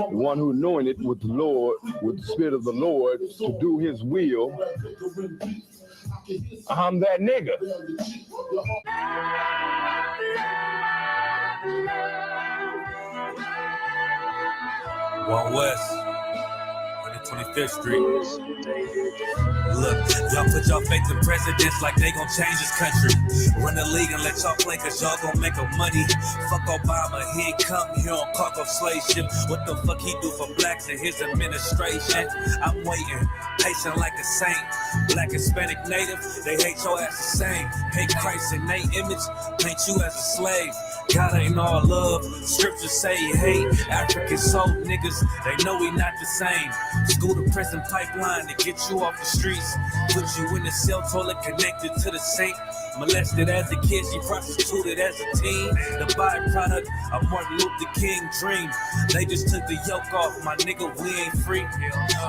one who knowing it with the Lord, with the Spirit of the Lord, to do His will. I'm that nigga. One West, 125th Street. Look, y'all put y'all faith in presidents like they gon' change this country. Run the league and let y'all play cause y'all gon' make a money. Fuck Obama, he ain't come here on cargo slave ship. What the fuck he do for blacks in his administration? I'm waiting, patient like a saint. Black, Hispanic, Native, they hate your ass the same. Hate Christ in they image, paint you as a slave. God ain't all love, scriptures say he hate. African soul niggas, they know we not the same. School to prison pipeline to get you off the streets. Put you in the cell toilet connected to the sink. Molested as a kid, she prostituted as a teen. The byproduct of Martin Luther King dream. They just took the yoke off, my nigga, we ain't free.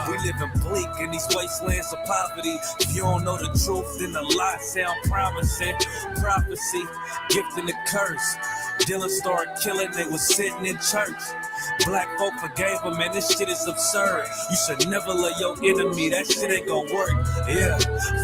We live in bleak in these wastelands of poverty. If you don't know the truth, then the lie sound promising. Prophecy, gift and the curse. Dylan started killing, they was sitting in church. Black folk forgave him, man, this shit is absurd. You should never love your enemy, that shit ain't gon' work. Yeah,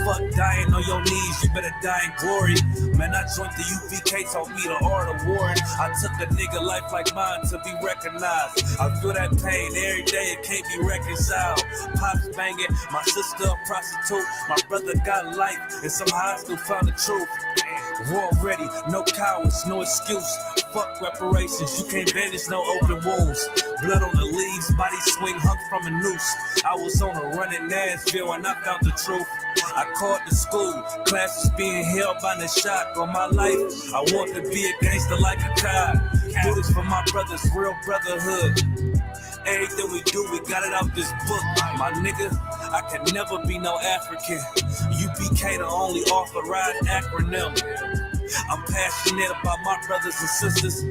fuck dying on your knees, you better die in glory. Man, I joined the UPK, taught me the art of warring. I took a nigga life like mine to be recognized. I feel that pain every day, it can't be reconciled. Pops banging, my sister a prostitute. My brother got life, and somehow I still found the truth. War ready, no cowards, no excuse. Fuck reparations, you can't bandage no open wounds. Blood on the leaves, body swing hung from a noose. I was on a run in Nashville and I found the truth. I called the school, classes being held by the shot. On my life, I want to be a gangster like a cop. Do this for my brothers, real brotherhood. Everything we do, we got it out this book. My nigga, I can never be no African. UPK the only authorized acronym. I'm passionate about my brothers and sisters.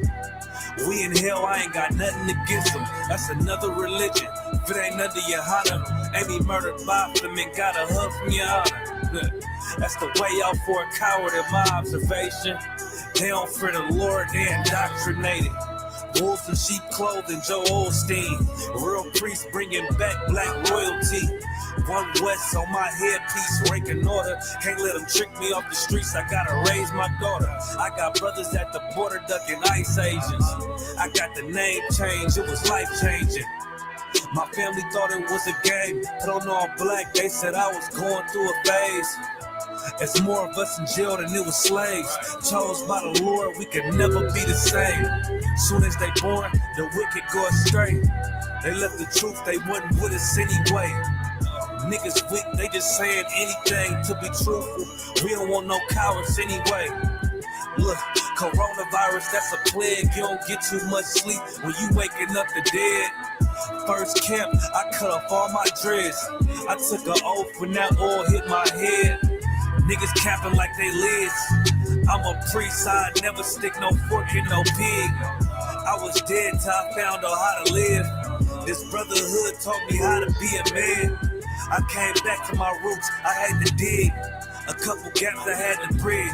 We in hell, I ain't got nothing against them. That's another religion. If it ain't under your honor, ain't be murdered by them and got a hug from your honor. That's the way out for a coward in my observation. They don't fear the Lord, they indoctrinated. Wolves in sheep clothing, Joe Osteen. Real priest bringing back black royalty. One West on my headpiece, ranking order. Can't let them trick me off the streets, I gotta raise my daughter. I got brothers at the border ducking ICE agents. I got the name change, it was life changing. My family thought it was a game. Put on all black, they said I was going through a phase. It's more of us in jail than it was slaves. Chose by the Lord, we could never be the same. Soon as they born, the wicked go astray. They left the truth, they wasn't with us anyway. Niggas weak, they just saying anything to be truthful. We don't want no cowards anyway. Look, coronavirus, that's a plague. You don't get too much sleep when you waking up the dead. First camp, I cut off all my dreads. I took an oath when that oil hit my head. Niggas capping like they lids. I'm a priest, I never stick no fork in no pig. I was dead till I found out how to live. This brotherhood taught me how to be a man. I came back to my roots, I had to dig. A couple gaps I had to bridge.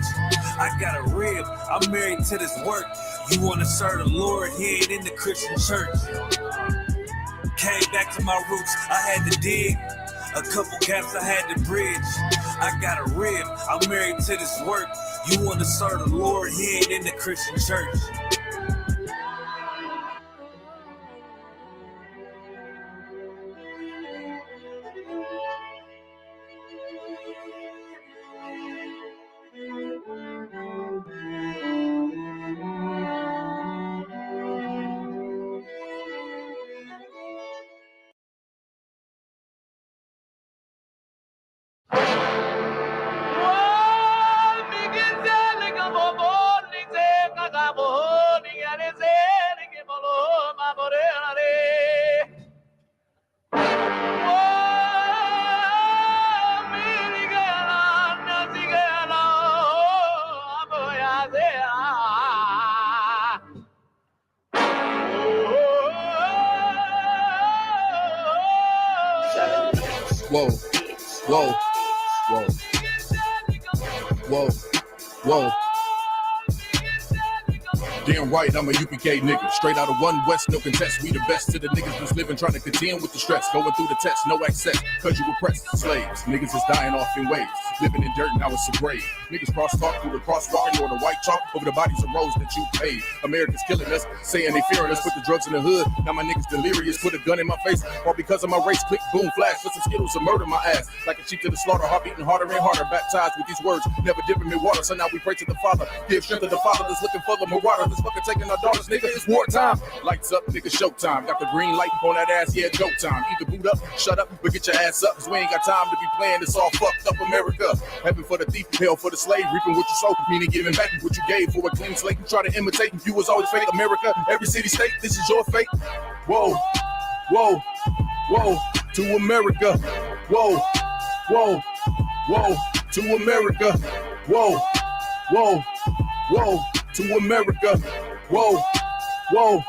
I got a rib, I'm married to this work. You wanna serve the Lord, he ain't in the Christian church. Came back to my roots, I had to dig. A couple gaps I had to bridge. I got a rib, I'm married to this work. You wanna serve the Lord, he ain't in the Christian church. Whoa, whoa, whoa, whoa, whoa. Damn right, I'm a UPK nigga. Straight out of one West, no contest. We the best to the niggas that's living, trying to contend with the stress. Going through the test, no access, cause you repressed slaves. Niggas is dying off in waves. Living in dirt, now it's a grave. Niggas cross-talk through the crosswalk or the white chalk over the bodies of roads that you paid. America's killing us, saying they fearing us. Put the drugs in the hood, now my niggas delirious. Put a gun in my face, all because of my race. Click, boom, flash, put some Skittles to murder my ass. Like a sheep to the slaughter, heart beating harder and harder. Baptized with these words, never dipping in water. So now we pray to the Father, give strength to the Father that's looking for the marauder. That's fucking taking our daughters, nigga, it's wartime. Lights up, nigga, showtime. Got the green light on that ass, yeah, go time. Either boot up, shut up, but get your ass up, cause we ain't got time to be playing this all fucked up America. Heaven for the thief, hell for the slave, reaping what you sow, meaning giving back what you gave for a clean slate. You try to imitate, you was always fake. America, every city, state, this is your fate. Whoa, whoa, whoa, to America. Whoa, whoa, whoa, to America. Whoa, whoa, whoa, to America. Whoa, whoa,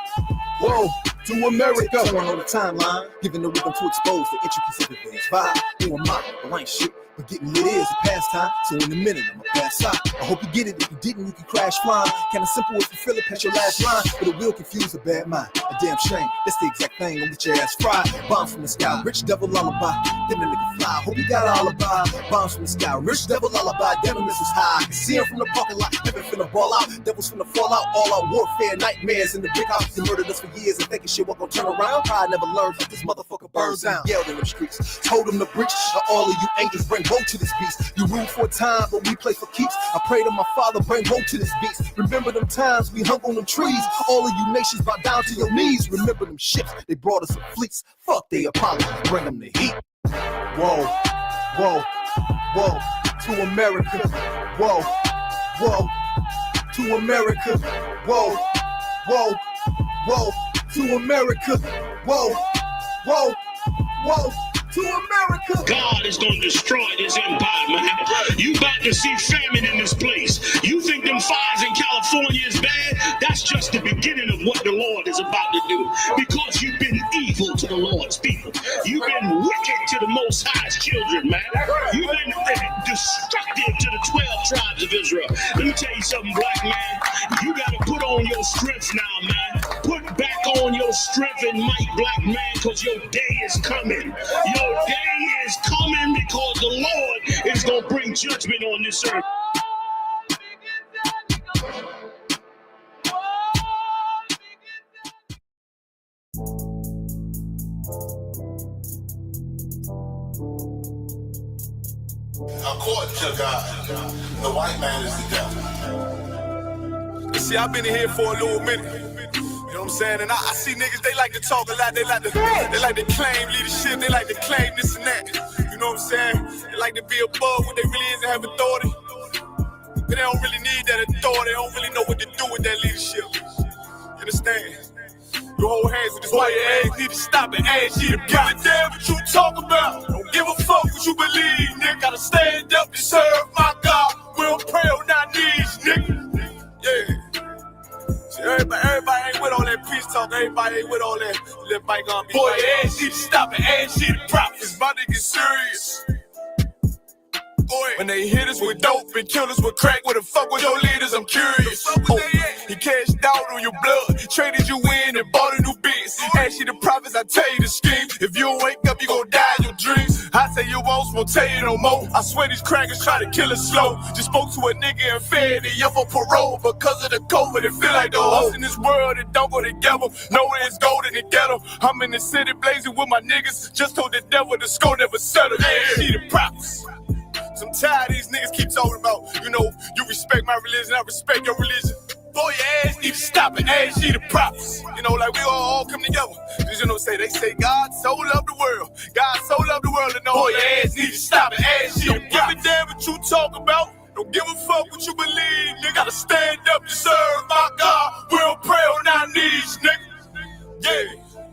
whoa, to America. Touring on the timeline, giving the rhythm to expose the intricacies of things. Vibe, who am I ain't shit, but getting lit is a pastime. So in a minute, I'ma pass out. I hope you get it. If you didn't, you can crash flying. Kinda simple if you feel it, past your last line. But it will confuse a bad mind. A damn shame. That's the exact thing on which your ass fried. Bombs from the sky, rich devil lullaby. Then the nigga fly. Hope you got an alibi. Bombs from the sky, rich devil lullaby. Damn, the miss is high. I can see him from the parking lot. Heaven finna ball out. Devils finna fall out. All out warfare, nightmares in the big house. They murdered us for years and thinking shit won't gonna turn around. Pride never learned. This motherfucker burns down. Yelled in them streets. Told them to breach. All of you angels bring woe to this beast. You rule for a time, but we play for keeps. I pray to my Father, bring woe to this beast. Remember them times we hung on them trees. All of you nations bow down to your knees. Remember them ships, they brought us some fleets. Fuck the Apollo, bring them the heat. Whoa, whoa, whoa, to America. Whoa, whoa, to America. Whoa, whoa, whoa, to America. Whoa, whoa, whoa, to America. God is going to destroy this empire, man. You about to see famine in this place. You think them fires in California is bad? That's just the beginning of what the Lord is about to do. Because you've been evil to the Lord's people. You've been wicked to the Most High's children, man. You've been destructive to the 12 tribes of Israel. Let me tell you something, black man. You got to put on your strength now, man. Put back on your strength and might, black man, because your day is coming. Your day is coming because the Lord is going to bring judgment on this earth. According to God, the white man is the devil. See, I've been in here for a little minute. You know what I'm saying? And I see niggas, they like to talk a lot. They like to claim leadership. They like to claim this and that. You know what I'm saying? They like to be above what they really is and have authority. But they don't really need that authority. They don't really know what to do with that leadership. You understand? You hold hands with this white ass, need to stop and ask you to give a damn what you talk about. Don't give a fuck what you believe, nigga. Gotta stand up to serve my God. We don't pray on our knees, nigga. Yeah. See, everybody ain't with all that peace talk. Everybody ain't with all that. Let Mike on be. Boy, ass you to stop and ask you to prop. It's about to get serious. Boy, when they hit us with dope and kill us with crack, where the fuck with your leaders? I'm curious. He cashed out on your blood, traded you in and bought a new biz. Ask you the prophets, I tell you the scheme. If you don't wake up, you gon' die in your dreams. I say you won't tell you no more. I swear these crackers try to kill us slow. Just spoke to a nigga and fed he up for parole because of the COVID. It feel like the host in this world that don't go together. Nowhere is gold in the ghetto. I'm in the city blazing with my niggas. Just told the devil the score never settled. See the prophets. I'm tired of these niggas keep talking about, you know, you respect my religion, I respect your religion. Boy, your ass need to stop and ask you the prophets. You know, like we all come together. You know, they say God so loved the world. God so loved the world, and no, boy, your ass need to stop and ask you the prophets. Don't give a damn what you talk about. Don't give a fuck what you believe, nigga. Gotta stand up to serve my God. We don't pray on our knees, nigga. Yeah.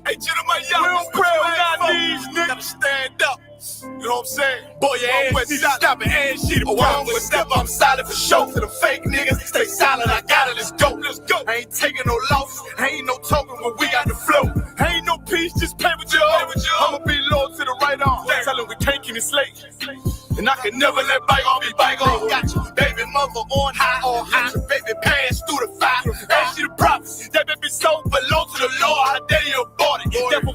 Hey, gentlemen, y'all, we don't pray on our knees, nigga. Gotta stand up. You know what I'm saying? Boy, your ass need to stop and ask you to wrong with step. I'm silent for show. To the fake niggas, stay silent. I got it. Let's go. Let's go. I ain't taking no loss. Ain't no talking when we got the flow. Ain't no peace, just pay with your own. I'ma be loyal to the right arm. Tell them we can't keep it slate. And I can never let bygone be bygone. Got your baby mother on high. Got your baby pants through the fire. Ask you to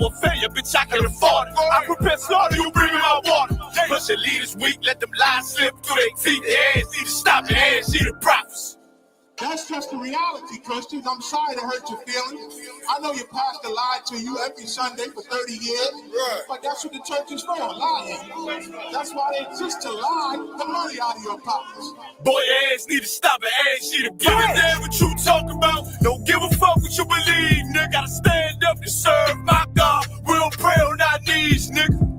a failure, bitch, I can afford it. I prepare slaughter, you bring me my water. Push your leaders weak, let them lies slip through their teeth. Their ass need to stop and ass see the prophets. That's just the reality, Christians. I'm sorry to hurt your feelings. I know your pastor lied to you every Sunday for 30 years, but that's what the church is for, lying. That's why they exist, to lie the money out of your pockets. Boy, your ass need to stop and ass see the give a damn what you talk about. Don't give a fuck what you believe, nigga. Gotta stand up to serve my God. We don't pray on our knees, nigga.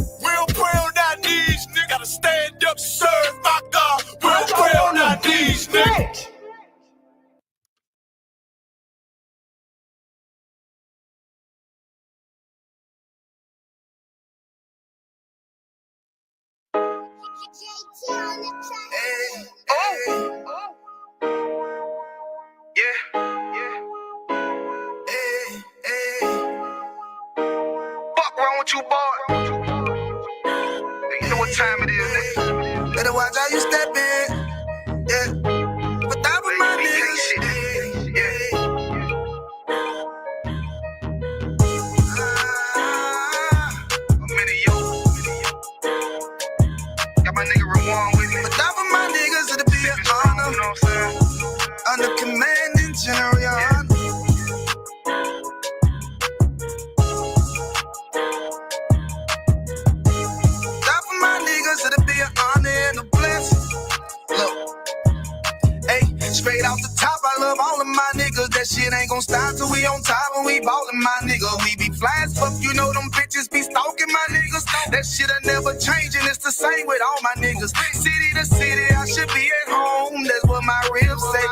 We don't pray on our knees, nigga. Gotta stand up to serve my God. We don't pray on our knees, nigga. Fuck wrong with you, boy? You know what time it is, nigga. Better watch how you step in. Yeah. But that was my nigga. Yeah. I'm in it, yo. Got my nigga Rewan with me. But that was my niggas, it'll be an honor. You know what I'm saying? Under commanding general, your honor. It'll be an honor and a blessing. Look, hey, straight off the top, I love all of my niggas. That shit ain't gon' stop till we on top when we ballin', my nigga. We be fly as fuck, you know them bitches be stalking my niggas. That shit'll never change, and it's the same with all my niggas. City to city, I should be at home. That's what my ribs say.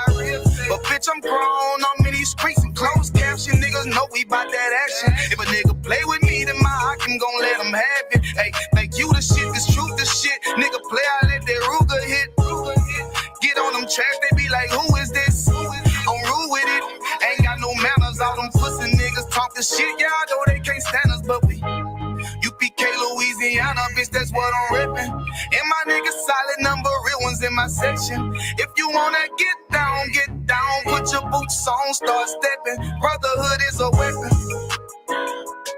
But bitch, I'm grown. I'm in these streets and closed caption. Niggas know we bout that action. If a nigga play with me, then my Hakim gon' let him have it. Hey, think you the shit, this truth the shit. Nigga play, I let that Ruger hit. Get on them tracks, they be like, who is this? I'm rude with it. Ain't got no manners. All them pussy niggas talking shit. Yeah, I know they can't stand us, but we UPK, Louisiana, bitch, that's what I'm ripping. And my niggas solid, number real ones in my section. If you wanna get down, put your boots on, start stepping. Brotherhood is a weapon.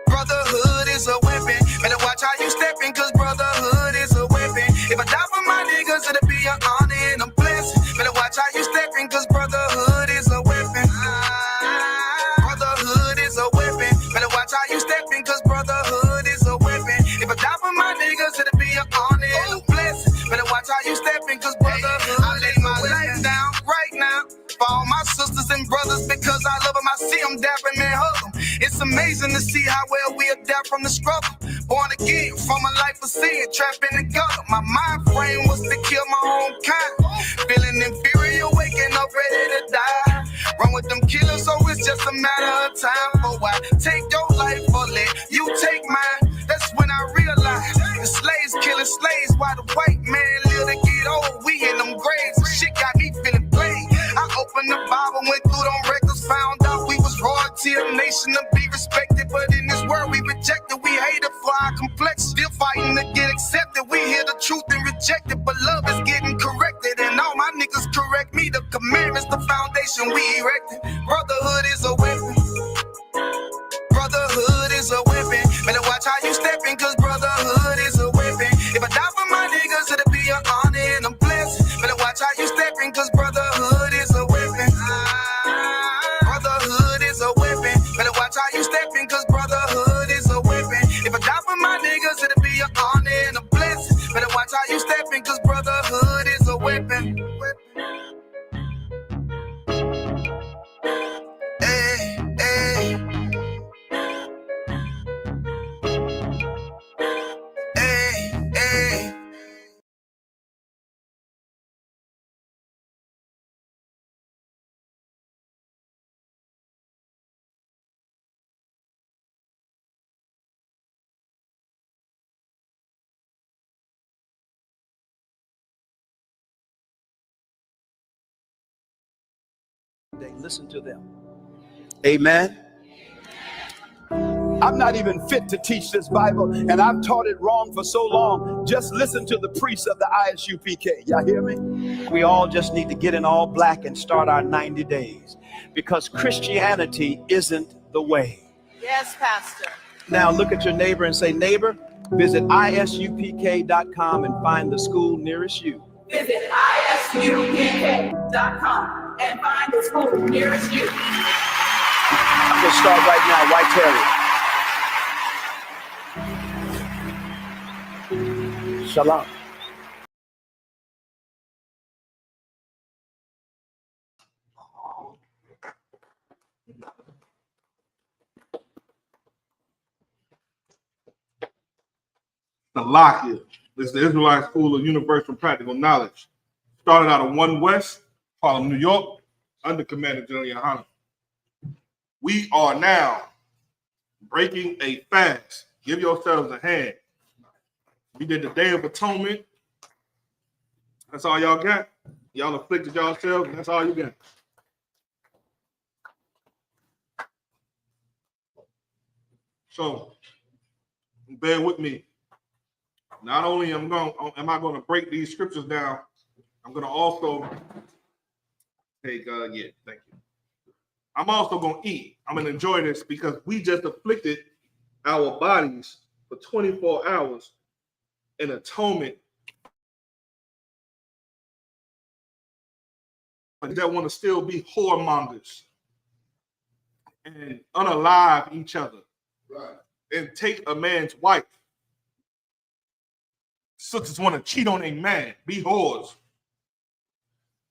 Brotherhood is a weapon. Better watch how you stepping, cause brotherhood is a weapon. If I die for my niggas, it'll be an honor and a blessing. Better watch how you stepping, cause brotherhood is a weapon. Brotherhood is a weapon. Better watch how you stepping, cause brotherhood is a weapon. If I die for my niggas, it'll be an honor and a blessing. Better watch how you stepping, cause brotherhood I lay my life down right now for all my sisters and brothers, because I love them. I see them dapping and hug them. It's amazing to see how well we adapt from the struggle. Born again from a life of sin, trapped in the gutter. My mind frame was to kill my own kind. Feeling inferior, waking up ready to die. Run with them killers, so it's just a matter of time. For I take your life or let you take mine. That's when I realized the slaves killing slaves while the white man live to get old. We in them graves, shit got me feeling played. I opened the Bible, went through them records, found out we was royalty, a nation to be respected. But in this world we rejected, we hated for our complex. Still fighting to get accepted. We hear the truth and reject it, but love is getting corrected. And all my niggas correct me. The commandments, the foundation we erected. Brotherhood is a weapon. Brotherhood is a weapon. Better watch how you stepping, cause brotherhood is a weapon. If I die for my niggas, it'll be an honor and a blessing. Better watch how you stepping, cause brotherhood is a weapon. Brotherhood is a weapon. Better watch how you stepping, cause brotherhood is a weapon. If I die for my niggas, it'll be an honor and a blessing. Better watch how you stepping, cause brotherhood is a weapon. Hey, hey. Hey, hey. Listen to them. Amen. I'm not even fit to teach this Bible, and I've taught it wrong for so long. Just listen to the priests of the Isupk. Y'all hear me? We all just need to get in all black and start our 90 days, because Christianity isn't the way. Yes, Pastor. Now look at your neighbor and say, neighbor, visit isupk.com and find the school nearest you. Visit isupk.com and find the school nearest you. I'm going to start right now. White Terry. Shalom. The MILWAUKEE. This is the Israelite School of Universal Practical Knowledge. Started out of 1 West, Harlem, New York, under Commander General Yohanan. We are now breaking a fast. Give yourselves a hand. We did the Day of Atonement. That's all y'all got. Y'all afflicted yourselves, and that's all you got. So, bear with me. Not only am I going to break these scriptures down, I'm going to also take, thank you. I'm also going to eat. I'm going to enjoy this because we just afflicted our bodies for 24 hours in atonement. That want to still be whoremongers and unalive each other, right, and take a man's wife. Sisters want to cheat on a man, be whores.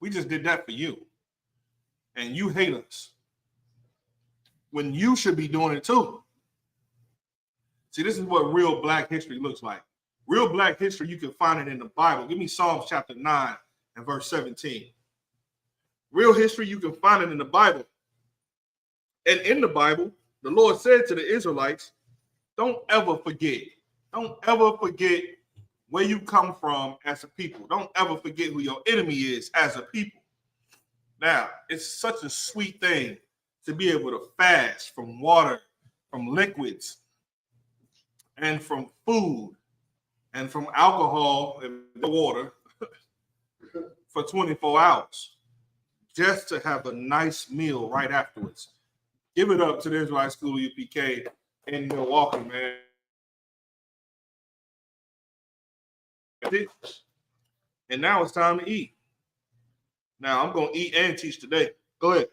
We just did that for you. And you hate us when you should be doing it too. See, this is what real black history looks like. Real black history, you can find it in the Bible. Give me Psalms chapter 9 and verse 17. Real history, you can find it in the Bible. And in the Bible, the Lord said to the Israelites, don't ever forget. Don't ever forget where you come from as a people. Don't ever forget who your enemy is as a people. Now, it's such a sweet thing to be able to fast from water, from liquids, and from food, and from alcohol and water for 24 hours, just to have a nice meal right afterwards. Give it up to the Israelite School of UPK in Milwaukee, man. And now it's time to eat. Now I'm going to eat and teach today. Go ahead.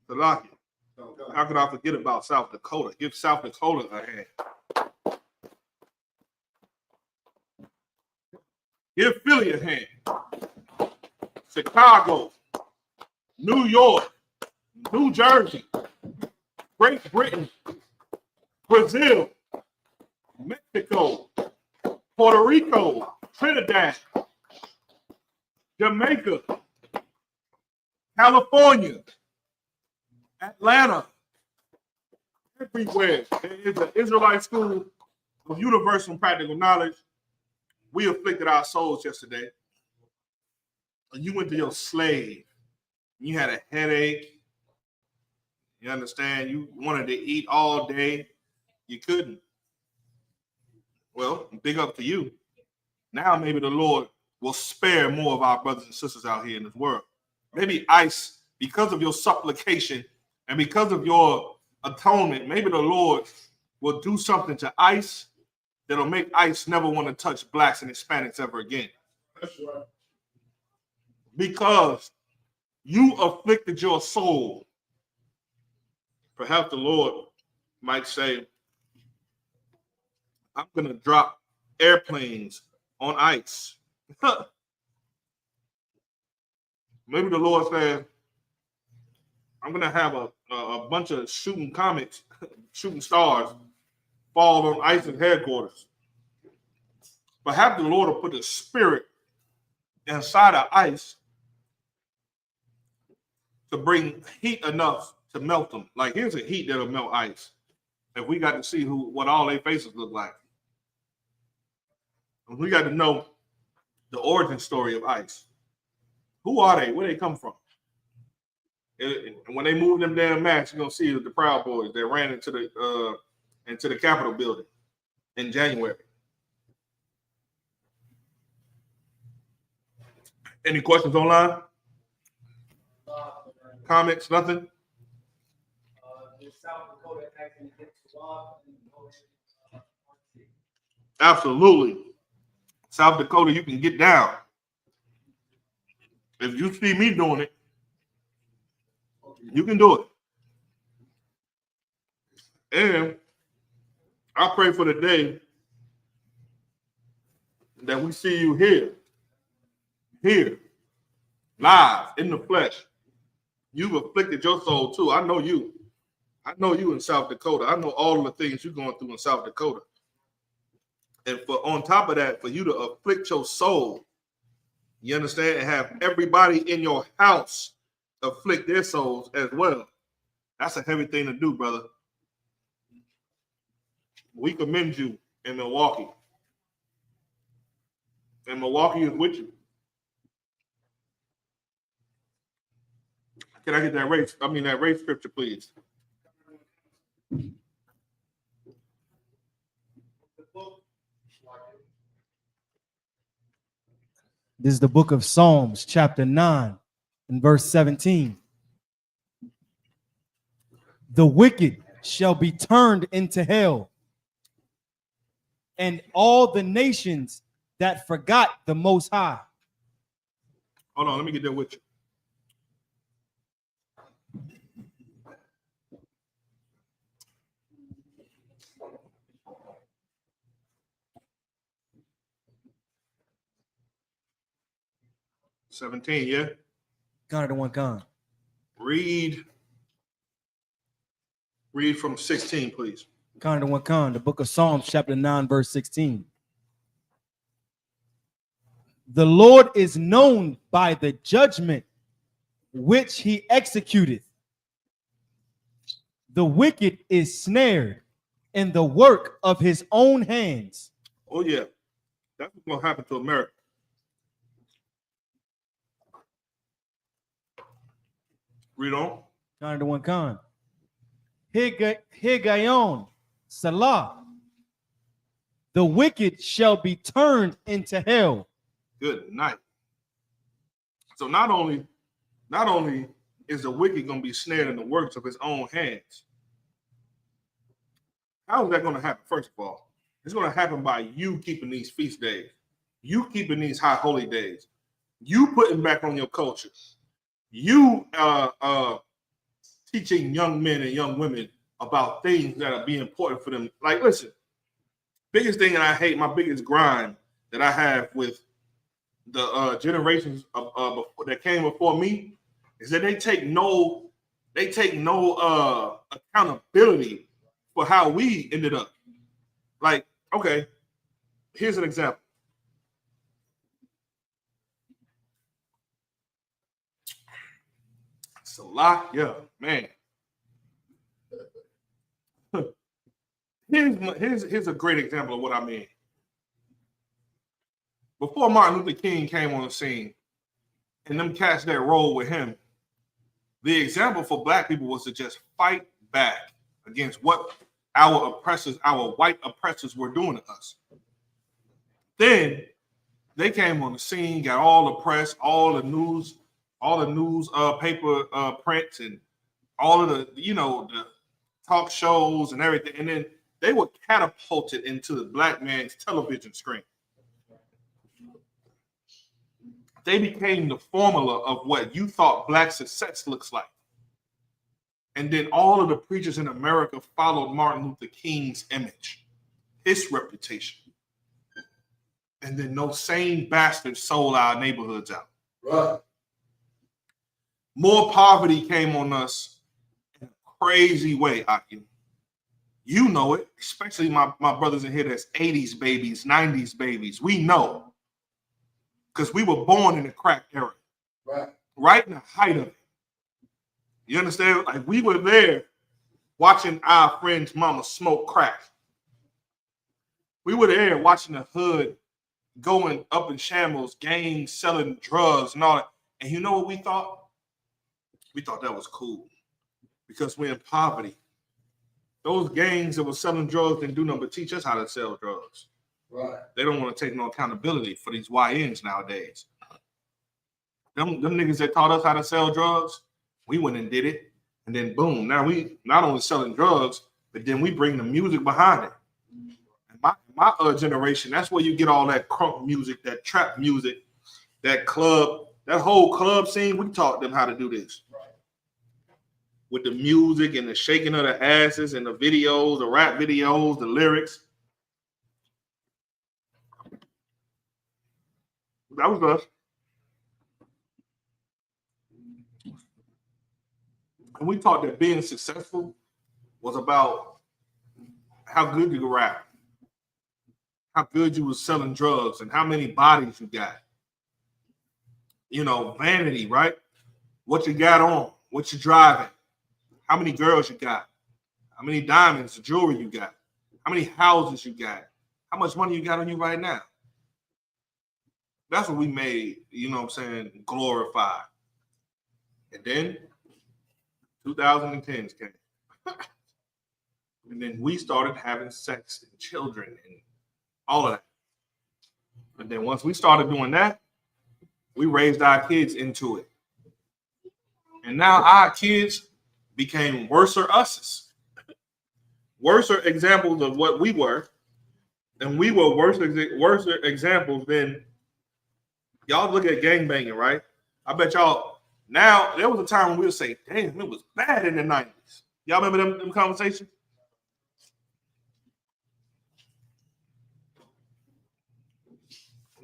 Salaki. How could I forget about South Dakota? Give South Dakota a hand. Give Philly a hand. Chicago, New York, New Jersey, Great Britain, Brazil, Mexico, Puerto Rico, Trinidad, Jamaica, California, Atlanta, everywhere. There is an Israelite School of Universal Practical Knowledge. We afflicted our souls yesterday. You went to your slave. You had a headache. You understand? You wanted to eat all day. You couldn't. Well, big up to you. Now maybe the Lord will spare more of our brothers and sisters out here in this world. Maybe ICE, because of your supplication and because of your atonement, maybe the Lord will do something to ICE that'll make ICE never want to touch blacks and Hispanics ever again. That's right. Because you afflicted your soul. Perhaps the Lord might say, I'm going to drop airplanes on ICE. Maybe the Lord said, I'm going to have a bunch of shooting comets, shooting stars, fall on ICE's headquarters. Perhaps the Lord will put a spirit inside of ICE to bring heat enough to melt them. Like, here's a heat that'll melt ICE. If we got to see what all their faces look like. And we got to know the origin story of ICE. Who are they? Where they come from? And when they move them damn masks, you're gonna see the Proud Boys that ran into the Capitol building in January. Any questions online? Comments? Nothing? Absolutely. South Dakota, you can get down. If you see me doing it, you can do it. And I pray for the day that we see you here, live, in the flesh. You've afflicted your soul too. I know you. I know you in South Dakota. I know all of the things you're going through in South Dakota. And for on top of that, for you to afflict your soul, you understand, and have everybody in your house afflict their souls as well. That's a heavy thing to do, brother. We commend you in Milwaukee. And Milwaukee is with you. Can I get that race scripture, please? This is the book of Psalms, chapter 9, and verse 17. The wicked shall be turned into hell, and all the nations that forgot the Most High. Hold on, let me get there with you. $17, yeah? God the one God. Read from 16, please. God the one God. The book of Psalms, chapter 9, verse 16. The Lord is known by the judgment which he executeth. The wicked is snared in the work of his own hands. Oh, yeah. That's what's going to happen to America. Read on. God the one God. Higayon, Salah. The wicked shall be turned into hell. Good night. So not only is the wicked going to be snared in the works of his own hands, how is that going to happen? First of all, it's going to happen by you keeping these feast days, you keeping these high holy days, you putting back on your culture, you teaching young men and young women about things that are being important for them. Like, listen, biggest thing that I hate, my biggest grind that I have with the generations of that came before me is that they take no accountability for how we ended up. Like, okay, here's an example. It's a lot, yeah, man. Here's a great example of what I mean. Before Martin Luther King came on the scene and them cats that rolled with him, the example for black people was to just fight back against what our oppressors, our white oppressors, were doing to us. Then they came on the scene, got all the press, all the news paper prints, and all of the, the talk shows and everything. And then they were catapulted into the black man's television screen. They became the formula of what you thought black success looks like. And then all of the preachers in America followed Martin Luther King's image, his reputation. And then those same bastards sold our neighborhoods out. Right. More poverty came on us in a crazy way, Akim. You know it, especially my brothers in here that's 80s babies, 90s babies. We know. Because we were born in the crack era. Right in the height of it. You understand? Like, we were there watching our friend's mama smoke crack. We were there watching the hood going up in shambles, gangs selling drugs and all that. And you know what we thought? We thought that was cool because we're in poverty. Those gangs that were selling drugs didn't do nothing but teach us how to sell drugs. Right. They don't want to take no accountability for these YNs nowadays. Them niggas that taught us how to sell drugs, We went and did it, and then boom, now we not only selling drugs, but then we bring the music behind it. And my generation, that's where you get all that crunk music, that trap music, that club, that whole club scene. We taught them how to do this. With the music and the shaking of the asses and the videos, the rap videos, the lyrics. That was us. And we taught that being successful was about how good you could rap, how good you was selling drugs, and how many bodies you got. You know, vanity, right? What you got on, what you driving, how many girls you got, how many diamonds, jewelry you got, how many houses you got, how much money you got on you right now. That's what we made, you know what I'm saying, glorify. And then 2010s came. And then we started having sex and children and all of that. And then once we started doing that, we raised our kids into it. And now our kids became worser us's. Worser examples of what we were. And we were worser examples than y'all look at gangbanging, right? I bet y'all, now, there was a time when we would say, damn, it was bad in the 90s. Y'all remember them conversations?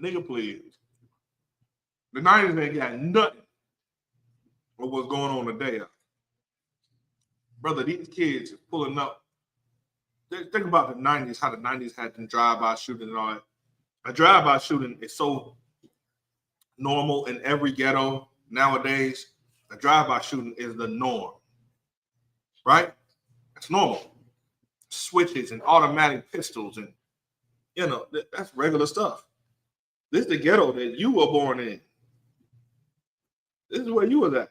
Nigga, please. The 90s ain't got nothing with what's going on today. Brother, these kids are pulling up. Think about the 90s, how the 90s had them drive-by shooting and all that. A drive-by shooting is so normal in every ghetto. Nowadays, a drive-by shooting is the norm, right? It's normal. Switches and automatic pistols and, you know, that's regular stuff. This is the ghetto that you were born in. This is where you was at.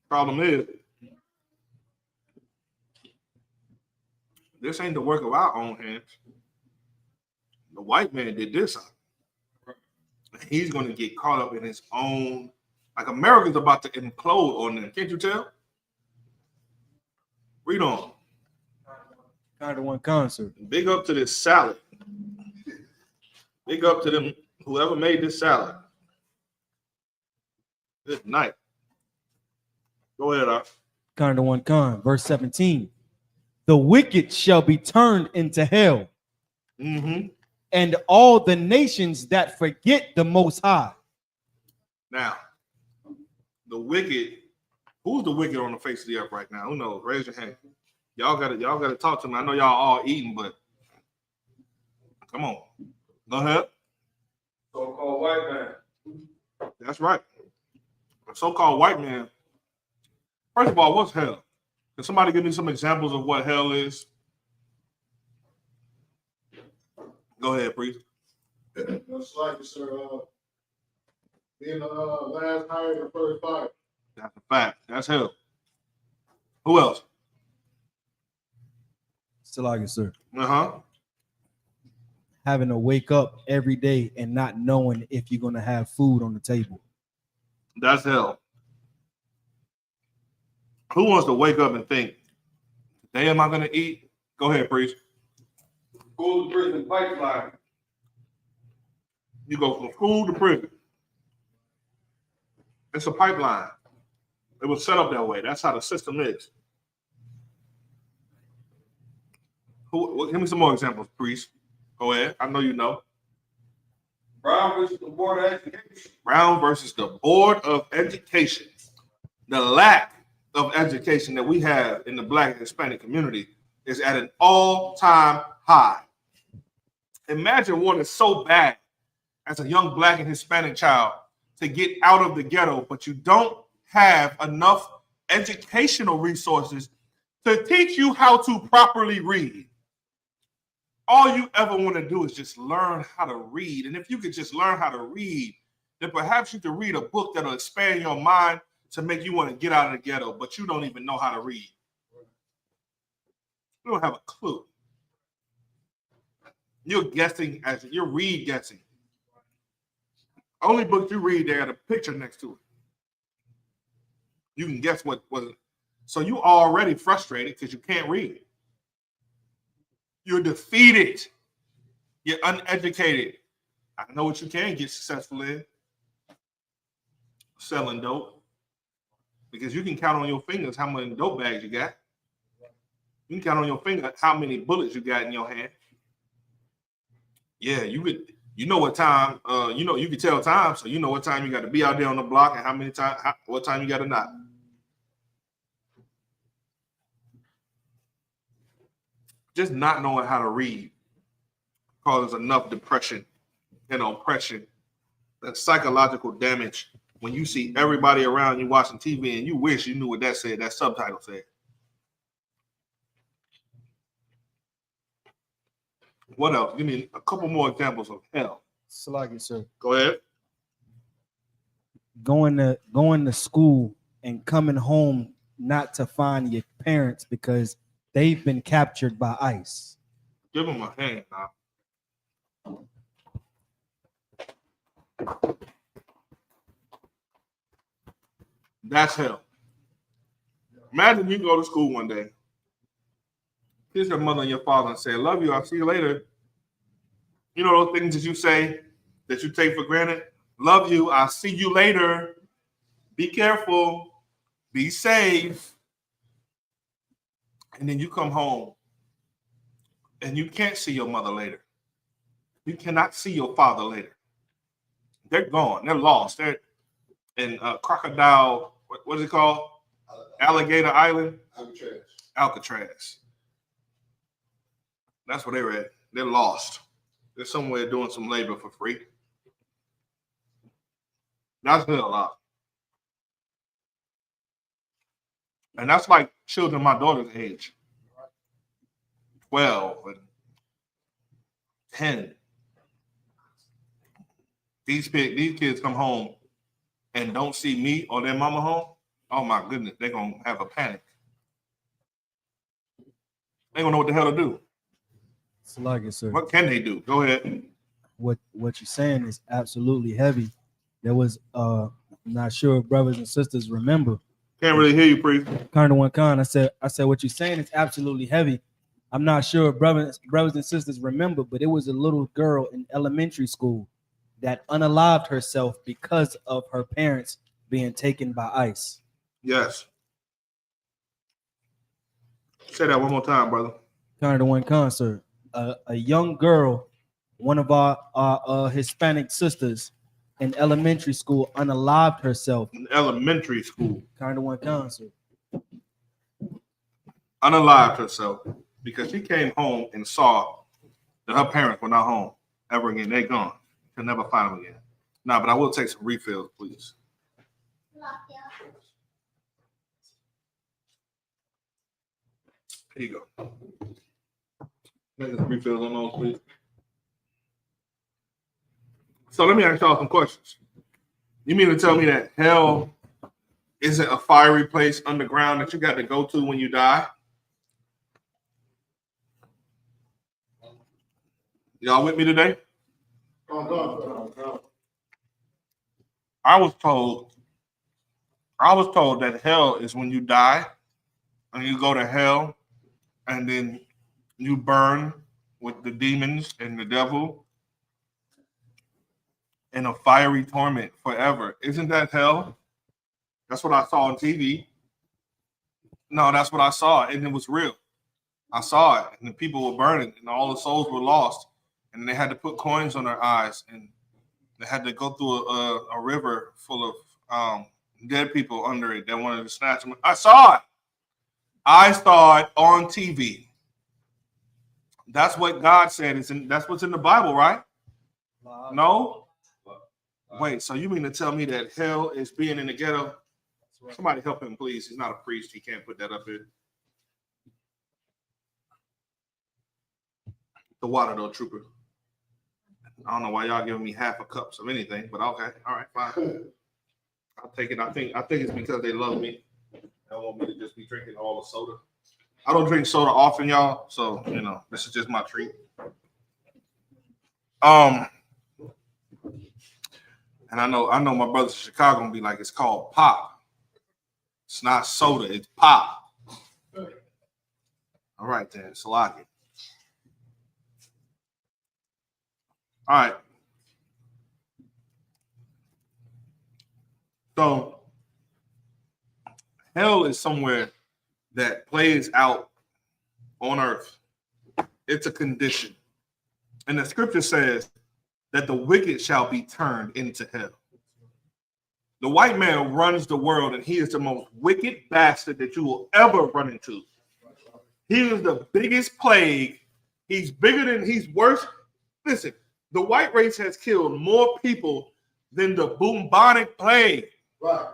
Problem is, this ain't the work of our own hands. The white man did this. He's going to get caught up in his own, like America's about to implode on them. Can't you tell? Read on. Kind of one concert. Big up to this salad. Big up to them, whoever made this salad. Good night. Go ahead, Ar. Kind of one con. Verse 17. The wicked shall be turned into hell. Mm-hmm. And all the nations that forget the Most High. Now, the wicked, who's the wicked on the face of the earth right now? Who knows? Raise your hand. Y'all gotta talk to me. I know y'all all eating, but come on. Go ahead. So-called white man. That's right. A so-called white man. First of all, what's hell? Can somebody give me some examples of what hell is? Go ahead, priest. That's like, sir, being the last hired and first fired. That's a fact. That's hell. Who else? Still like it, sir. Uh-huh. Having to wake up every day and not knowing if you're going to have food on the table. That's hell. Who wants to wake up and think, today am I going to eat? Go ahead, priest. School to prison pipeline. You go from school to prison. It's a pipeline. It was set up that way. That's how the system is. Give me some more examples, priest. Go ahead. I know you know. Brown versus the Board of Education. Brown versus the Board of Education. The lack of education that we have in the Black and Hispanic community is at an all-time high. Imagine what is so bad as a young Black and Hispanic child to get out of the ghetto, but you don't have enough educational resources to teach you how to properly read. All you ever want to do is just learn how to read. And if you could just learn how to read, then perhaps you could read a book that'll expand your mind to make you want to get out of the ghetto, but you don't even know how to read. You don't have a clue. You're guessing you're read guessing. Only book you read, they got a picture next to it. You can guess what was. So you already frustrated because you can't read. You're defeated. You're uneducated. I know what you can get successful in. Selling dope. Because you can count on your fingers how many dope bags you got. You can count on your finger how many bullets you got in your hand. Yeah, you know what time, you can tell time, so you know what time you got to be out there on the block and how many times, what time you got to knock. Just not knowing how to read causes enough depression and oppression and psychological damage when you see everybody around you watching TV and you wish you knew what that said, that subtitle said. What else? Give me a couple more examples of hell. Salagi, sir. Go ahead. Going to school and coming home not to find your parents because they've been captured by ICE. Give them a hand now. That's hell. Imagine you go to school one day, kiss your mother and your father and say, I love you, I'll see you later. You know those things that you say that you take for granted? Love you, I'll see you later. Be careful, be safe. And then you come home and you can't see your mother later. You cannot see your father later. They're gone, they're lost. They're in Crocodile, what is it called? Alligator Island? Alcatraz. That's where they're at. They're lost. They're somewhere doing some labor for free. That's a lot. And that's like children my daughter's age. 12 and 10. These kids come home and don't see me or their mama home. Oh my goodness, they're gonna have a panic. They don't know what the hell to do. Salagi, sir. What can they do? Go ahead. What you're saying is absolutely heavy. There was I'm not sure if brothers and sisters remember. Can't really hear you, priest. Kind of one kind. I said what you're saying is absolutely heavy. I'm not sure if brothers and sisters remember, but it was a little girl in elementary school that unalived herself because of her parents being taken by ICE. Yes. Say that one more time, brother. Kind of one concert. A young girl, one of our Hispanic sisters in elementary school, unalived herself. In elementary school. Kind of one concert. Unalived herself because she came home and saw that her parents were not home ever again. They're gone. She'll never find them again. Nah, but I will take some refills, please. Here you go. Make some refills on those, please. So let me ask y'all some questions. You mean to tell me that hell isn't a fiery place underground that you got to go to when you die? Y'all with me today? I was told that hell is when you die and you go to hell and then you burn with the demons and the devil in a fiery torment forever. Isn't that hell? That's what I saw on TV. No, that's what I saw, and it was real. I saw it, and the people were burning, and all the souls were lost, and they had to put coins on their eyes, and they had to go through a river full of dead people under it that wanted to snatch them. I saw it. I saw it on TV. That's what God said. That's what's in the Bible, right? No? Wait, so you mean to tell me that hell is being in the ghetto? Somebody help him, please. He's not a priest. He can't put that up here. The water, though, trooper. I don't know why y'all giving me half a cups of anything, but okay. All right, fine. I'll take it. I think it's because they love me. They don't want me to just be drinking all the soda. I don't drink soda often, y'all. So, this is just my treat. And I know my brothers in Chicago gonna be like, it's called pop. It's not soda, it's pop. All right, then, Salaki. All right. So, hell is somewhere that plays out on earth. It's a condition. And the scripture says that the wicked shall be turned into hell. The white man runs the world, and he is the most wicked bastard that you will ever run into. He is the biggest plague. He's worse. Listen, the white race has killed more people than the bubonic plague. Right.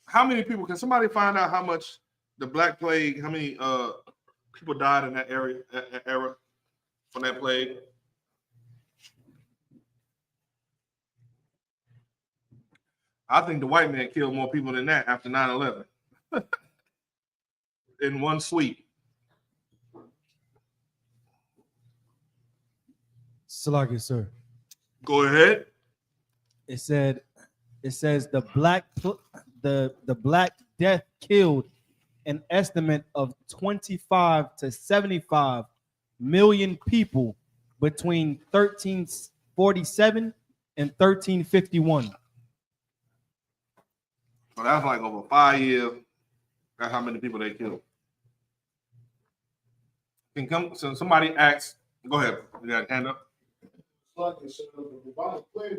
How many people, can somebody find out how much the black plague, how many people died in that era from that plague? I think the white man killed more people than that after 9/11 in one sweep. Salaki, sir. Go ahead. It says the black death killed an estimate of 25 to 75 million people between 1347 and 1351. So that's like over 5 years. That's how many people they killed. So somebody asks, go ahead. You got a hand up? Like I said, the bubonic plague,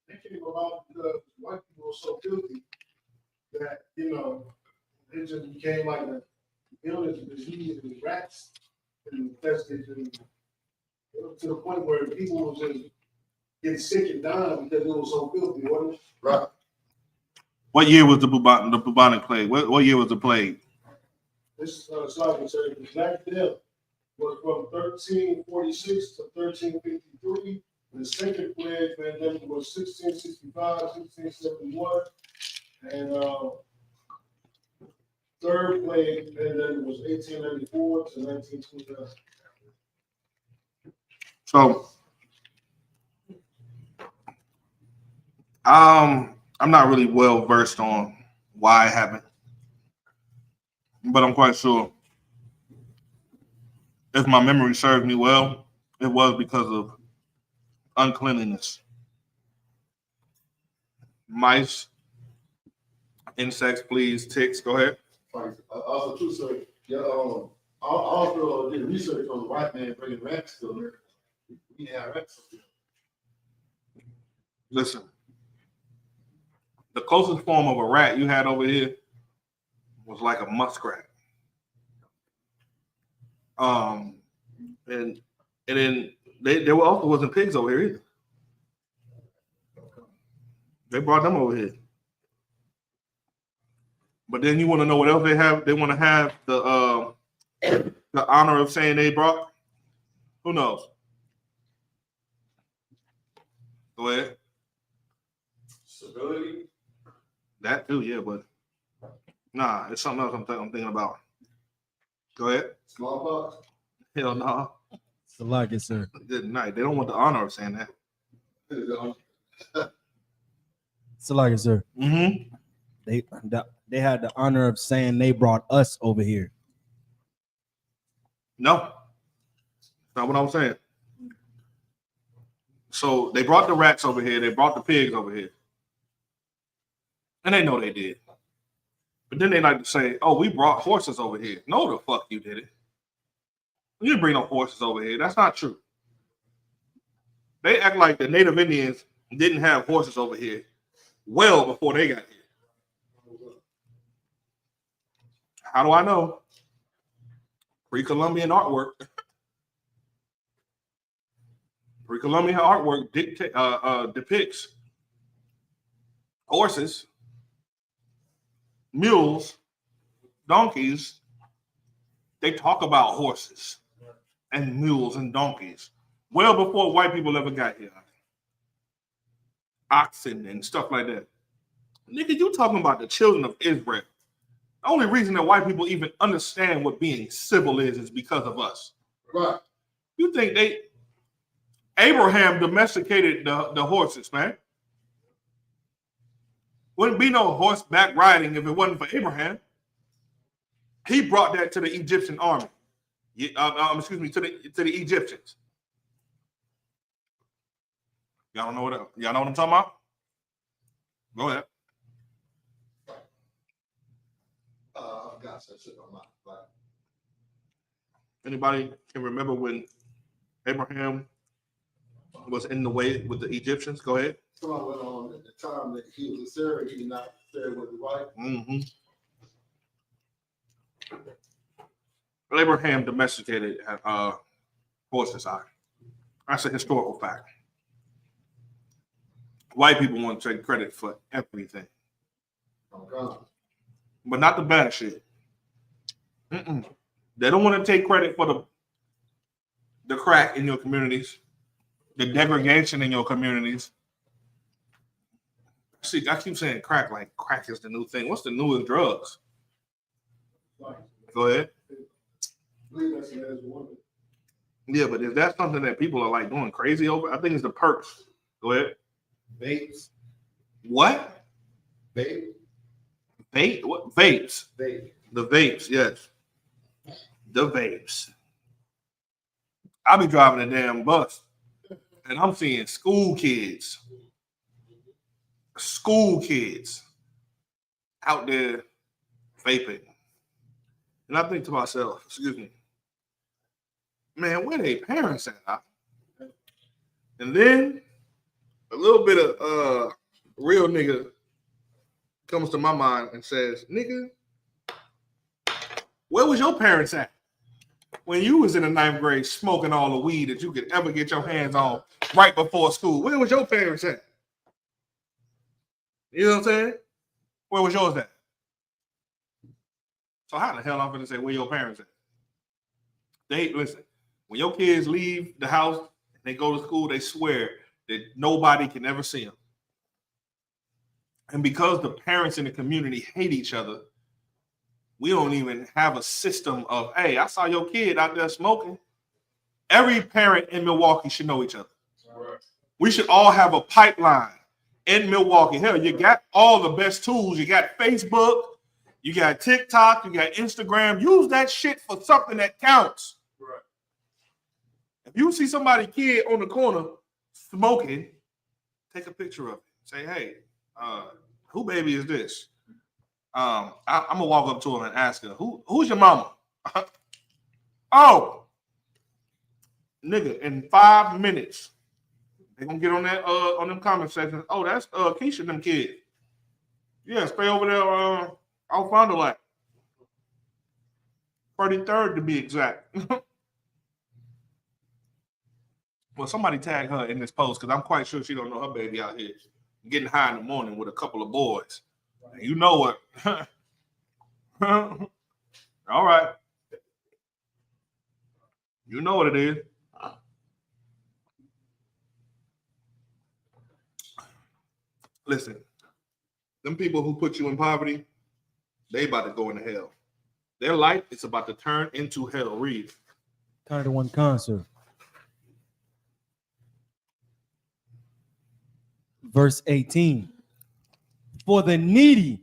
they came about because white people were so filthy that, it just became like an illness, a disease, and rats and infested, and to the point where people was just getting sick and dying because it was so filthy, wasn't it? Right. What year was the bubonic plague? What year was the plague? This is like I said, the exact death was from 1346 to 1353. The second plague pandemic was 1665, 1671, and third plague pandemic was 1894 to 1929. So, I'm not really well versed on why it happened, but I'm quite sure, if my memory serves me well, it was because of uncleanliness. Mice, insects, fleas, ticks. Go ahead. Also, too, sir, I also did research on the white man bringing rats to America. We have rats. Listen, the closest form of a rat you had over here was like a muskrat. And then there also wasn't pigs over here either. They brought them over here. But then you want to know what else they have? They want to have the honor of saying they brought. Who knows? Go ahead. Civility. That too, yeah, but nah, it's something else I'm thinking about. Go ahead. Smallpox. Hell no. Nah. Salaki, sir. Good night. They don't want the honor of saying that. Salaki, sir. Mm-hmm. They had the honor of saying they brought us over here. No, that's not what I'm saying. So they brought the rats over here. They brought the pigs over here. And they know they did. But then they like to say, oh, we brought horses over here. No, the fuck you did it. You didn't bring no horses over here. That's not true. They act like the Native Indians didn't have horses over here well before they got here. How do I know? Pre-Columbian artwork. Pre-Columbian artwork depicts horses, mules, donkeys. They talk about horses and mules and donkeys well before white people ever got here. Oxen and stuff like that. Nigga, you talking about the children of Israel. The only reason that white people even understand what being civil is because of us. Right. You think Abraham domesticated the horses, man. Wouldn't be no horseback riding if it wasn't for Abraham. He brought that to the Egyptian army. Excuse me, to the Egyptians. Y'all know what I'm talking about? Go ahead. I forgot that shit on my mind. Anybody can remember when Abraham was in the way with the Egyptians? Go ahead. Someone went on at the time that he was in Sarah, he did not stay with his wife. Mm-hmm. Abraham domesticated horses. That's a historical fact. White people want to take credit for everything, but not the bad shit. Mm-mm. They don't want to take credit for the crack in your communities, the degradation in your communities. See, I keep saying crack like crack is the new thing. What's the newest drugs? Go ahead. Yeah, but is that something that people are like going crazy over? I think it's the perks. Go ahead. Vapes. What? Vape. Vape? What? Vapes. Vape. The vapes, yes. The vapes. I be driving a damn bus and I'm seeing school kids out there vaping. And I think to myself, excuse me, man, where they parents at? And then a little bit of real nigga comes to my mind and says, nigga, where was your parents at when you was in the 9th grade smoking all the weed that you could ever get your hands on right before school? Where was your parents at? You know what I'm saying? Where was yours at? So how the hell I'm going to say where your parents at? Listen, when your kids leave the house and they go to school, they swear that nobody can ever see them. And because the parents in the community hate each other, we don't even have a system of, hey, I saw your kid out there smoking. Every parent in Milwaukee should know each other. We should all have a pipeline in Milwaukee. Hell, you got all the best tools. You got Facebook, you got TikTok, you got Instagram. Use that shit for something that counts. Right. If you see somebody's kid on the corner smoking, take a picture of it. Say, hey, who baby is this? I'm gonna walk up to him and ask her, who's your mama? Oh, nigga, in 5 minutes, they're gonna get on that on them comment sections. Oh, that's Keisha, them kids. Yeah, stay over there out Fond du Lac. 33rd to be exact. Well, somebody tag her in this post because I'm quite sure she don't know her baby out here getting high in the morning with a couple of boys. You know what? All right. You know what it is. Listen, them people who put you in poverty, they about to go into hell. Their life is about to turn into hell. Read. Kind of one concert. Verse 18. For the needy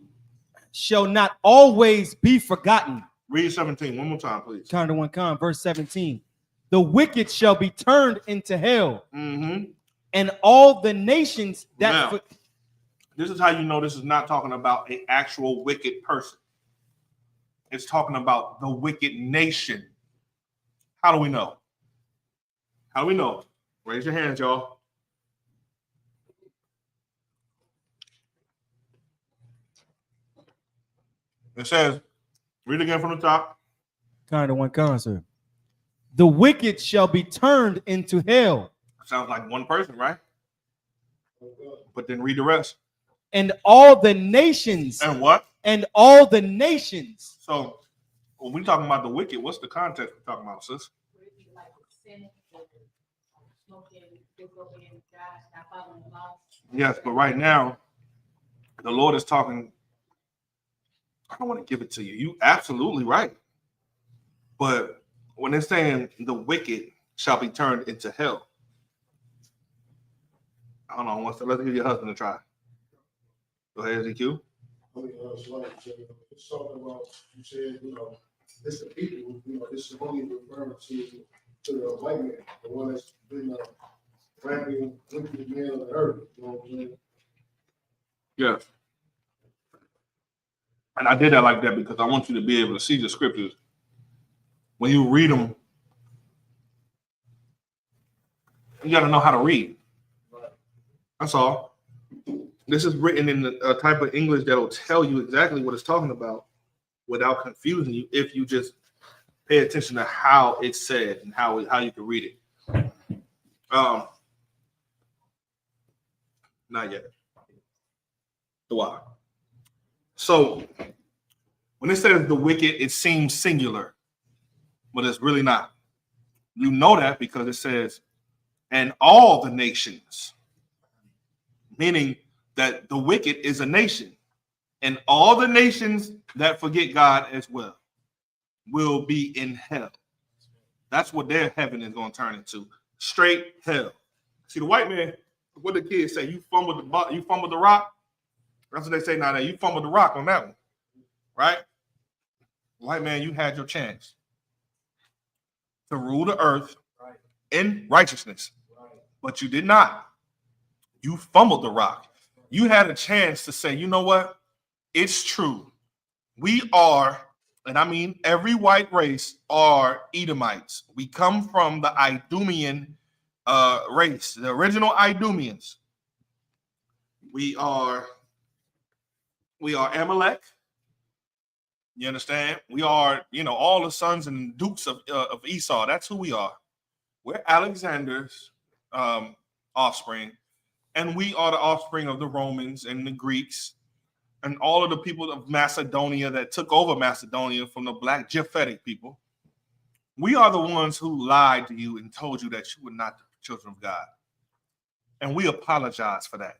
shall not always be forgotten. Read 17 one more time, please. Kind of one con. Verse 17. The wicked shall be turned into hell, and all the nations that. Now, this is how you know this is not talking about an actual wicked person. It's talking about the wicked nation. How do we know? How do we know? Raise your hands, y'all. It says, read again from the top. Kind of one concert. The wicked shall be turned into hell. Sounds like one person, right? But then read the rest. And all the nations. And what? And all the nations. So when we talking about the wicked, what's the context we're talking about, sis? Yes, but right now, the Lord is talking. I don't want to give it to you. You absolutely right. But when they're saying the wicked shall be turned into hell, I don't know. Let's give your husband a try. Go ahead, ZQ. It's talking about, you said, it's the people, it's only referring to the white man, the one that's been ranking with the man on the earth, you know what I'm saying? Yeah. And I did that like that because I want you to be able to see the scriptures. When you read them, you got to know how to read. That's all. This is written in a type of English that will tell you exactly what it's talking about without confusing you if you just pay attention to how it's said and how you can read it. Not yet. Why? So when it says the wicked, it seems singular, but it's really not. You know that because it says, and all the nations, meaning that the wicked is a nation, and all the nations that forget God as well will be in hell. That's what their heaven is going to turn into. Straight hell. See, the white man, what the kids say, you fumbled the rock. That's what they say now. You fumbled the rock on that one, right? White man, you had your chance to rule the earth in righteousness, but you did not. You fumbled the rock. You had a chance to say, you know what? It's true. We are, and I mean every white race are Edomites. We come from the Idumean race, the original Idumeans. We are Amalek. You understand? We are, all the sons and dukes of Esau. That's who we are. We're Alexander's offspring, and we are the offspring of the Romans and the Greeks and all of the people of Macedonia that took over Macedonia from the black Japhetic people. We are the ones who lied to you and told you that you were not the children of God. And we apologize for that.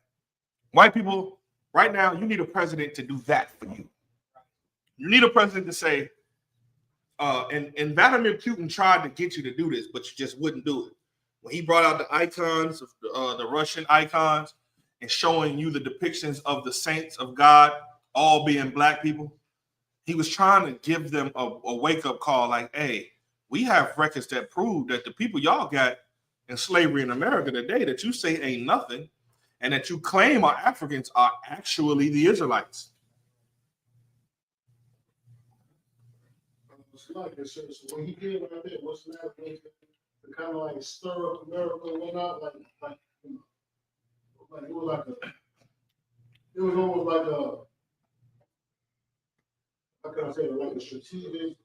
White people, right now, you need a president to do that for you. You need a president to say, and Vladimir Putin tried to get you to do this, but you just wouldn't do it. When he brought out the icons, the Russian icons, and showing you the depictions of the saints of God, all being black people, he was trying to give them a wake-up call like, hey, we have records that prove that the people y'all got in slavery in America today that you say ain't nothing and that you claim are Africans are actually the Israelites. Like so when he did right there, what's that to kind of like stir up America and whatnot, like it was almost like a, how can I say it, like a strategic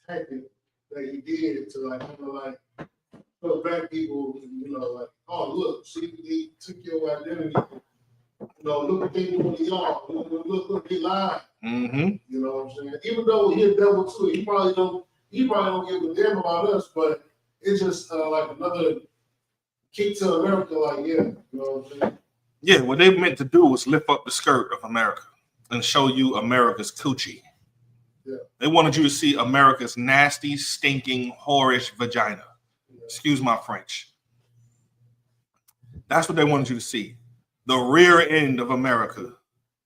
tactic that he did to like kind of like put black people, like, oh look, see, they took your identity. Look what they doing to y'all. Look, they lied. Mm-hmm. You know what I'm saying? Even though he a devil too, he probably don't give a damn about us, but it's just like another kick to America, like, yeah, you know what I'm saying? Yeah, what they meant to do was lift up the skirt of America and show you America's coochie. Yeah. They wanted you to see America's nasty, stinking, whorish vagina. Yeah. Excuse my French. That's what they wanted you to see. The rear end of America.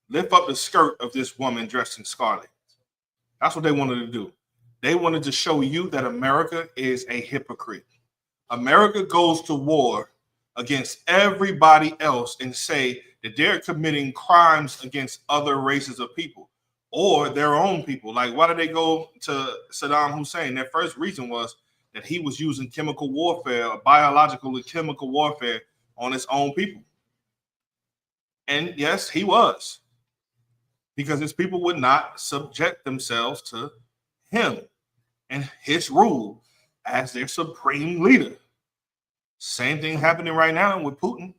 Lift up the skirt of this woman dressed in scarlet. That's what they wanted to do. They wanted to show you that America is a hypocrite. America goes to war against everybody else and say that they're committing crimes against other races of people or their own people. Like, why did they go to Saddam Hussein? Their first reason was that he was using chemical warfare, biological and chemical warfare on his own people. And yes, he was. Because his people would not subject themselves to him and his rule as their supreme leader. Same thing happening right now with Putin.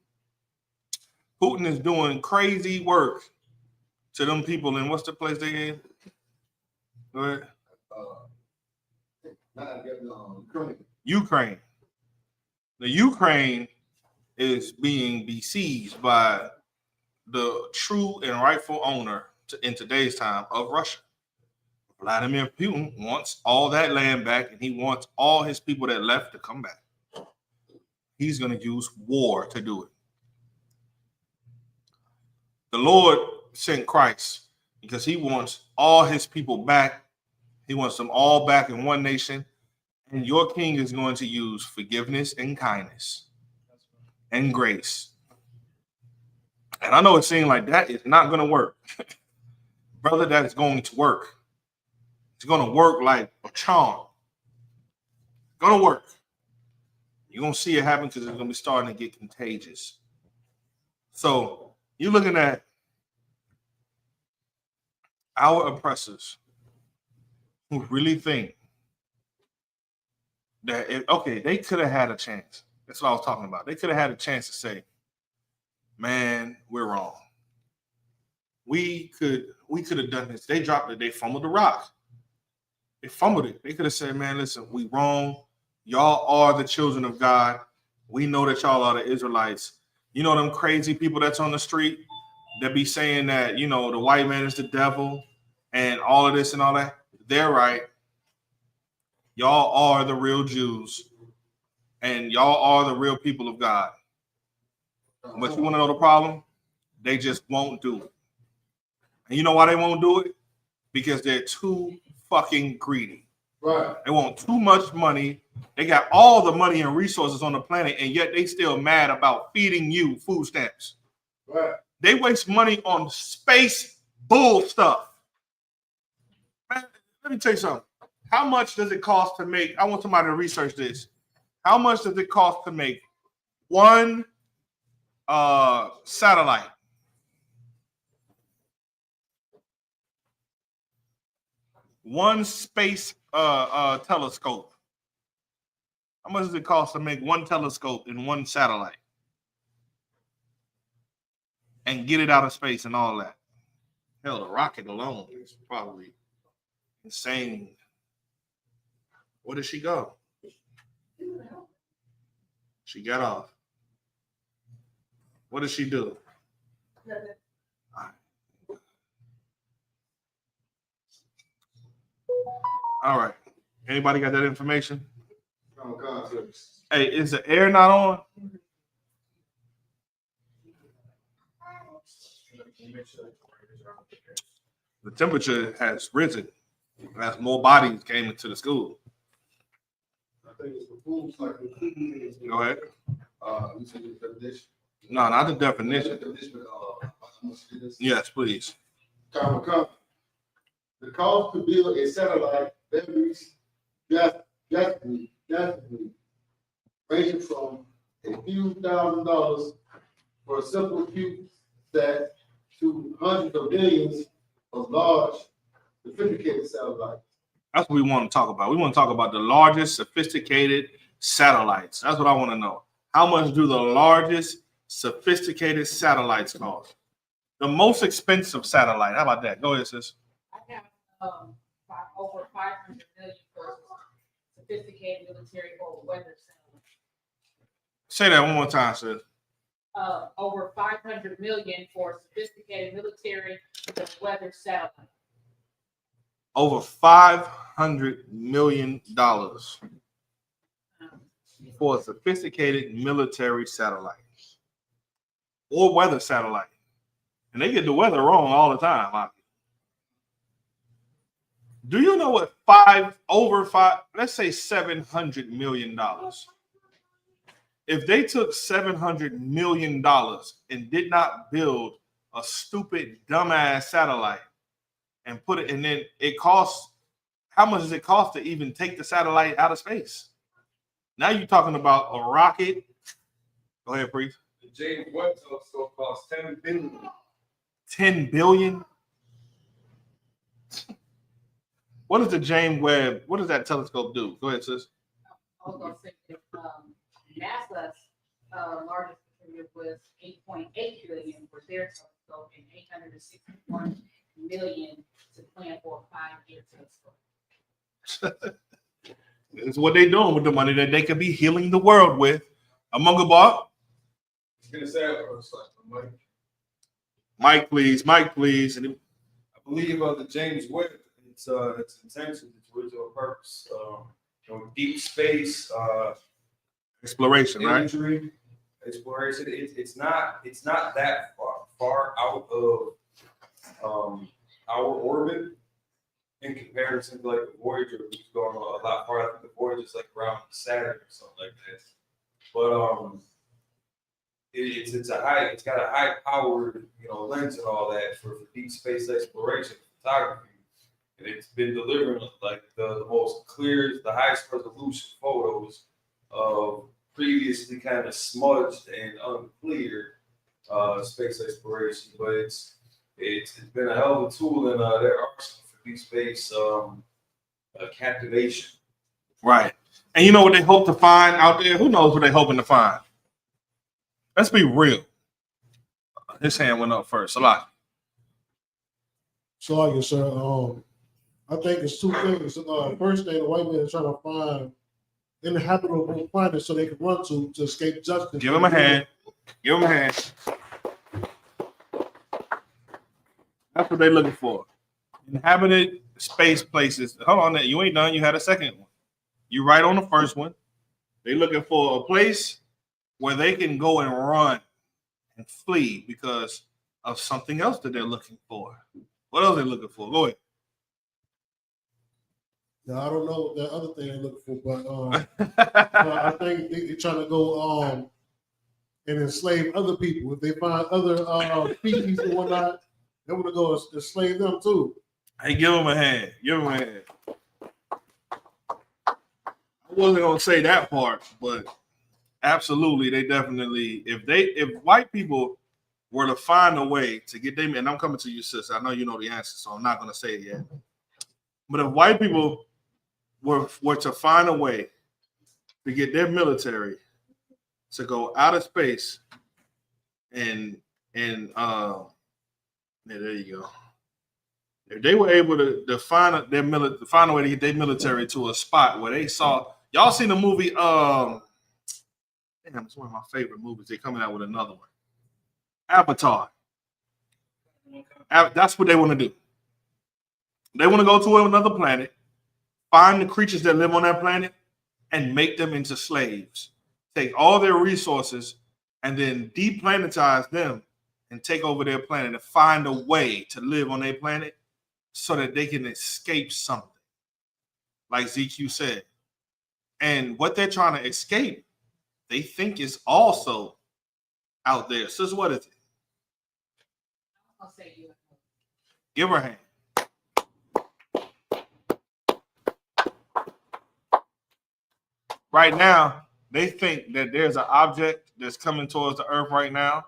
Putin is doing crazy work to them people in what's the place they in? Ukraine. The Ukraine is being besieged by the true and rightful owner in today's time of Russia. Vladimir Putin wants all that land back, and he wants all his people that left to come back. He's going to use war to do it. The Lord sent Christ because he wants all his people back. He wants them all back in one nation. And your king is going to use forgiveness and kindness and grace. And I know it seems like that is not going to work. Brother, that is going to work. It's going to work like a charm. It's going to work. You're going to see it happen because it's going to be starting to get contagious. So you're looking at our oppressors who really think that, they could have had a chance. That's what I was talking about. They could have had a chance to say, man, we're wrong. We could have done this. They dropped it. They fumbled the rock. They fumbled it. They could have said, man, listen, we wrong. Y'all are the children of God. We know that y'all are the Israelites. You know them crazy people that's on the street that be saying that, the white man is the devil and all of this and all that. They're right. Y'all are the real Jews. And y'all are the real people of God. But you want to know the problem? They just won't do it. And you know why they won't do it? Because they're too fucking greedy. Right. They want too much money. They got all the money and resources on the planet, and yet they still mad about feeding you food stamps. Right. They waste money on space bull stuff. Man, let me tell you something. How much does it cost to make? I want somebody to research this. How much does it cost to make one satellite? One space telescope. How much does it cost to make one telescope and one satellite and get it out of space and all that? Hell, the rocket alone is probably insane. Where did she go? She got off. What did she do? All right. Anybody got that information? Hey, is the air not on? The temperature has risen as more bodies came into the school. I think it's the food cycle. Go ahead. You said the definition. No, not the definition. Yes, please. The cost to build a satellite varies drastically, ranging from a few $1,000s for a simple CubeSat to hundreds of millions of large, sophisticated satellites. That's what we want to talk about. We want to talk about the largest sophisticated satellites. That's what I want to know. How much do the largest sophisticated satellites cost? The most expensive satellite. How about that? Go ahead, sis. I have over 500 million for sophisticated military or weather satellite. Say that one more time, sis. Over 500 million for sophisticated military or weather satellite. Over $500 million for a sophisticated military satellite or weather satellite. And they get the weather wrong all the time. Do you know what let's say $700 million. If they took $700 million and did not build a stupid, dumbass satellite and put it, and then it costs, how much does it cost to even take the satellite out of space? Now you're talking about a rocket. Go ahead, priest. The James Webb telescope costs $10 billion. 10 billion? What does the James Webb, what does that telescope do? Go ahead, sis. I was going to say NASA's largest contributor was $8.8 billion for their telescope and $861 million to plan for a 5-year telescope. It's what they're doing with the money that they could be healing the world with. Among the bar. Mike, please. Mike, please. I believe the James Webb, its intention, its original purpose, deep space, exploration, imagery, right? Exploration. It's not that far out of our orbit in comparison to like the Voyager, which is going a lot farther. I think the Voyager is like around Saturn or something like that. But it's got a high powered lens and all that for deep space exploration photography, and it's been delivering like the most clear, the highest resolution photos of previously kind of smudged and unclear space exploration. But it's been a hell of a tool in their arsenal for deep space captivation. Right. And you know what they hope to find out there? Who knows what they're hoping to find? Let's be real. His hand went up first. A lot. So, like, sir, I think it's two things. First thing, the white man is trying to find inhabitable planets so they can run to escape justice. Give him a hand. Give him a hand. That's what they're looking for. Inhabited space places. Hold on, you ain't done. You had a second one. You right on the first one. They're looking for a place where they can go and run and flee because of something else that they're looking for. What else are they looking for? Go ahead. Now, I don't know what that other thing they're looking for, but I think they're trying to go and enslave other people. If they find other species and whatnot, they want to go enslave them too. Hey, give them a hand. Give them a hand. I wasn't gonna say that part, but absolutely, they definitely. If white people were to find a way to get them, and I'm coming to you, sis. I know you know the answer, so I'm not gonna say it yet. But if white people were to find a way to get their military to go out of space and yeah, there you go. If they were able to find a way to get their military to a spot where they saw, y'all seen the movie, damn, it's one of my favorite movies. They're coming out with another one. Avatar. That's what they want to do. They want to go to another planet, find the creatures that live on that planet, and make them into slaves. Take all their resources and then deplanetize them and take over their planet and find a way to live on their planet so that they can escape something, like ZQ said. And what they're trying to escape, they think is also out there. Sis, what is it? I'll say you. Give her a hand. Right now, they think that there's an object that's coming towards the Earth right now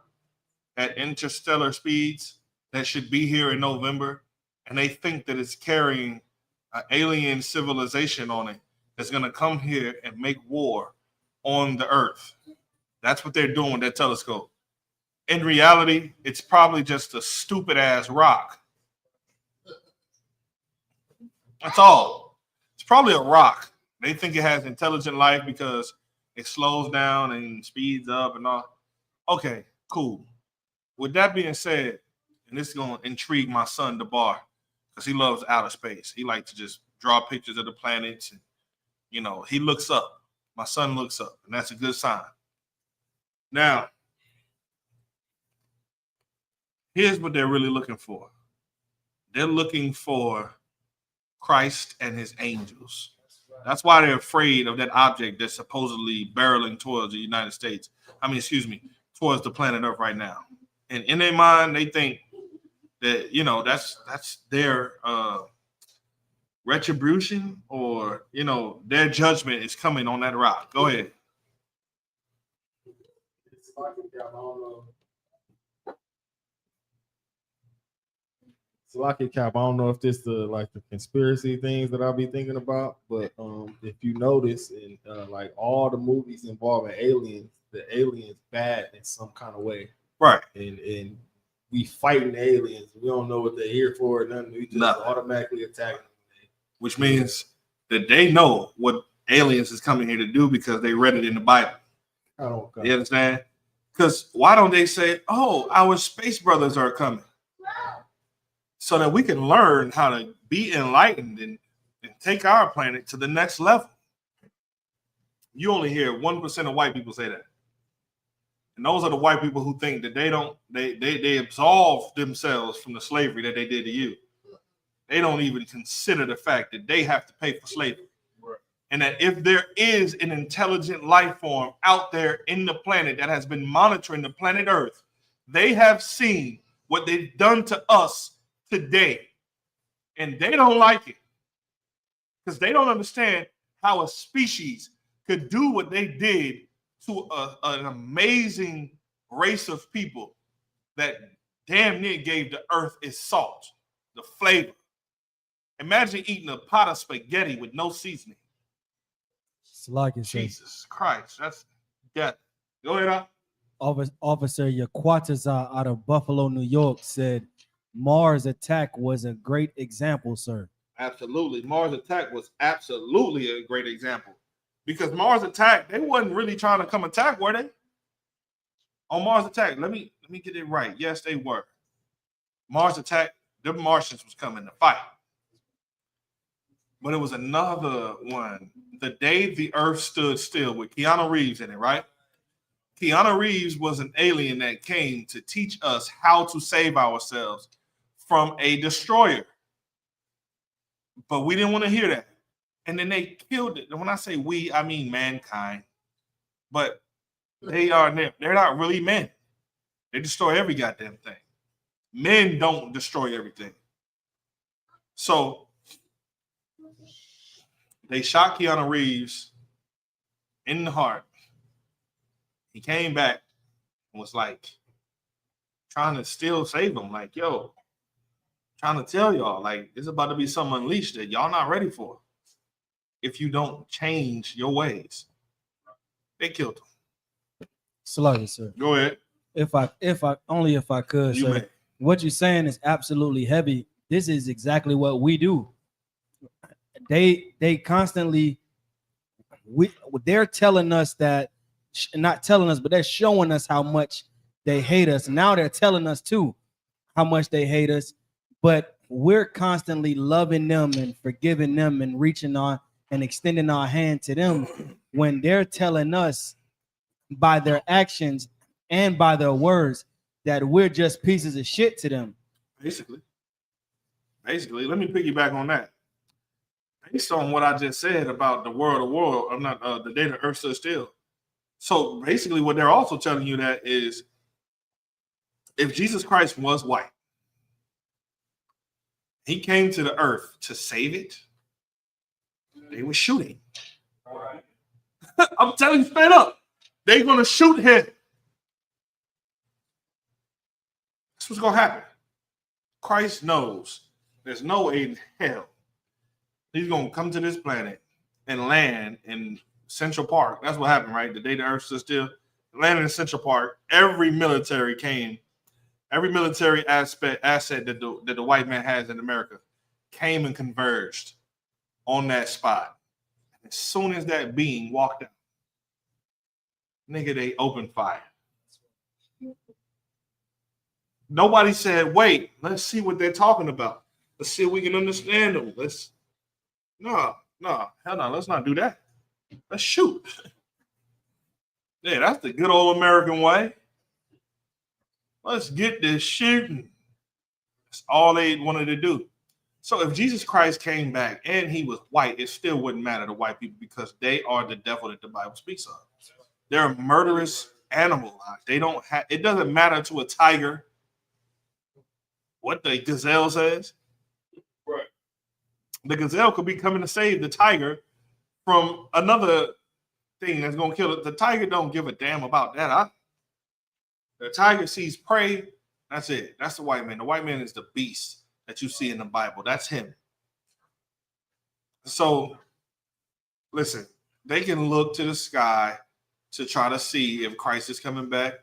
at interstellar speeds that should be here in November. And they think that it's carrying an alien civilization on it that's going to come here and make war on the Earth. That's what they're doing with that telescope. In reality, it's probably just a stupid ass rock. That's all. It's probably a rock. They think it has intelligent life because it slows down and speeds up and all. Okay, cool. With that being said, and this is going to intrigue my son, DeBar, because he loves outer space. He likes to just draw pictures of the planets. And, he looks up. My son looks up, and that's a good sign. Now, here's what they're really looking for. They're looking for Christ and his angels. That's why they're afraid of that object that's supposedly barreling towards the United States. Towards the planet Earth right now. And in their mind, they think that, that's their retribution or, their judgment is coming on that rock. Go ahead. Lucky Cap, I don't know if this the conspiracy things that I'll be thinking about, but if you notice in all the movies involving aliens, the aliens bad in some kind of way, right? And we fighting aliens. We don't know what they're here for. Nothing. We just automatically attack them. Which means that they know what aliens is coming here to do because they read it in the Bible. You understand? Because why don't they say, "Oh, our space brothers are coming"? So that we can learn how to be enlightened and take our planet to the next level. You only hear 1% of white people say that. And those are the white people who think that they absolve themselves from the slavery that they did to you. They don't even consider the fact that they have to pay for slavery. And that if there is an intelligent life form out there in the planet that has been monitoring the planet Earth, they have seen what they've done to us today. And they don't like it because they don't understand how a species could do what they did to an amazing race of people that damn near gave the earth its salt, the flavor. Imagine eating a pot of spaghetti with no seasoning. Jesus Christ, that's death. Go ahead, Officer Yaquataza out of Buffalo, New York said, Mars Attack was a great example, sir. Absolutely. Mars Attack was absolutely a great example. Because Mars Attack, they wasn't really trying to come attack, were they? On Mars Attack, let me get it right. Yes, they were. Mars Attack, the Martians was coming to fight. But it was another one. The Day the Earth Stood Still with Keanu Reeves in it, right? Keanu Reeves was an alien that came to teach us how to save ourselves from a destroyer. But we didn't want to hear that. And then they killed it. And when I say we, I mean mankind. But they're not really men. They destroy every goddamn thing. Men don't destroy everything. So they shot Keanu Reeves in the heart. He came back and was like trying to still save him. Like, yo, trying to tell y'all, like, it's about to be something unleashed that y'all not ready for if you don't change your ways. They killed him. Sluggy, sir. Go ahead. If I could, You sir. may. What you're saying is absolutely heavy. This is exactly what we do. They constantly, they're telling us that, not telling us, but they're showing us how much they hate us. Now they're telling us too how much they hate us, but we're constantly loving them and forgiving them and reaching on and extending our hand to them when they're telling us by their actions and by their words that we're just pieces of shit to them. Basically, let me piggyback on that. Based on what I just said about the world, I'm not the day the earth stood still. So basically, what they're also telling you that is, if Jesus Christ was white, he came to the earth to save it. They were shooting. I'm telling you straight up, they're gonna shoot him. That's what's gonna happen. Christ knows there's no way in hell he's gonna come to this planet and land in Central Park. That's what happened, right? The day the earth stood still, landed in Central Park. Every military came, every military asset that the white man has in America came and converged on that spot. As soon as that being walked out, nigga, they opened fire. Nobody said, wait, let's see what they're talking about. Let's see if we can understand them. No, hell no, let's not do that. Let's shoot. Yeah, that's the good old American way. Let's get this shooting. That's all they wanted to do. So if Jesus Christ came back and he was white, it still wouldn't matter to white people because they are the devil that the Bible speaks of. They're a murderous animal. They don't have. It doesn't matter to a tiger what the gazelle says. Right. The gazelle could be coming to save the tiger from another thing that's gonna kill it. The tiger don't give a damn about that. The tiger sees prey. That's it. That's the white man. The white man is the beast that you see in the Bible. That's him. So, listen, they can look to the sky to try to see if Christ is coming back.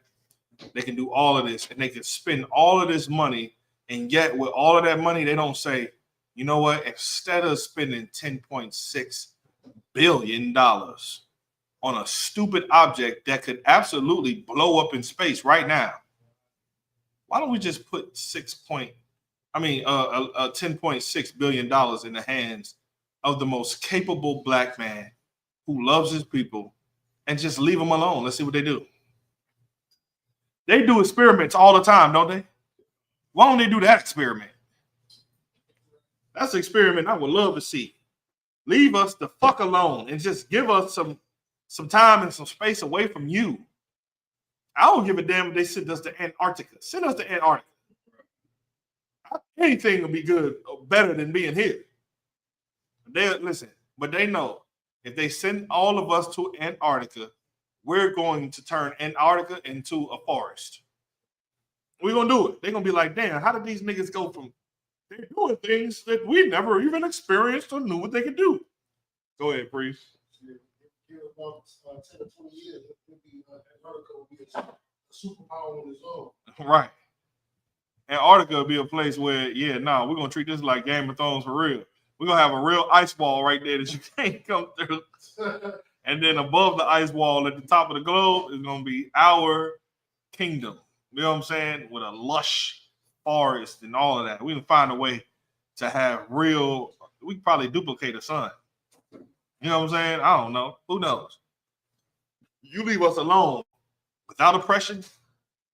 They can do all of this, and they can spend all of this money, and yet with all of that money, they don't say, you know what, instead of spending $10.6 billion on a stupid object that could absolutely blow up in space right now, why don't we just put $10.6 billion in the hands of the most capable black man who loves his people and just leave them alone? Let's see what they do. They do experiments all the time, don't they? Why don't they do that experiment? That's an experiment I would love to see. Leave us the fuck alone and just give us some time and some space away from you. I don't give a damn if they send us to Antarctica. Send us to Antarctica. Anything will be good, better than being here. But they know if they send all of us to Antarctica, we're going to turn Antarctica into a forest. We're gonna do it. They're gonna be like, damn, how did these niggas go from they're doing things that we never even experienced or knew what they could do? Go ahead, Priest. In about 10 or 20 years, Antarctica will be a superpower on its own. Right. Antarctica will be a place where, we're gonna treat this like Game of Thrones for real. We're gonna have a real ice wall right there that you can't come through. And then above the ice wall at the top of the globe is gonna be our kingdom. You know what I'm saying? With a lush forest and all of that. We can find a way to have real, we can probably duplicate the sun. You know what I'm saying? I don't know. Who knows? You leave us alone without oppression.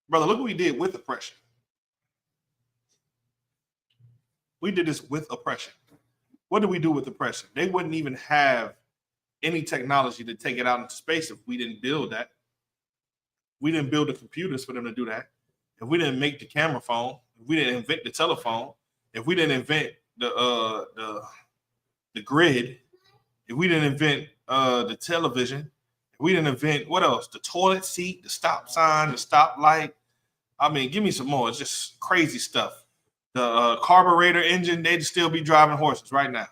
Brother, look what we did with oppression. We did this with oppression. What did we do with oppression? They wouldn't even have any technology to take it out into space if we didn't build that. We didn't build the computers for them to do that. If we didn't make the camera phone, if we didn't invent the telephone, if we didn't invent the grid, if we didn't invent the television, if we didn't invent what else? The toilet seat, the stop sign, the stop light. I mean, give me some more. It's just crazy stuff. The carburetor engine, they'd still be driving horses right now.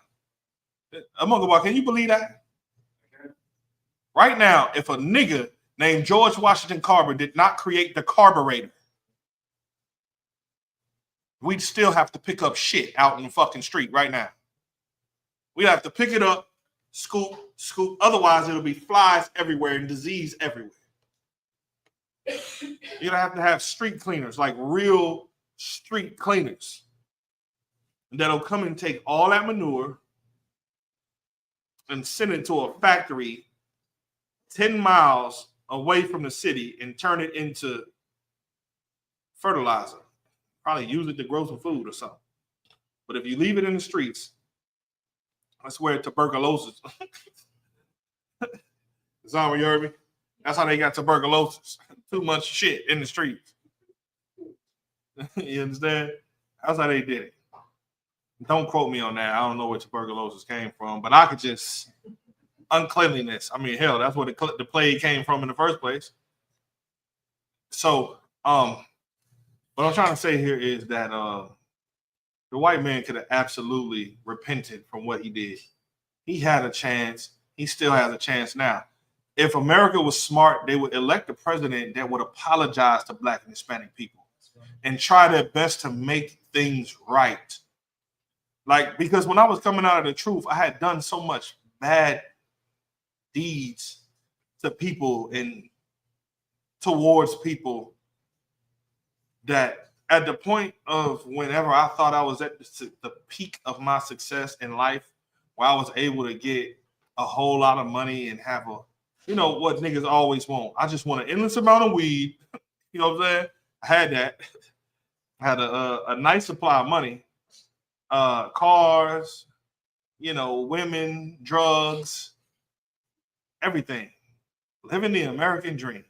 MILWAUKEE, can you believe that? Right now, if a nigga named George Washington Carver did not create the carburetor, we'd still have to pick up shit out in the fucking street right now. We'd have to pick it up, scoop. Otherwise, it'll be flies everywhere and disease everywhere. You'd have to have street cleaners, like real street cleaners, that'll come and take all that manure and send it to a factory 10 miles away from the city and turn it into fertilizer. Probably use it to grow some food or something. But if you leave it in the streets, that's where tuberculosis. Zama, you heard me? That's how they got tuberculosis. Too much shit in the streets. You understand? That's how they did it. Don't quote me on that. I don't know where tuberculosis came from, but I could just uncleanliness. I mean, hell, that's where the plague came from in the first place. So, what I'm trying to say here is that the white man could have absolutely repented from what he did. He had a chance. He still has a chance now. If America was smart, they would elect a president that would apologize to Black and Hispanic people and try their best to make things right. Like, because when I was coming out of the truth, I had done so much bad deeds to people and towards people that at the point of whenever I thought I was at the peak of my success in life, where I was able to get a whole lot of money and have a, you know, what niggas always want. I just want an endless amount of weed. You know what I'm saying? I had that. I had a nice supply of money, cars, you know, women, drugs, everything. Living the American dream.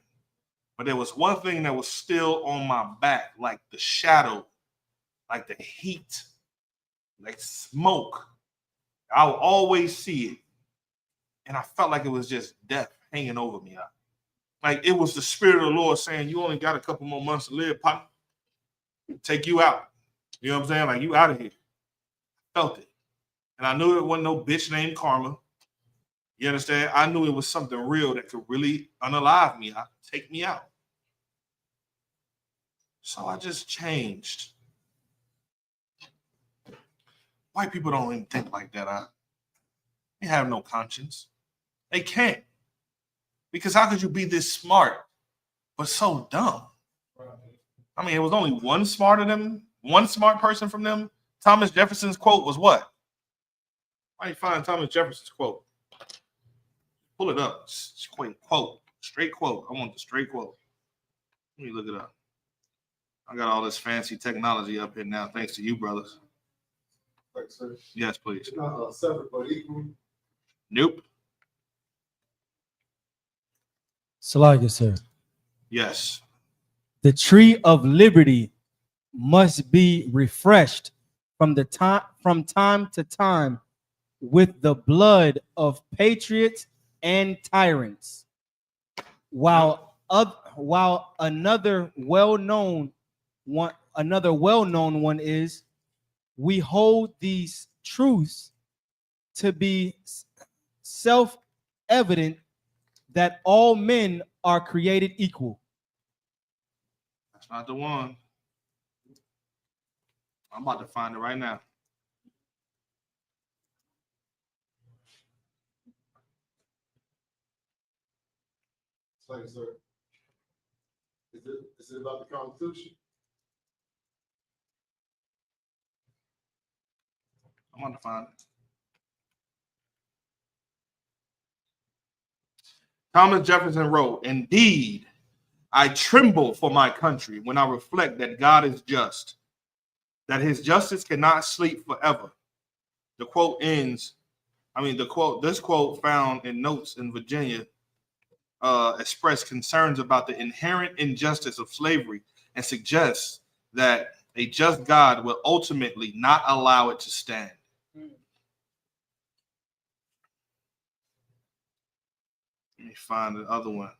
But there was one thing that was still on my back, like the shadow, like the heat, like smoke. I would always see it. And I felt like it was just death hanging over me. Like it was the spirit of the Lord saying, you only got a couple more months to live, pop. Take you out. You know what I'm saying? Like, you out of here. I felt it. And I knew it wasn't no bitch named Karma. You understand? I knew it was something real that could really unalive me, take me out. So I just changed. White people don't even think like that. They have no conscience. They can't. Because how could you be this smart, but so dumb? I mean, it was only one smart person from them. Thomas Jefferson's quote was what? Why you find Thomas Jefferson's quote? Pull it up. Straight quote. I want the straight quote. Let me look it up. I got all this fancy technology up here now, thanks to you, brothers. Yes, please. Not separate but equal. Nope. Salakia, sir. Yes. The tree of liberty must be refreshed from time to time with the blood of patriots and tyrants. While another well-known one is, we hold these truths to be self-evident that all men are created equal. That's not the one. I'm about to find it right now. Thank you, sir. Is it about the Constitution? I'm about to find it. Thomas Jefferson wrote, "Indeed, I tremble for my country when I reflect that God is just, that his justice cannot sleep forever." The quote ends, this quote found in notes in Virginia expressed concerns about the inherent injustice of slavery and suggests that a just God will ultimately not allow it to stand. Let me find the other one.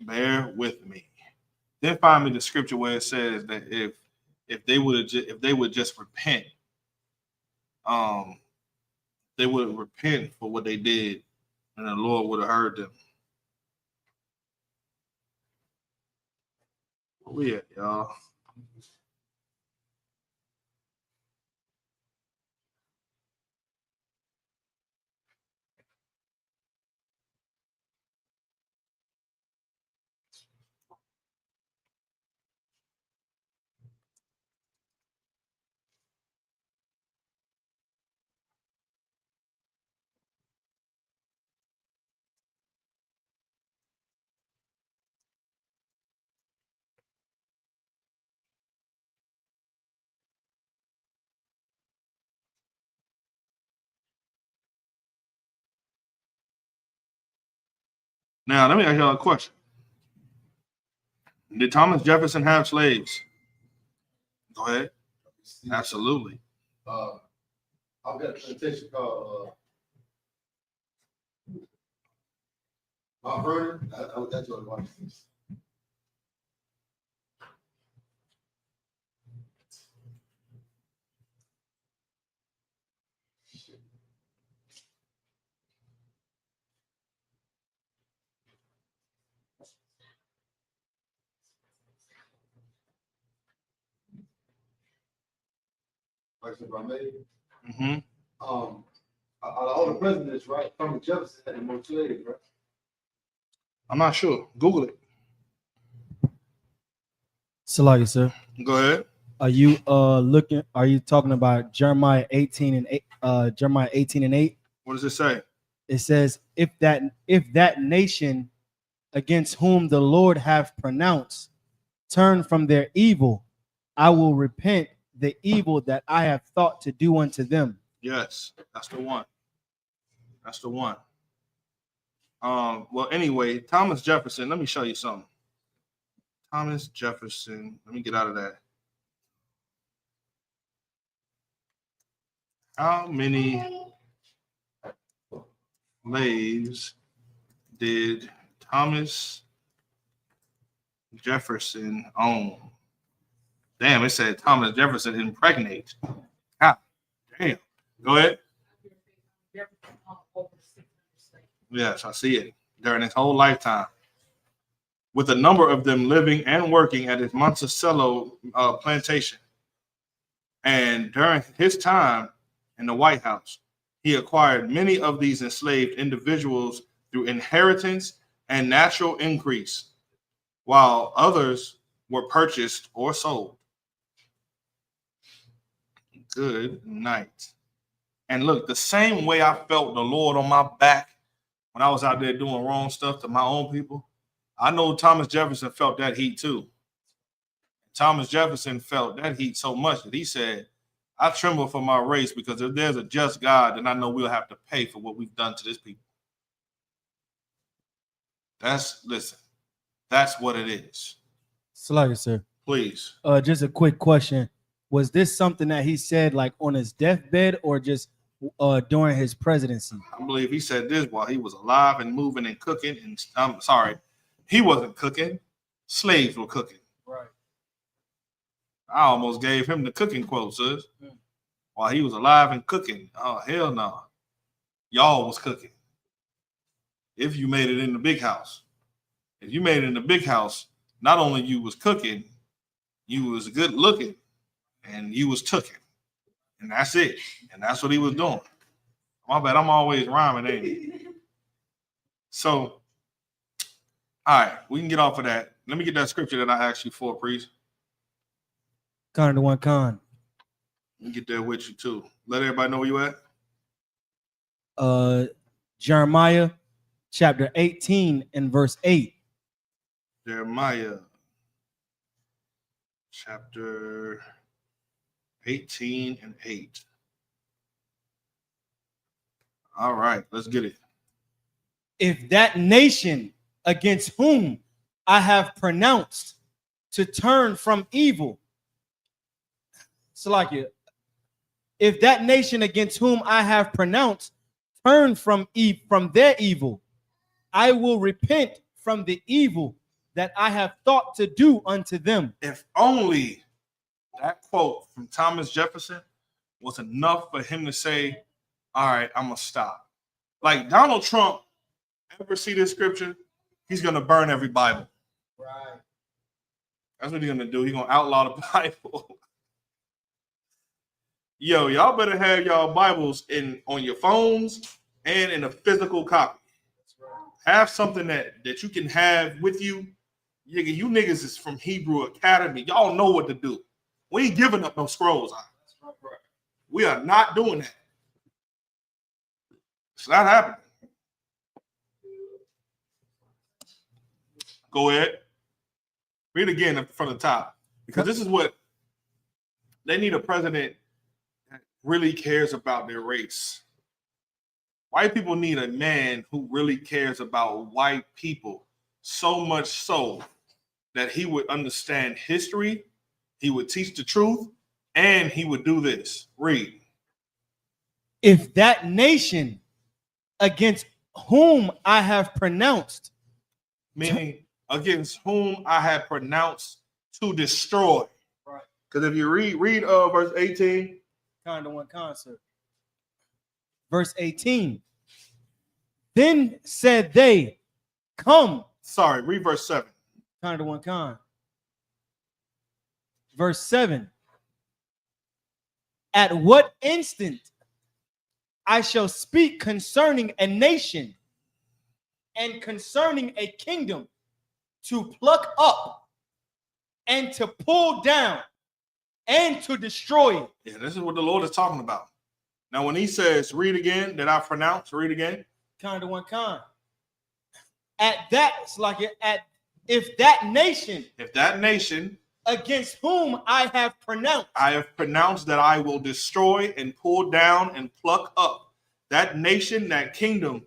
Bear with me. Then find me the scripture where it says that if they would just repent, they would repent for what they did, and the Lord would have heard them. Where we at, y'all? Now, let me ask y'all a question. Did Thomas Jefferson have slaves? Go ahead. Absolutely. I've got a presentation called Mount Vernon. That's what I want to see. Question if I may. Mm-hmm. All the presidents, right? Thomas Jefferson had the most slaves, right? I'm not sure. Google it. Salakia, sir. Go ahead. Are you talking about Jeremiah 18 and 8? Jeremiah 18 and 8. What does it say? It says, if that nation against whom the Lord hath pronounced turn from their evil, I will repent the evil that I have thought to do unto them. Yes, that's the one. That's the one. Well, anyway, Thomas Jefferson, let me show you something. Thomas Jefferson, let me get out of that. How many slaves did Thomas Jefferson own? Damn, it said Thomas Jefferson impregnate. God damn. Go ahead. Yes, I see it. During his whole lifetime. With a number of them living and working at his Monticello plantation. And during his time in the White House, he acquired many of these enslaved individuals through inheritance and natural increase, while others were purchased or sold. Good night. And look, the same way I felt the Lord on my back when I was out there doing wrong stuff to my own people, I know Thomas Jefferson felt that heat too. Thomas Jefferson felt that heat so much that he said, I tremble for my race because if there's a just God, then I know we'll have to pay for what we've done to this people. Listen, that's what it is. Slayer, sir. Please. Just a quick question. Was this something that he said like on his deathbed or just during his presidency? I believe he said this while he was alive and moving and cooking. And I'm sorry, he wasn't cooking. Slaves were cooking. Right. I almost gave him the cooking quote, sis. While he was alive and cooking. Oh, hell no. Y'all was cooking. If you made it in the big house. If you made it in the big house, not only you was cooking, you was good looking, and you was cooking. And that's it. And that's what he was doing. My bad, I'm always rhyming, ain't it? So, all right, we can get off of that. Let me get that scripture that I asked you for, priest. Con to one con. Let me get there with you too. Let everybody know where you at. Jeremiah chapter 18 and verse 8. Jeremiah chapter 18 and 8. All right, let's get it. If that nation against whom I have pronounced to turn from evil, Salakia, if that nation against whom I have pronounced turn from their evil, I will repent from the evil that I have thought to do unto them. If only that quote from Thomas Jefferson was enough for him to say, all right, I'm going to stop. Like Donald Trump, ever see this scripture? He's going to burn every Bible. Right. That's what he's going to do. He's going to outlaw the Bible. Yo, y'all better have y'all Bibles on your phones and in a physical copy. Have something that you can have with you. You niggas is from Hebrew Academy. Y'all know what to do. We ain't giving up no scrolls. We are not doing that. It's not happening. Go ahead. Read again from the top. Because this is what they need, a president that really cares about their race. White people need a man who really cares about white people, so much so that he would understand history, he would teach the truth, and he would do this. Read. If that nation against whom I have pronounced, meaning against whom I have pronounced to destroy. Right. Because if you read verse 18. Kind of one concert. Verse 18. Then said they, come. Sorry, read verse 7. Kind of one con. Verse 7. At what instant I shall speak concerning a nation and concerning a kingdom to pluck up and to pull down and to destroy it. Yeah, this is what the Lord is talking about. Now, when he says, read again, that I pronounce, read again. Kind of one con. At that, it's like if that nation against whom I have pronounced that I will destroy and pull down and pluck up that nation, that kingdom,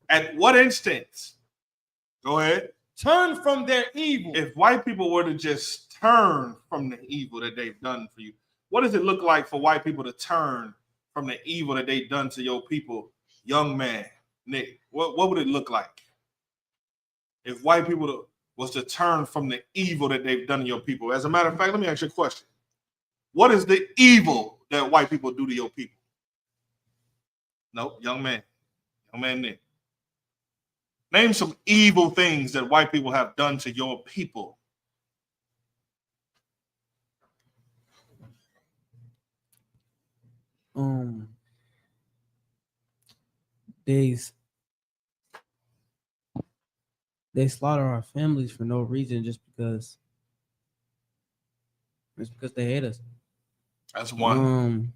at what instance? Go ahead. Turn from their evil. If white people were to just turn from the evil that they've done for you, what does it look like for white people to turn from the evil that they've done to your people? Young man, Nick, what would it look like if white people was to turn from the evil that they've done to your people? As a matter of fact, let me ask you a question. What is the evil that white people do to your people? Nope, young man Nick. Name some evil things that white people have done to your people. They slaughter our families for no reason, just because they hate us. That's one.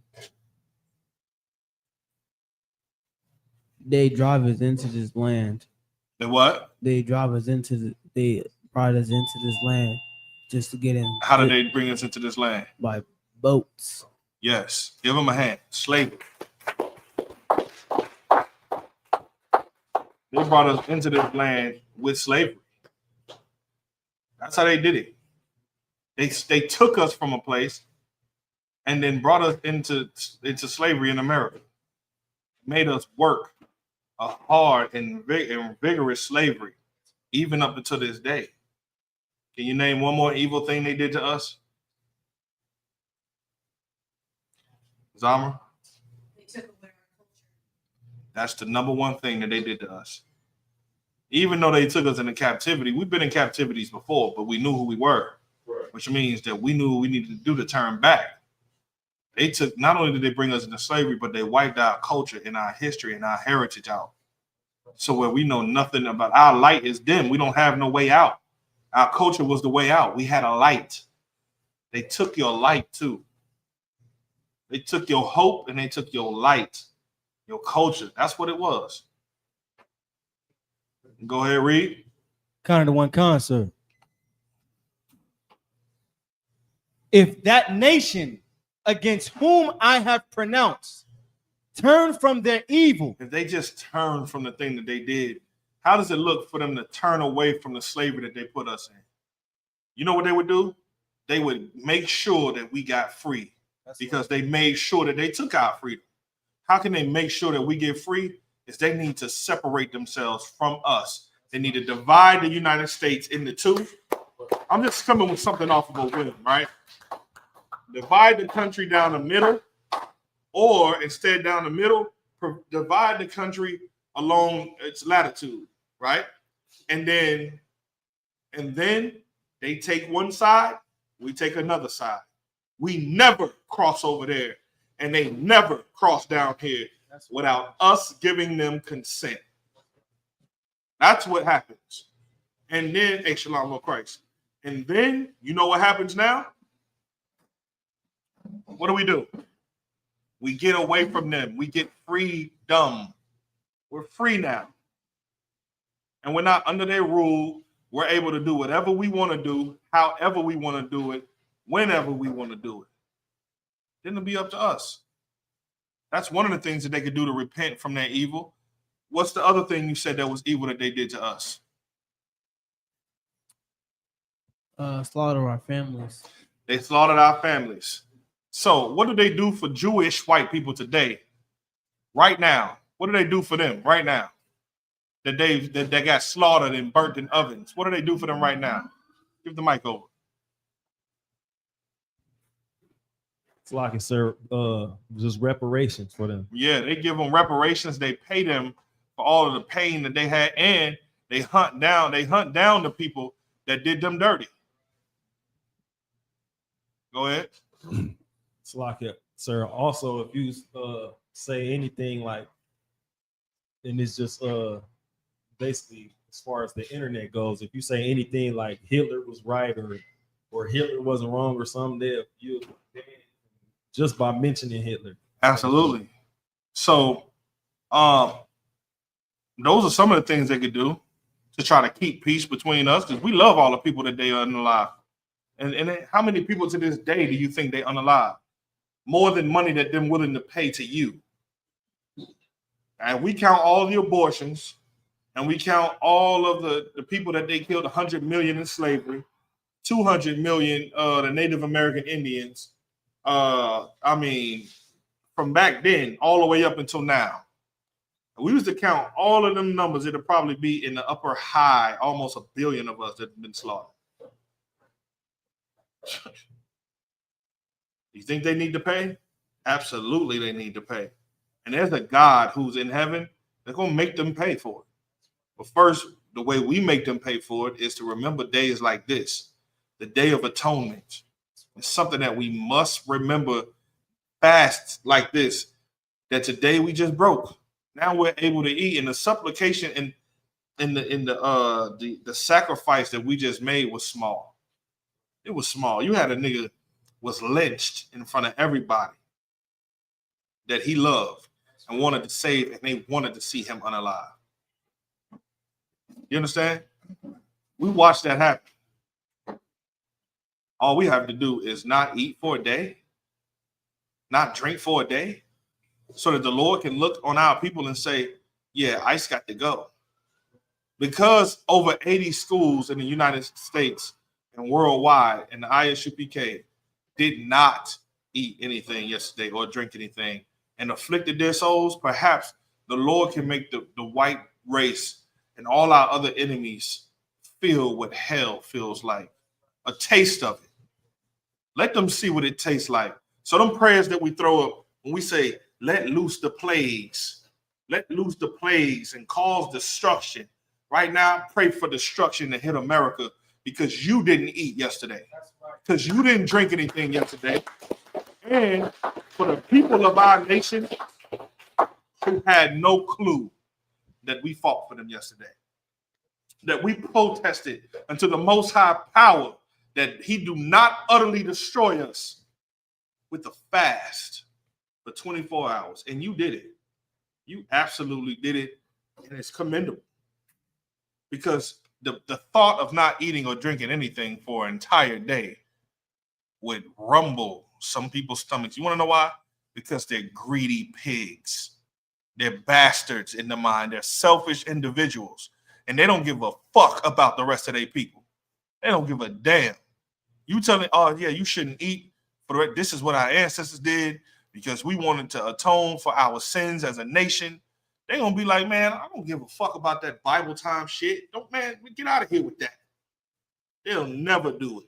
They drive us into this land. The what? They drive us into they brought us into this land just to get in. How did they bring us into this land? By boats. Yes. Give them a hand. Slavery. They brought us into this land with slavery. That's how they did it. They took us from a place and then brought us into slavery in America. Made us work a hard and vigorous slavery, even up until this day. Can you name one more evil thing they did to us? Zama? They took away our culture. That's the number one thing that they did to us. Even though they took us into captivity, we've been in captivities before, but we knew who we were, which means that we knew what we needed to do to turn back. They took, not only did they bring us into slavery, but they wiped our culture and our history and our heritage out. So where we know nothing about, our light is dim. We don't have no way out. Our culture was the way out. We had a light. They took your light too. They took your hope and they took your light, your culture. That's what it was. Go ahead, read. Kind of the one concert. If that nation against whom I have pronounced turn from their evil. If they just turn from the thing that they did, how does it look for them to turn away from the slavery that they put us in? You know what they would do? They would make sure that we got free because they made sure that they took our freedom. How can they make sure that we get free? Is they need to separate themselves from us. They need to divide the United States into two. I'm just coming with something off of a whim, right? Divide the country down the middle, or instead down the middle, divide the country along its latitude, right? And then they take one side, we take another side. We never cross over there, and they never cross down here without us giving them consent. That's what happens. And then, hey, Shalom, Lord Christ. And then, you know what happens now? What do? We get away from them. We get freedom. We're free now. And we're not under their rule. We're able to do whatever we want to do, however we want to do it, whenever we want to do it. Then it'll be up to us. That's one of the things that they could do to repent from their evil. What's the other thing you said that was evil that they did to us? Slaughter our families. They slaughtered our families. So what do they do for Jewish white people today? Right now. What do they do for them right now? That they got slaughtered and burnt in ovens. What do they do for them right now? Give the mic over. It's like it's just reparations for them. Yeah, they give them reparations. They pay them for all of the pain that they had, and they hunt down the people that did them dirty. Go ahead. It's like it, sir. Also, if you say anything like, and it's just basically as far as the internet goes, if you say anything like Hitler was right or Hitler wasn't wrong or something, you just by mentioning Hitler. Absolutely. So, those are some of the things they could do to try to keep peace between us, because we love all the people that they unalive. And how many people to this day do you think they unalive? More than money that they're willing to pay to you. And we count all the abortions, and we count all of the people that they killed, 100 million in slavery, 200 million the Native American Indians. I mean, from back then all the way up until now. If we was to count all of them numbers, it'll probably be in the upper high, almost 1 billion of us that have been slaughtered. You think they need to pay? Absolutely, they need to pay. And there's a God who's in heaven that's going to make them pay for it. But first, the way we make them pay for it is to remember days like this, the Day of Atonement. It's something that we must remember fasts like this, that today we just broke. Now we're able to eat, and the supplication and the sacrifice that we just made was small. It was small. You had a nigga was lynched in front of everybody that he loved and wanted to save, and they wanted to see him unalive. You understand? We watched that happen. All we have to do is not eat for a day, not drink for a day, so that the Lord can look on our people and say, yeah, ICE got to go. Because over 80 schools in the United States and worldwide and the Isupk did not eat anything yesterday or drink anything and afflicted their souls, perhaps the Lord can make the white race and all our other enemies feel what hell feels like, a taste of it. Let them see what it tastes like. So them prayers that we throw up when we say, let loose the plagues, let loose the plagues and cause destruction. Right now, pray for destruction to hit America because you didn't eat yesterday, because you didn't drink anything yesterday. And for the people of our nation who had no clue that we fought for them yesterday, that we protested unto the Most High Power that he do not utterly destroy us with a fast for 24 hours. And you did it. You absolutely did it. And it's commendable. Because the thought of not eating or drinking anything for an entire day would rumble some people's stomachs. You want to know why? Because they're greedy pigs. They're bastards in the mind. They're selfish individuals. And they don't give a fuck about the rest of their people. They don't give a damn. You telling, oh, yeah, you shouldn't eat. This is what our ancestors did because we wanted to atone for our sins as a nation. They're going to be like, man, I don't give a fuck about that Bible time shit. Don't, man, get out of here with that. They'll never do it.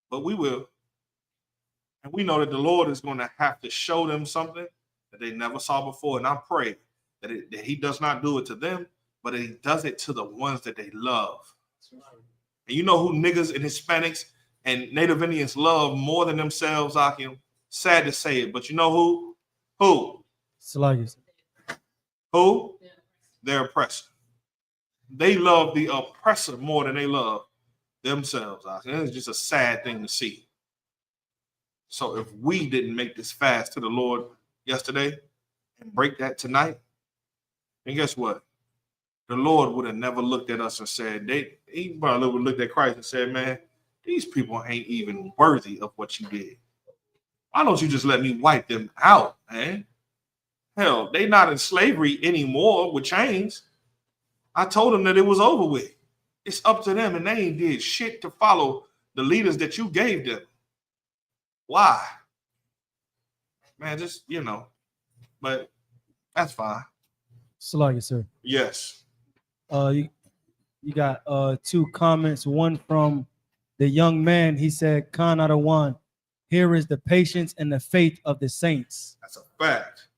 But we will. And we know that the Lord is going to have to show them something that they never saw before. And I pray that he does not do it to them, but he does it to the ones that they love. And you know who niggas and Hispanics and Native Indians love more than themselves, Akim? Sad to say it, but you know who? Who? Slaves. Who? Their oppressor. They love the oppressor more than they love themselves. And it's just a sad thing to see. So if we didn't make this fast to the Lord yesterday and break that tonight, then guess what? The Lord would have never looked at us and said, he probably would have looked at Christ and said, man, these people ain't even worthy of what you did. Why don't you just let me wipe them out, man? Hell, they not in slavery anymore with chains. I told them that it was over with. It's up to them, and they ain't did shit to follow the leaders that you gave them. Why? Man, just, but that's fine. Salakia, sir. Yes. You got 2 comments. One from the young man. He said, Khan out of 1, here is the patience and the faith of the saints. That's a fact.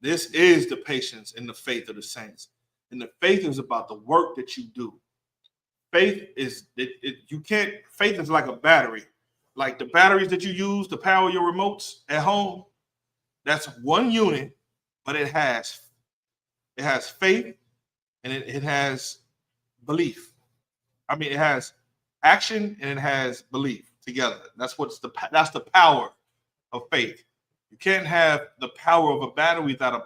This is the patience and the faith of the saints. And the faith is about the work that you do. Faith is, faith is like a battery. Like the batteries that you use to power your remotes at home, that's one unit, but it has faith and it has belief. I mean, it has action and it has belief together. That's the power of faith. You can't have the power of a battery without a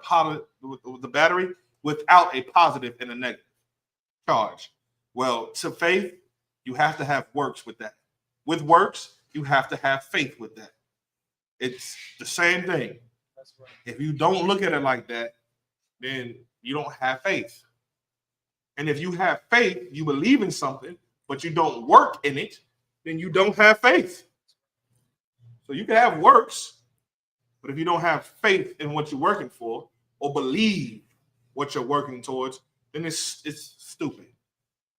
positive and a negative charge. Well, to faith, you have to have works with that. With works, you have to have faith with that. It's the same thing. That's right. If you don't look at it like that, then you don't have faith. And if you have faith, you believe in something, but you don't work in it, then you don't have faith. So you can have works, but if you don't have faith in what you're working for or believe what you're working towards, then it's stupid.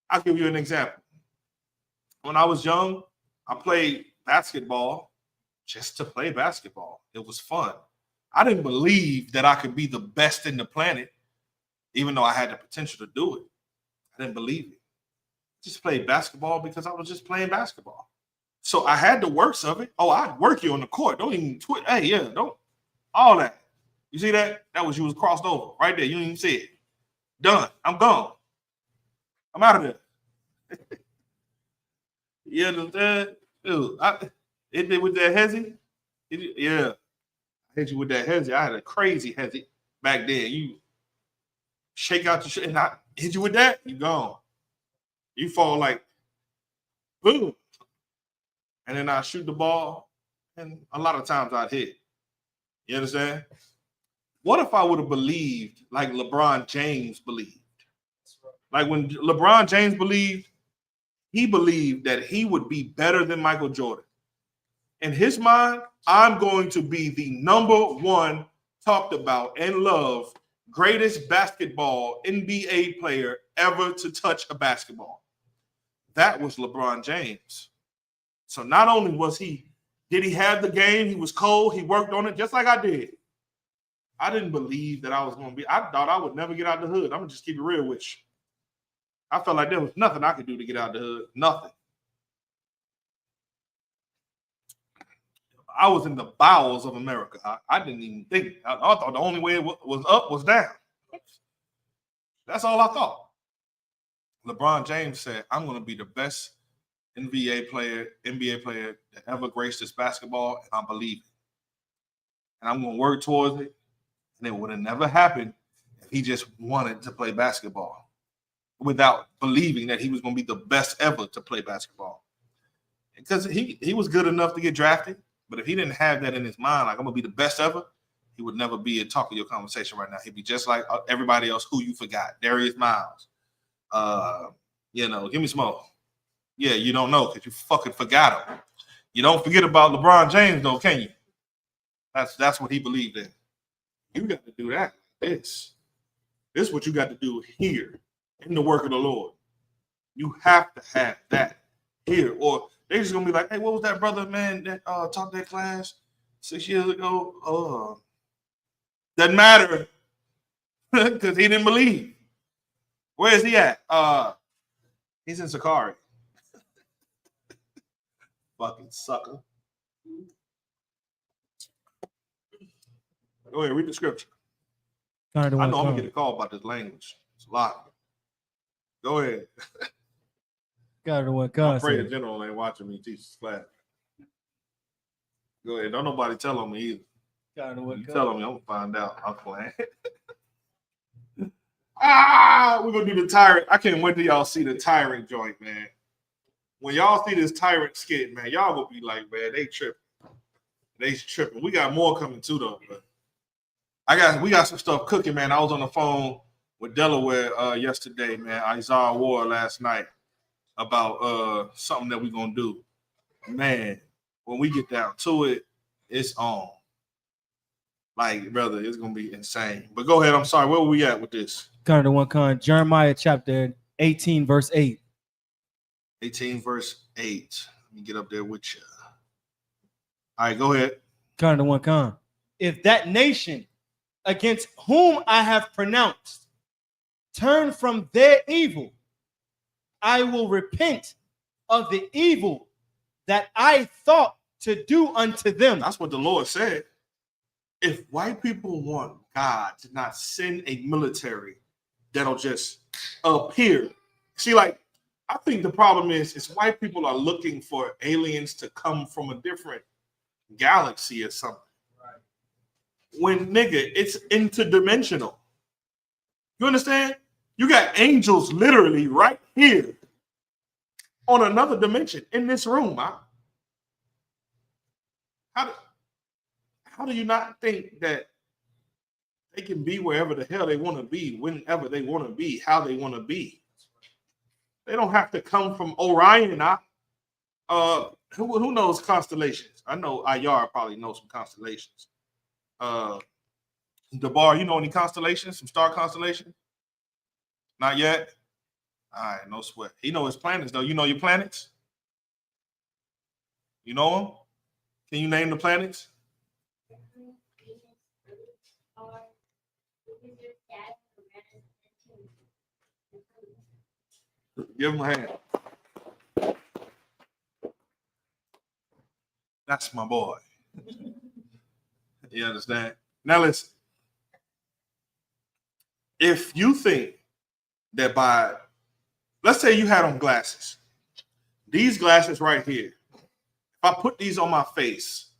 I'll give you an example. When I was young, I played basketball just to play basketball. It was fun. I didn't believe that I could be the best in the planet, even though I had the potential to do it. I didn't believe it. I just played basketball because I was just playing basketball. So I had the works of it. Oh, I'd work you on the court. Don't even twit. Hey, yeah, don't. All that. You see that? That was, you was crossed over right there. You didn't even see it. Done. I'm gone. I'm out of there. You understand? Dude, hit it with that hezzy. Yeah. I hit you with that hezzy. I had a crazy hezzy back then. You shake out your shit and I hit you with that, you gone. You fall like, boom. And then I shoot the ball, and a lot of times I'd hit. You understand? What if I would have believed like LeBron James believed? Like when LeBron James believed, he believed that he would be better than Michael Jordan. In his mind, I'm going to be the number one talked about and loved greatest basketball NBA player ever to touch a basketball. That was LeBron James. So not only did he have the game, he was cold, he worked on it just like I did. I didn't believe that I was going to be, I thought I would never get out the hood. I'm going to just keep it real with you. I felt like there was nothing I could do to get out the hood. Nothing. I was in the bowels of America. I didn't even think. I thought the only way it was up was down. That's all I thought. LeBron James said, I'm going to be the best NBA player that ever graced this basketball, and I believe it. And I'm going to work towards it. And it would have never happened if he just wanted to play basketball without believing that he was going to be the best ever to play basketball. Because he was good enough to get drafted, but if he didn't have that in his mind, like I'm going to be the best ever, he would never be a talk of your conversation right now. He'd be just like everybody else who you forgot. Darius Miles. Give me some more. Yeah, you don't know because you fucking forgot him. You don't forget about LeBron James, though, can you? That's what he believed in. You got to do that. This is what you got to do here in the work of the Lord. You have to have that here, or they're just gonna be like, "Hey, what was that brother, man, that taught that class 6 years ago?" Doesn't matter because he didn't believe. Where is he at? He's in Sakari. Fucking sucker. Go ahead, read the scripture. I know I'm gonna get a call about this language. It's a lot. Go ahead. I pray the general ain't watching me teach this class. Go ahead. Don't nobody tell on me either. You tell on me, I'm gonna find out. I'm playing. We're gonna do the tyrant. I can't wait till y'all see the tyrant joint, man. When y'all see this tyrant skit, man, y'all gonna be like, man, they tripping. They tripping. We got more coming too, though. But we got some stuff cooking, man. I was on the phone with Delaware yesterday, man. Isaiah Ward last night about something that we're gonna do. Man, when we get down to it, it's on. Like, brother, it's gonna be insane. But go ahead. I'm sorry. Where were we at with this? Jeremiah chapter 18, verse 8. 18, verse 8. Let me get up there with you. All right, go ahead. If that nation against whom I have pronounced turn from their evil, I will repent of the evil that I thought to do unto them. That's what the Lord said. If white people want God to not send a military that'll just appear. See, like, I think the problem is white people are looking for aliens to come from a different galaxy or something. Right. When, nigga, it's interdimensional. You understand? You got angels literally right here on another dimension in this room. Huh? How do you not think that they can be wherever the hell they want to be, whenever they want to be, how they want to be? They don't have to come from Orion. Who knows constellations? I know Ayar probably knows some constellations. DeBar, you know any constellations? Some star constellations? Not yet? All right, no sweat. He knows his planets, though. You know your planets? You know them? Can you name the planets? Give him a hand. That's my boy. You understand? Now listen. If you think that let's say you had on glasses. These glasses right here. If I put these on my face,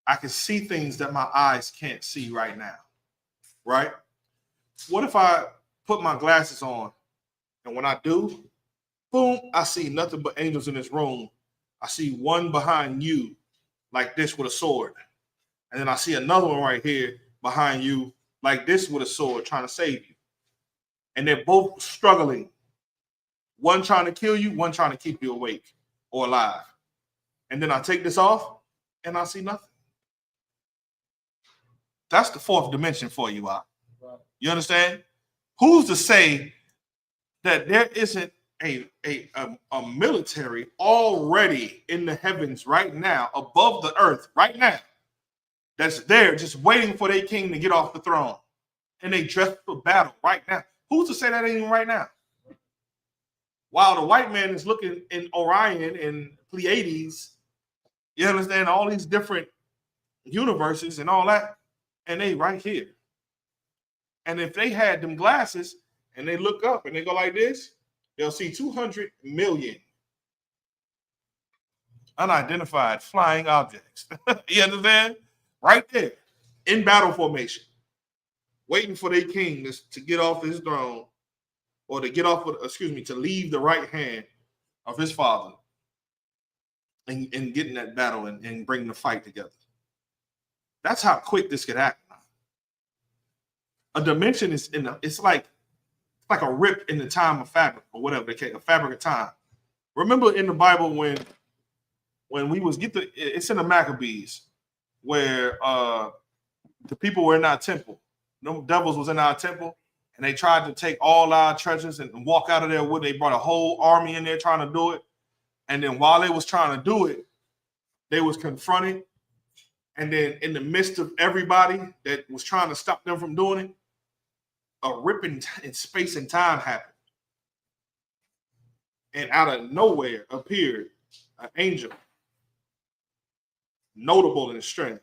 I can see things that my eyes can't see right now. Right? What if I put my glasses on, and when I do, Boom, I see nothing but angels in this room. I see one behind you like this with a sword. And then I see another one right here behind you like this with a sword trying to save you. And they're both struggling. One trying to kill you, one trying to keep you awake or alive. And then I take this off and I see nothing. That's the fourth dimension for you, You understand? Who's to say that there isn't a military already in the heavens right now, above the earth right now, that's there just waiting for their king to get off the throne, and they dress for battle right now? Who's to say that ain't even right now? While the white man is looking in Orion and Pleiades, you understand, all these different universes and all that, and they right here. And if they had them glasses and they look up and they go like this, they'll see 200 million unidentified flying objects. You understand? Right there, in battle formation, waiting for their king to get off his throne, or to get off, to leave the right hand of his father and get in that battle and bring the fight together. That's how quick this could happen. A dimension is it's like a rip in the time of fabric, or whatever they call it, a fabric of time. Remember in the Bible when we was it's in the Maccabees where the people were in our temple. No devils was in our temple, and they tried to take all our treasures and walk out of there with. They brought a whole army in there trying to do it. And then while they was trying to do it, they was confronted. And then in the midst of everybody that was trying to stop them from doing it, a rip in space and time happened. And out of nowhere appeared an angel, notable in his strength,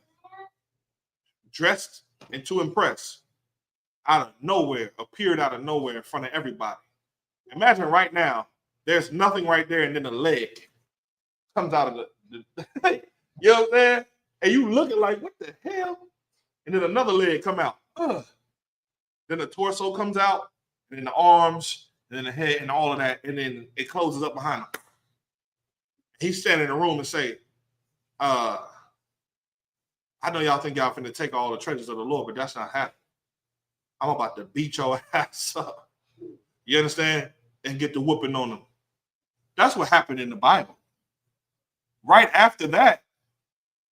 dressed and to impress. Out of nowhere, appeared out of nowhere in front of everybody. Imagine right now, there's nothing right there, and then a leg comes out of the you know what I'm saying? And you looking like, what the hell? And then another leg come out. Then the torso comes out, and then the arms, and then the head, and all of that, and then it closes up behind him. He's standing in the room and say, I know y'all think y'all finna take all the treasures of the Lord, but that's not happening. I'm about to beat your ass up. You understand? And get the whooping on them. That's what happened in the Bible. Right after that,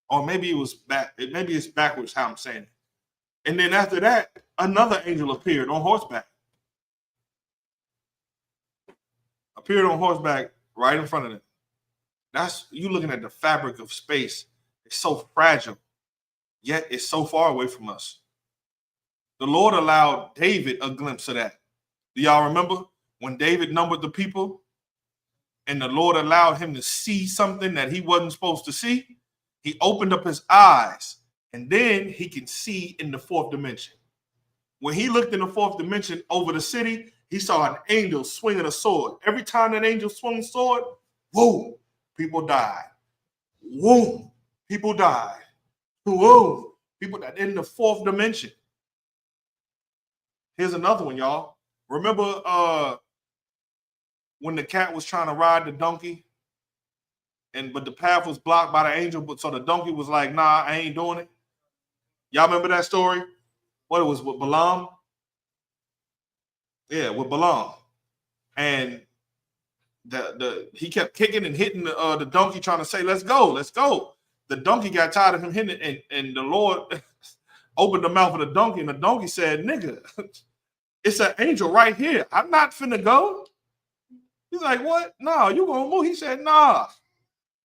or maybe it was maybe it's backwards how I'm saying it. And then after that, another angel appeared on horseback. Appeared on horseback right in front of them. That's you looking at the fabric of space. It's so fragile, yet it's so far away from us. The Lord allowed David a glimpse of that. Do y'all remember when David numbered the people and the Lord allowed him to see something that he wasn't supposed to see? He opened up his eyes, and then he can see in the fourth dimension. When he looked in the fourth dimension over the city, he saw an angel swinging a sword. Every time that angel swung a sword, whoa, people died. Whoa, people died. Whoa, people died in the fourth dimension. Here's another one, y'all. Remember when the cat was trying to ride the donkey, but the path was blocked by the angel, but so the donkey was like, nah, I ain't doing it. Y'all remember that story? What it was with Balaam? Yeah, with Balaam. And he kept kicking and hitting the donkey, trying to say, let's go, let's go. The donkey got tired of him hitting it, and the Lord opened the mouth of the donkey, and the donkey said, nigga, it's an angel right here. I'm not finna go. He's like, what? No, you gonna move. He said, nah,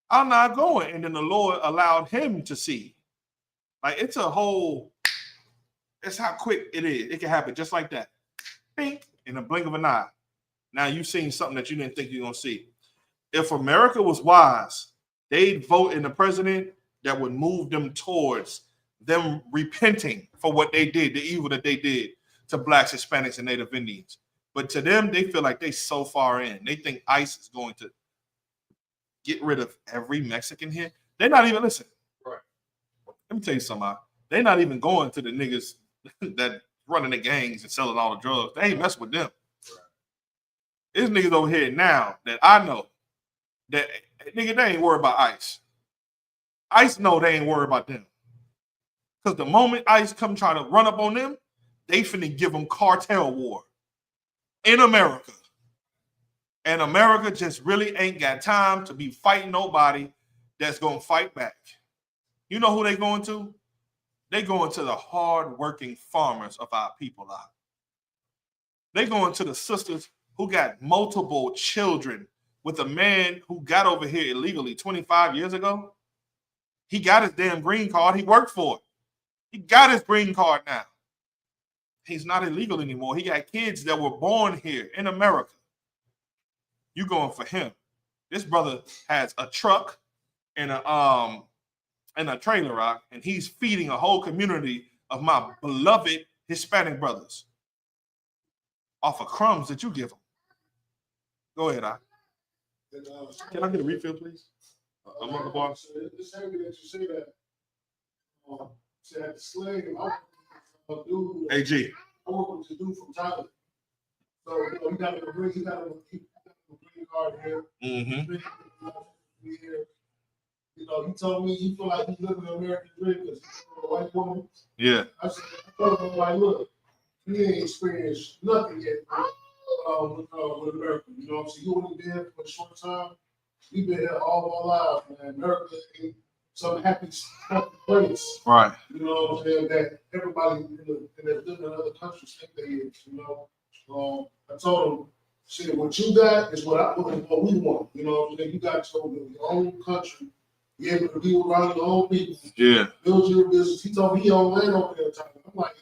I'm not going. And then the Lord allowed him to see. Like, it's how quick it is. It can happen just like that. Bing, in a blink of an eye. Now you've seen something that you didn't think you're gonna see. If America was wise, they'd vote in a president that would move them towards them repenting for what they did, the evil that they did to blacks, Hispanics, and Native Indians. But to them, they feel like they so far in. They think ICE is going to get rid of every Mexican here. They're not even, listen. Right. Let me tell you something. They're not even going to the niggas that running the gangs and selling all the drugs. They ain't messing with them. Right. There's niggas over here now that I know that nigga, they ain't worried about ICE. ICE know they ain't worried about them. Because the moment ICE come try to run up on them, they finna give them cartel war in America. And America just really ain't got time to be fighting nobody that's gonna fight back. You know who they going to? They going to the hard-working farmers of our people out. They going to the sisters who got multiple children with a man who got over here illegally 25 years ago. He got his damn green card. He worked for it. He got his green card now. He's not illegal anymore. He got kids that were born here in America. You going for him. This brother has a truck and a trailer rock, and he's feeding a whole community of my beloved Hispanic brothers off of crumbs that you give them. Go ahead, I. Can I get a refill, please? I'm on the box. It's heavy that you say that. Say at the slave, dude. AG. I work with the dude from Thailand. So he got a green card here. Mm-hmm. You know, he told me he feel like he's living an American dream because he's a white woman. Yeah. I told him, like, look, he ain't experienced nothing yet with America. You know what I'm saying? You only been here for a short time. We've been here all our lives, man. America ain't some happy place. Right. You know what I'm saying? That everybody that live in other countries think they is, you know. I told him, shit, what you got is what we want. You know what I'm saying? You got your own country. You able to be around your own people. Yeah. Build your business. He told me he owned land over there. I'm like,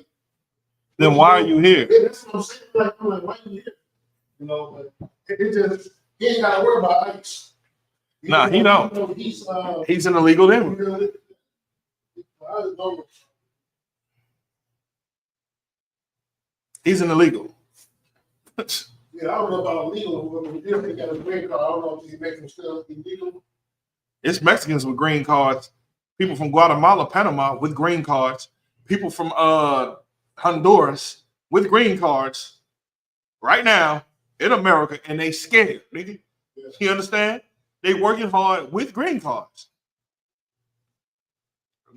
then why are you here? Yeah, that's what I'm saying. I'm like, why are you here? You know, but it just, he ain't got to worry about ICE. Nah, he don't. He's an illegal immigrant. He's an illegal. Yeah, I don't know about illegal. If he got a green card, I don't know if he makes him still illegal. It's Mexicans with green cards, people from Guatemala, Panama with green cards, people from Honduras with green cards right now in America, and they scared, nigga. Yeah. You understand? They working hard with green cards.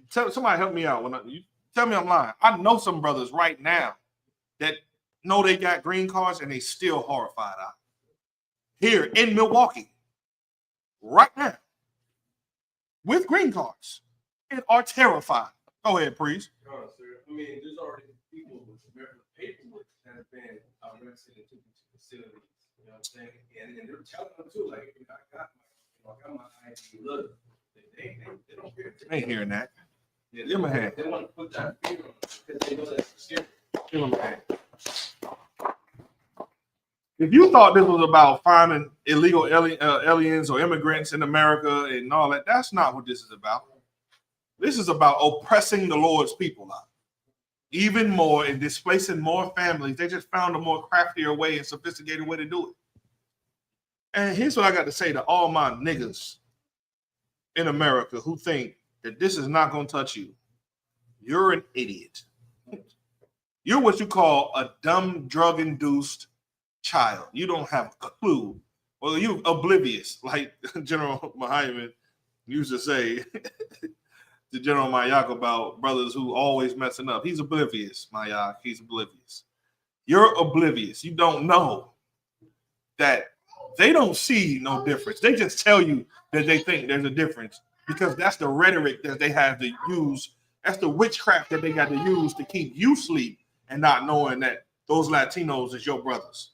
Somebody help me out. You tell me I'm lying. I know some brothers right now that know they got green cards and they still horrified out here in Milwaukee right now with green cards and are terrified. Go ahead, please. No, sir. I mean, there's already people with American paperwork that have been arrested and taken to facilities. You know what I'm saying? And they're telling them too, like, I got my ID. Look, they don't care. They ain't hearing that. Yeah, give him a hand. They want to put that fear on them because they know that's scary. Give him a hand. If you thought this was about finding illegal aliens or immigrants in America and all that, that's not what this is about. This is about oppressing the Lord's people out even more and displacing more families. They just found a more craftier way and sophisticated way to do it. And here's what I got to say to all my niggas in America who think that this is not going to touch you. You're an idiot. You're what you call a dumb, drug-induced child. You don't have a clue. Well, you're oblivious, like General Muhammad used to say to General Mayak about brothers who always messing up. He's oblivious, Mayak. He's oblivious. You're oblivious. You don't know that they don't see no difference. They just tell you that they think there's a difference because that's the rhetoric that they have to use. That's the witchcraft that they got to use to keep you asleep and not knowing that those Latinos is your brothers.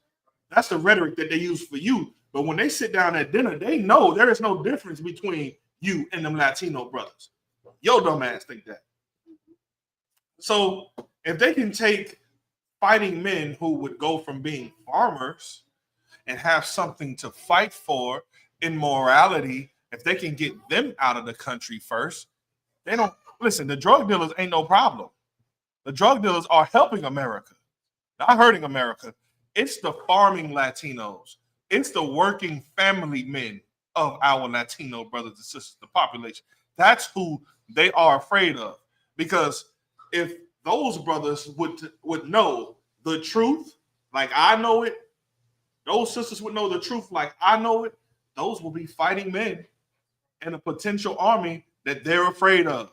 That's the rhetoric that they use for you. But when they sit down at dinner, they know there is no difference between you and them Latino brothers. Your dumb ass think that. So if they can take fighting men who would go from being farmers and have something to fight for in morality, if they can get them out of the country first, they don't listen. The drug dealers ain't no problem. The drug dealers are helping America, not hurting America. It's the farming Latinos. It's the working family men of our Latino brothers and sisters, the population. That's who they are afraid of. Because if those brothers would know the truth, like I know it, those sisters would know the truth like I know it, those will be fighting men and a potential army that they're afraid of.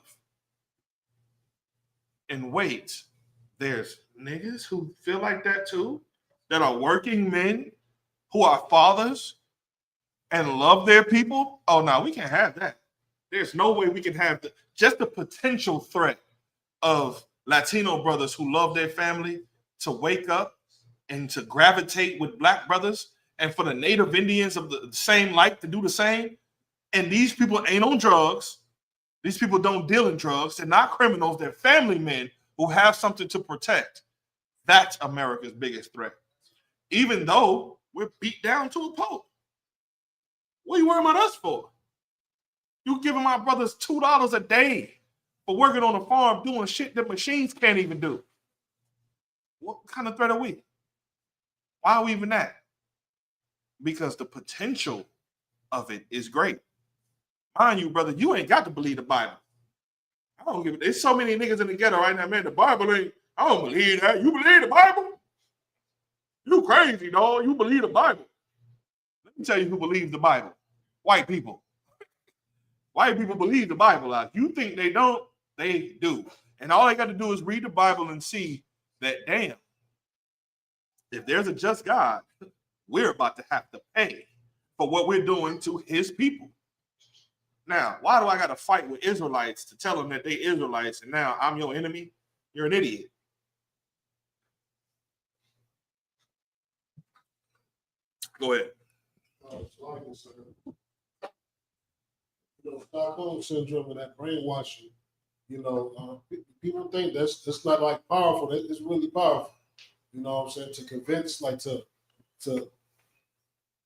And wait, there's niggas who feel like that too, that are working men who are fathers and love their people. Oh no, we can't have that. There's no way we can have just the potential threat of Latino brothers who love their family to wake up and to gravitate with black brothers, and for the Native Indians of the same like to do the same. And these people ain't on drugs. These people don't deal in drugs. They're not criminals. They're family men who have something to protect. That's America's biggest threat. Even though we're beat down to a pulp. What are you worrying about us for? You giving my brothers $2 a day for working on a farm doing shit that machines can't even do. What kind of threat are we? Why are we even that? Because the potential of it is great. Mind you, brother, you ain't got to believe the Bible. I don't give it. There's so many niggas in the ghetto right now, man. The Bible ain't, I don't believe that. You believe the Bible? You crazy, dog. You believe the Bible. Let me tell you who believes the Bible. White people. White people believe the Bible. Like, you think they don't, they do. And all they got to do is read the Bible and see that, damn, if there's a just God, we're about to have to pay for what we're doing to his people. Now, why do I got to fight with Israelites to tell them that they Israelites and now I'm your enemy? You're an idiot. Go ahead. Stockholm syndrome and that brainwashing. People think that's not like powerful. It's really powerful. You know what I'm saying? To convince, like to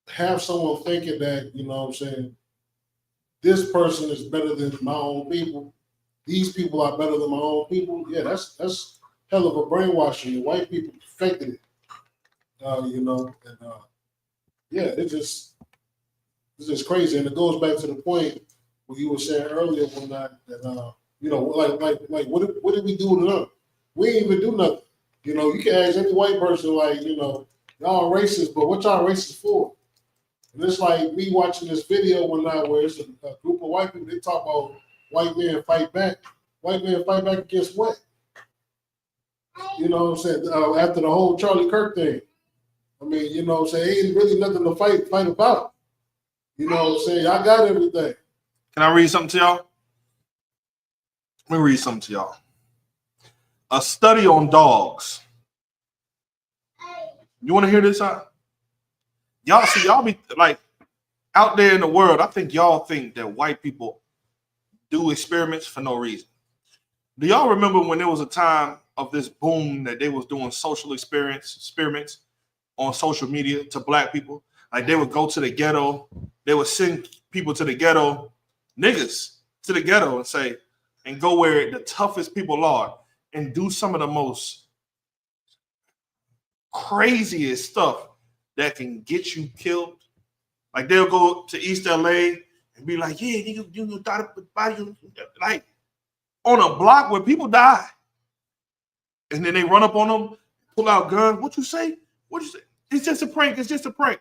have someone thinking that, you know what I'm saying, this person is better than my own people. These people are better than my own people. Yeah, that's hell of a brainwashing. The white people perfected it. Yeah, it's just crazy. And it goes back to the point what you were saying earlier one night that what did we do to them? We ain't even do nothing. You can ask any white person, y'all racist, but what y'all racist for? And it's like me watching this video one night where it's a group of white people, they talk about white men fight back. White men fight back against what? You know what I'm saying? After the whole Charlie Kirk thing. I mean, you know what I'm saying? Ain't really nothing to fight about. You know what I'm saying? I got everything. Can I read something to y'all? Let me read something to y'all. A study on dogs. You want to hear this? Y'all be like out there in the world. I think y'all think that white people do experiments for no reason. Do y'all remember when there was a time of this boom that they was doing social experiments on social media to black people? Like they would go to the ghetto, they would send people to the ghetto, niggas to the ghetto and go where the toughest people are and do some of the most craziest stuff that can get you killed. Like they'll go to East LA and be like, yeah, you thought about you, like on a block where people die. And then they run up on them, pull out guns. What you say? It's just a prank. It's just a prank.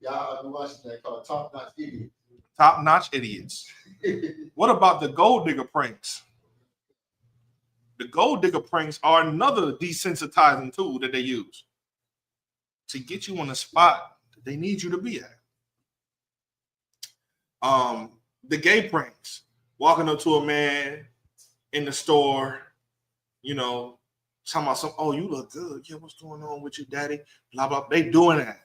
Y'all I've been watching that called Top Notch Idiots. Top Notch Idiots. What about the gold digger pranks? The gold digger pranks are another desensitizing tool that they use to get you on the spot that they need you to be at. The gay pranks, walking up to a man in the store, talking about oh, you look good. Yeah, what's going on with you, daddy? Blah, blah. They doing that.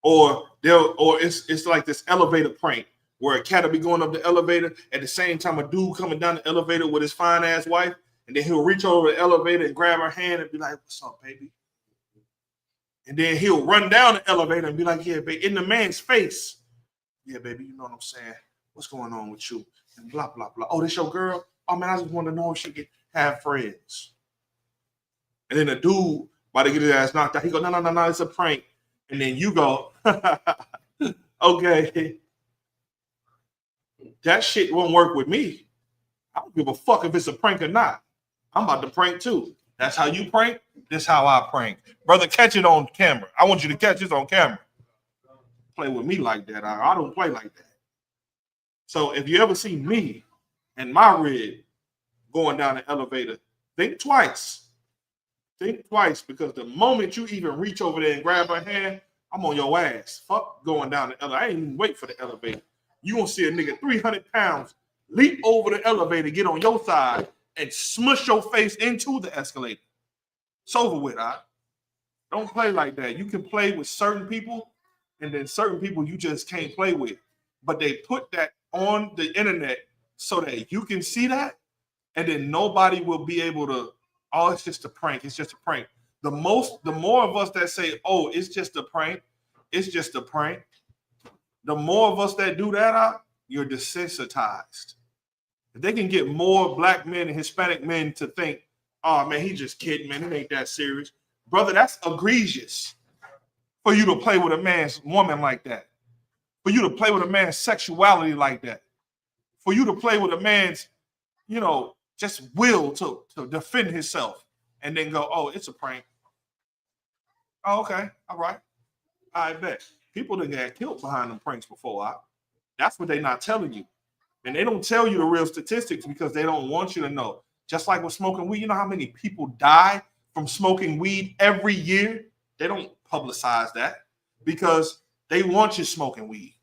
Or it's like this elevator prank where a cat will be going up the elevator at the same time a dude coming down the elevator with his fine ass wife, and then he'll reach over the elevator and grab her hand and be like, what's up, baby? And then he'll run down the elevator and be like, yeah, baby, in the man's face. Yeah, baby, you know what I'm saying? What's going on with you? And blah, blah, blah. Oh, this your girl? Oh, man, I just want to know if she can have friends. And then the dude, about to get his ass knocked out, he go, no, it's a prank. And then you go, okay. That shit won't work with me. I don't give a fuck if it's a prank or not. I'm about to prank too. That's how you prank. This how I prank. Brother, catch it on camera. I want you to catch this on camera. Play with me like that. I don't play like that. So if you ever see me and my rig going down the elevator, think twice. Think twice, because the moment you even reach over there and grab her hand, I'm on your ass. Fuck going down the elevator. I ain't even wait for the elevator. You gonna see a nigga 300 pounds leap over the elevator, get on your side, and smush your face into the escalator. It's over with, all right? Don't play like that. You can play with certain people, and then certain people you just can't play with. But they put that on the internet so that you can see that, and then nobody will be able to, oh, it's just a prank. It's just a prank. The more of us that say, oh, it's just a prank, it's just a prank, the more of us that do that, you're desensitized. If they can get more black men and Hispanic men to think, oh, man, he just kidding, man, it ain't that serious. Brother, that's egregious for you to play with a man's woman like that, for you to play with a man's sexuality like that, for you to play with a man's, just will to defend himself, and then go, oh, it's a prank. Oh, okay, all right. I bet. People that got killed behind them pranks before. That's what they're not telling you. And they don't tell you the real statistics because they don't want you to know. Just like with smoking weed, you know how many people die from smoking weed every year? They don't publicize that because they want you smoking weed.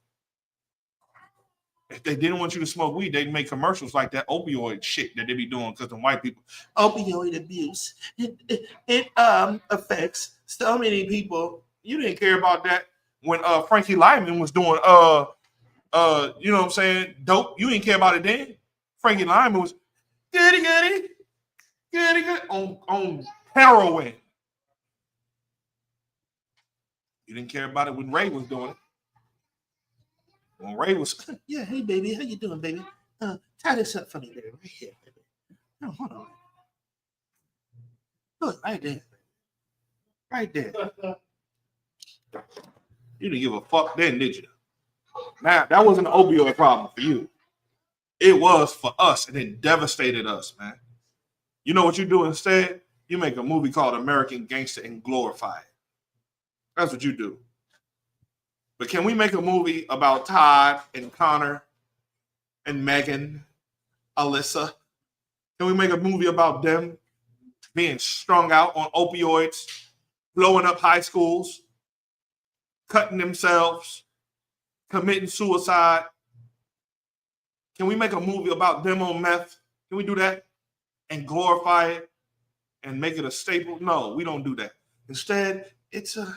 If they didn't want you to smoke weed, they'd make commercials like that opioid shit that they be doing because the white people. Opioid abuse. It affects so many people. You didn't care about that when Frankie Lyman was doing you know what I'm saying, dope. You didn't care about it then. Frankie Lyman was goody on heroin. You didn't care about it when Ray was doing it. When Ray was, yeah, hey baby, how you doing, baby? Tie this up for me, baby, right here, baby. No, hold on. Look, right there. Right there. You didn't give a fuck then, did you? Now, that wasn't an opioid problem for you. It was for us, and it devastated us, man. You know what you do instead? You make a movie called American Gangster and glorify it. That's what you do. But can we make a movie about Todd and Connor and Megan, Alyssa? Can we make a movie about them being strung out on opioids, blowing up high schools, cutting themselves, committing suicide? Can we make a movie about them on meth? Can we do that and glorify it and make it a staple? No, we don't do that. Instead, it's a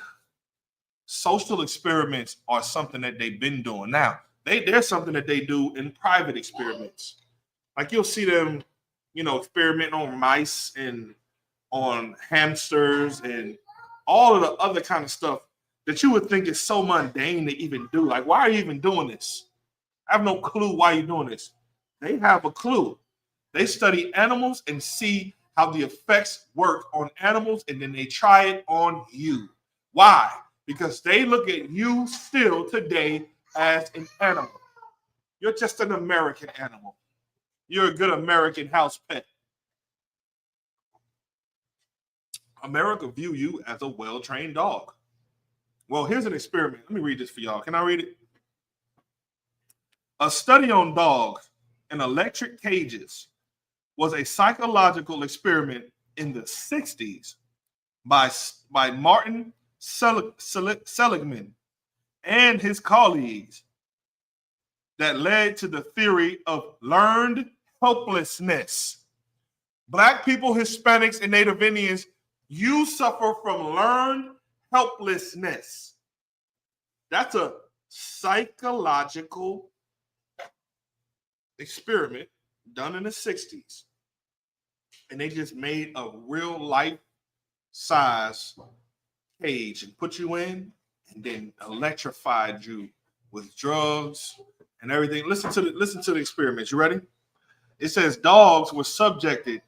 social experiments are something that they've been doing. Now, there's something that they do in private experiments. Like you'll see them, experimenting on mice and on hamsters and all of the other kind of stuff that you would think is so mundane to even do. Like, why are you even doing this? I have no clue why you're doing this. They have a clue. They study animals and see how the effects work on animals, and then they try it on you. Why? Because they look at you still today as an animal. You're just an American animal. You're a good American house pet. America view you as a well-trained dog. Well, here's an experiment. Let me read this for y'all. Can I read it? A study on dogs in electric cages was a psychological experiment in the 60s by Martin Seligman and his colleagues that led to the theory of learned helplessness. Black people, Hispanics, and Native Indians, you suffer from learned helplessness. That's a psychological experiment done in the 60s. And they just made a real life size cage and put you in and then electrified you with drugs and everything. Listen to the experiment. You ready? It says dogs were subjected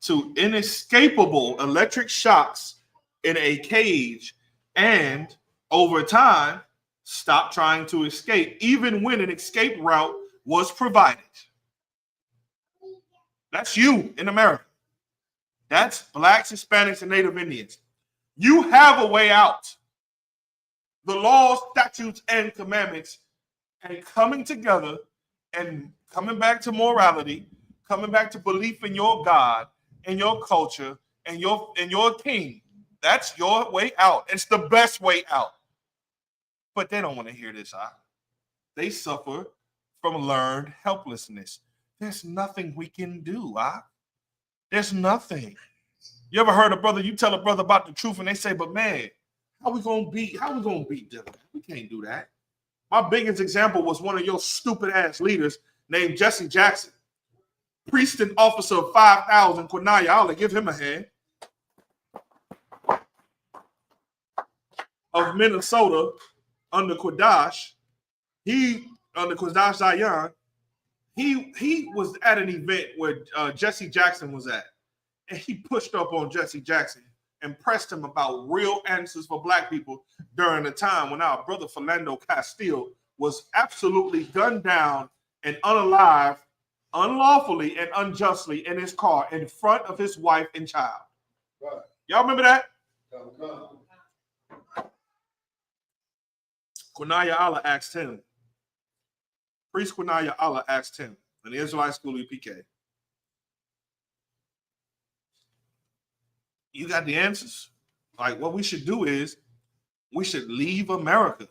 to inescapable electric shocks in a cage and over time stopped trying to escape even when an escape route was provided. That's you in America. That's blacks, Hispanics, and Native Indians. You have a way out. The laws, statutes, and commandments, and coming together and coming back to morality, coming back to belief in your God and your culture and your king. That's your way out. It's the best way out. But they don't want to hear this. They suffer from learned helplessness. There's nothing we can do. There's nothing. You ever heard a brother, you tell a brother about the truth and they say, but man, how we gonna beat them? We can't do that. My biggest example was one of your stupid ass leaders named Jesse Jackson, priest and officer of 5,000, Quinaya. I'll give him a hand. Of Minnesota under Quadash. Under Quadash Zion, he was at an event where Jesse Jackson was at. And he pushed up on Jesse Jackson and pressed him about real answers for black people during the time when our brother Philando Castile was absolutely gunned down and unalived, unlawfully and unjustly in his car in front of his wife and child. Right. Y'all remember that? Quinaya Allah asked him, Priest Quinaya Allah asked him in the Israelite school of PK, you got the answers? Like, what we should do is we should leave America.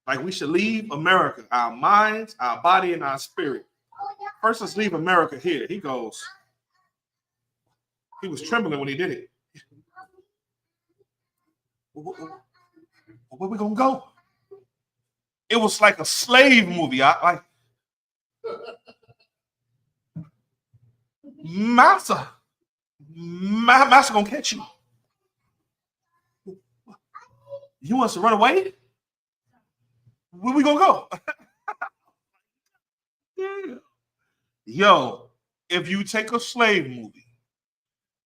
Like, we should leave America, our minds, our body, and our spirit. First, let's leave America here. He goes, he was trembling when he did it. Where we gonna go? It was like a slave movie. Master gonna catch you. You want us to run away? Where we gonna go? Yeah. Yo, if you take a slave movie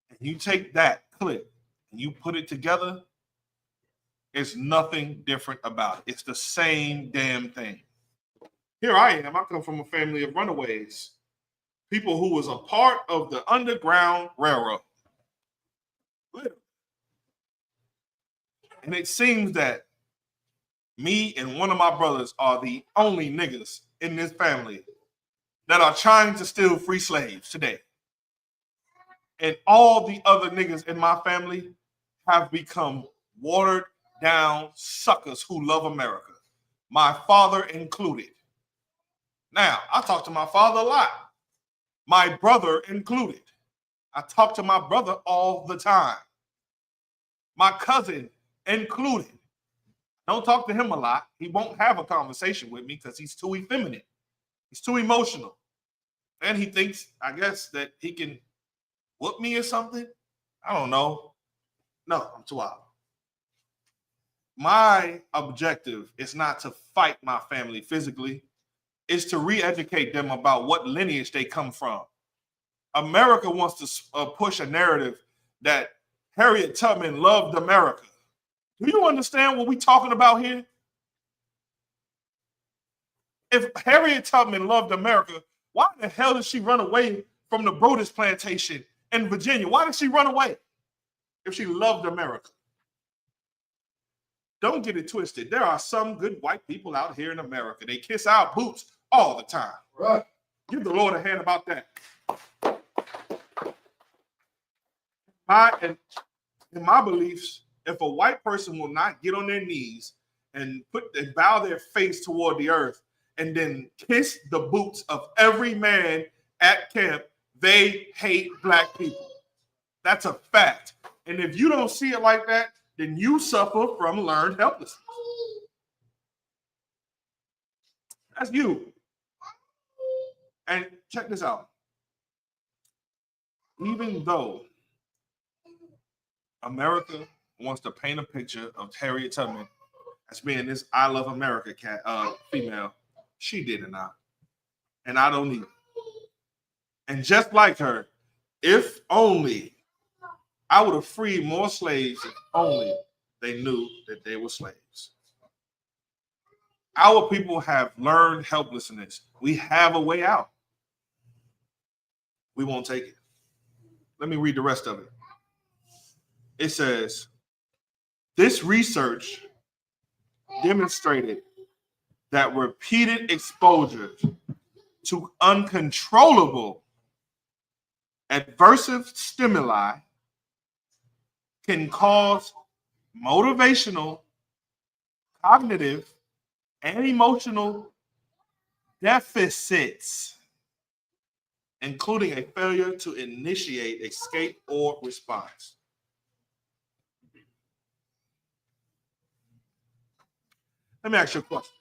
and you take that clip and you put it together, it's nothing different about it. It's the same damn thing. Here I am. I come from a family of runaways. People who was a part of the Underground Railroad. And it seems that me and one of my brothers are the only niggas in this family that are trying to steal free slaves today. And all the other niggas in my family have become watered down suckers who love America, my father included. Now, I talk to my father a lot, my brother included. I talk to my brother all the time, my cousin included. Don't talk to him a lot. He won't have a conversation with me because he's too effeminate. He's too emotional. And he thinks, I guess, that he can whoop me or something. I don't know. No, I'm too out. My objective is not to fight my family physically. It's to re-educate them about what lineage they come from. America wants to push a narrative that Harriet Tubman loved America. Do you understand what we're talking about here? If Harriet Tubman loved America, why the hell did she run away from the Brodus plantation in Virginia? Why did she run away if she loved America? Don't get it twisted. There are some good white people out here in America. They kiss our boots all the time. Right. Give the Lord a hand about that. In my beliefs, if a white person will not get on their knees and bow their face toward the earth and then kiss the boots of every man at camp, they hate black people. That's a fact. And if you don't see it like that, then you suffer from learned helplessness. That's you. And check this out. Even though America wants to paint a picture of Harriet Tubman as being this I love America female, she did it not. And I don't either. And just like her, if only I would have freed more slaves if only they knew that they were slaves. Our people have learned helplessness. We have a way out. We won't take it. let me read the rest of it. It says, this research demonstrated that repeated exposure to uncontrollable adversive stimuli can cause motivational, cognitive, and emotional deficits, including a failure to initiate escape or response. Let me ask you a question.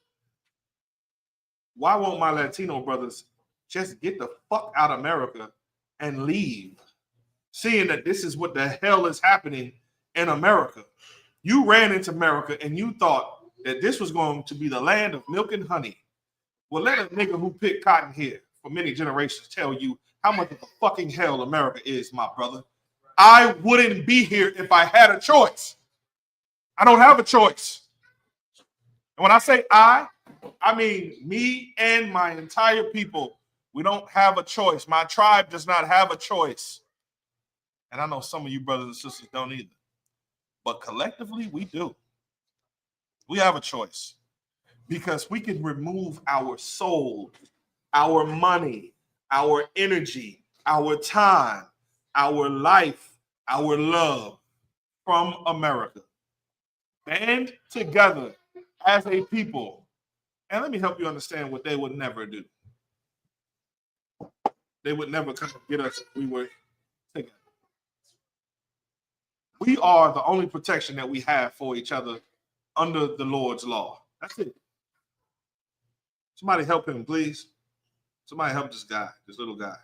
Why won't my Latino brothers just get the fuck out of America and leave, seeing that this is what the hell is happening in America? You ran into America and you thought that this was going to be the land of milk and honey. Well, let a nigga who picked cotton here for many generations tell you how much of a fucking hell America is, my brother. I wouldn't be here if I had a choice. I don't have a choice. And when I say I mean me and my entire people. We don't have a choice. My tribe does not have a choice. And I know some of you brothers and sisters don't either. But collectively, we do. We have a choice. Because we can remove our soul, our money, our energy, our time, our life, our love from America. Band together as a people. And let me help you understand what they would never do. They would never come and get us if we were together. We are the only protection that we have for each other under the Lord's law. That's it. Somebody help him, please. Somebody help this guy, this little guy.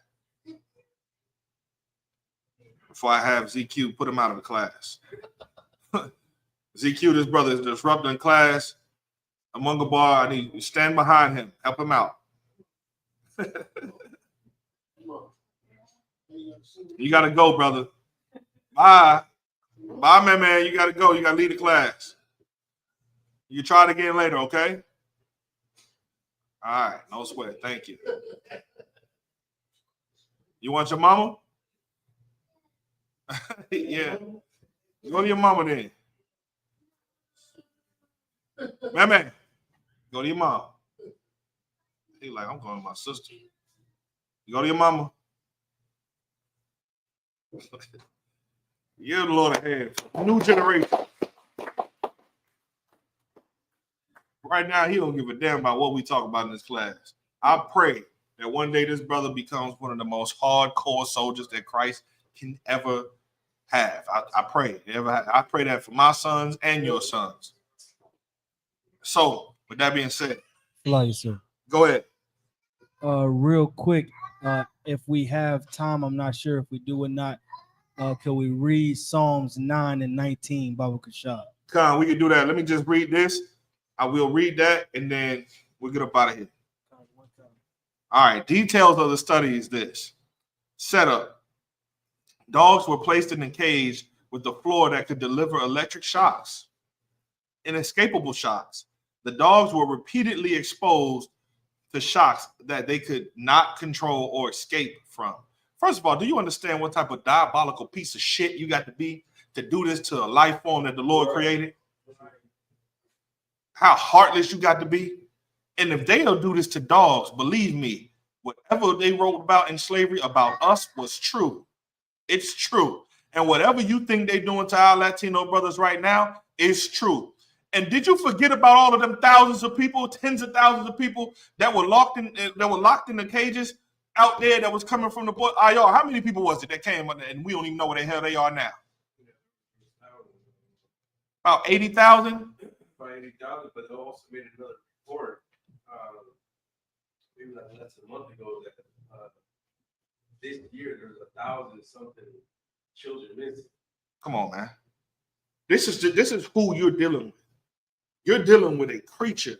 Before I have ZQ put him out of the class. ZQ, this brother is disrupting class. Among a bar, I need you to stand behind him. Help him out. You got to go, brother. Bye. Bye, man. You got to go. You got to leave the class. You try it again later, okay? All right. No sweat. Thank you. You want your mama? Yeah. Go to your mama then. Man. Go to your mom. He like, I'm going to my sister. You go to your mama. You're the Lord of hands. New generation. Right now, he don't give a damn about what we talk about in this class. I pray that one day this brother becomes one of the most hardcore soldiers that Christ can ever have. I pray. I pray that for my sons and your sons. So, with that being said, Like you, sir. Go ahead. Real quick, if we have time, I'm not sure if we do or not. Can we read Psalms 9 and 19, Baba Kashab? Khan, we can do that. Let me just read this. I will read that, and then we'll get up out of here. All right. Details of the study is this. Setup. Dogs were placed in a cage with a floor that could deliver electric shocks, inescapable shocks. The dogs were repeatedly exposed to shocks that they could not control or escape from. First of all, do you understand what type of diabolical piece of shit you got to be to do this to a life form that the Lord created? How heartless you got to be? And if they'll do this to dogs, believe me, whatever they wrote about in slavery about us was true. It's true. And whatever you think they're doing to our Latino brothers right now is true. And did you forget about all of them thousands of people, tens of thousands of people that were locked in the cages out there that was coming from the boy? Y'all, how many people was it that came and we don't even know where the hell they are now? About 80,000? About 80,000, but they also made another report, maybe like less than a month ago, that this year there's 1,000 something children missing. Come on, man. This is who you're dealing with. You're dealing with a creature.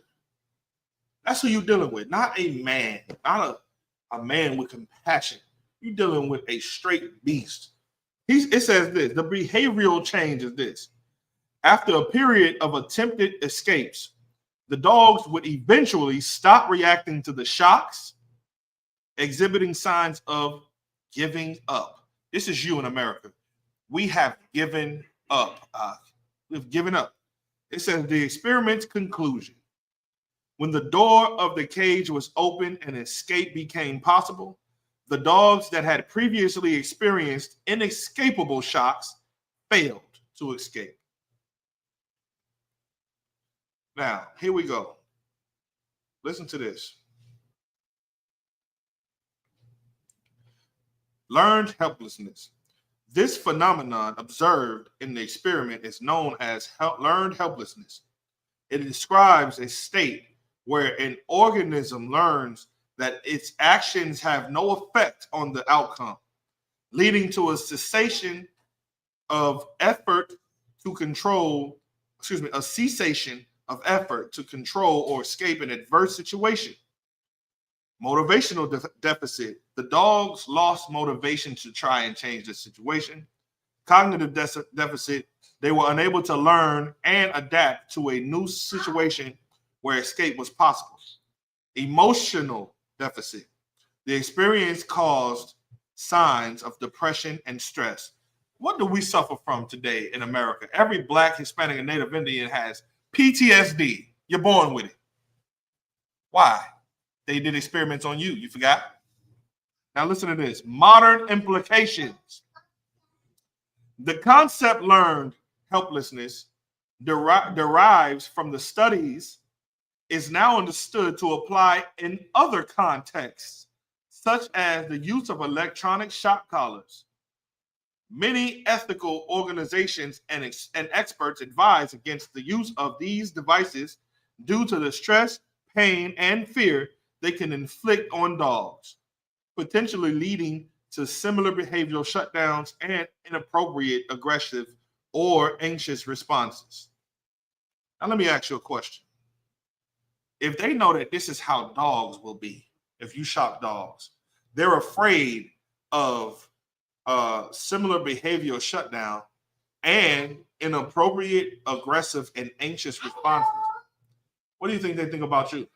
That's who you're dealing with, not a man, not a man with compassion. You're dealing with a straight beast. It says this, the behavioral change is this. After a period of attempted escapes, the dogs would eventually stop reacting to the shocks, exhibiting signs of giving up. This is you in America. We have given up. We've given up. It says the experiment's conclusion. When the door of the cage was open and escape became possible, the dogs that had previously experienced inescapable shocks failed to escape. Now, here we go. Listen to this. Learned helplessness. This phenomenon observed in the experiment is known as learned helplessness. It describes a state where an organism learns that its actions have no effect on the outcome, leading to a cessation of effort to control, a cessation of effort to control or escape an adverse situation. Motivational deficit. The dogs lost motivation to try and change the situation. Cognitive deficit. They were unable to learn and adapt to a new situation where escape was possible. Emotional deficit. The experience caused signs of depression and stress. What do we suffer from today in America? Every Black, Hispanic, and Native Indian has PTSD. You're born with it. Why? They did experiments on you. You forgot? Now listen to this. Modern implications. The concept learned helplessness derives from the studies is now understood to apply in other contexts, such as the use of electronic shock collars. Many ethical organizations and experts advise against the use of these devices due to the stress, pain, and fear they can inflict on dogs, potentially leading to similar behavioral shutdowns and inappropriate, aggressive, or anxious responses. Now, let me ask you a question. If they know that this is how dogs will be, if you shock dogs, they're afraid of similar behavioral shutdown and inappropriate, aggressive, and anxious responses. What do you think they think about you?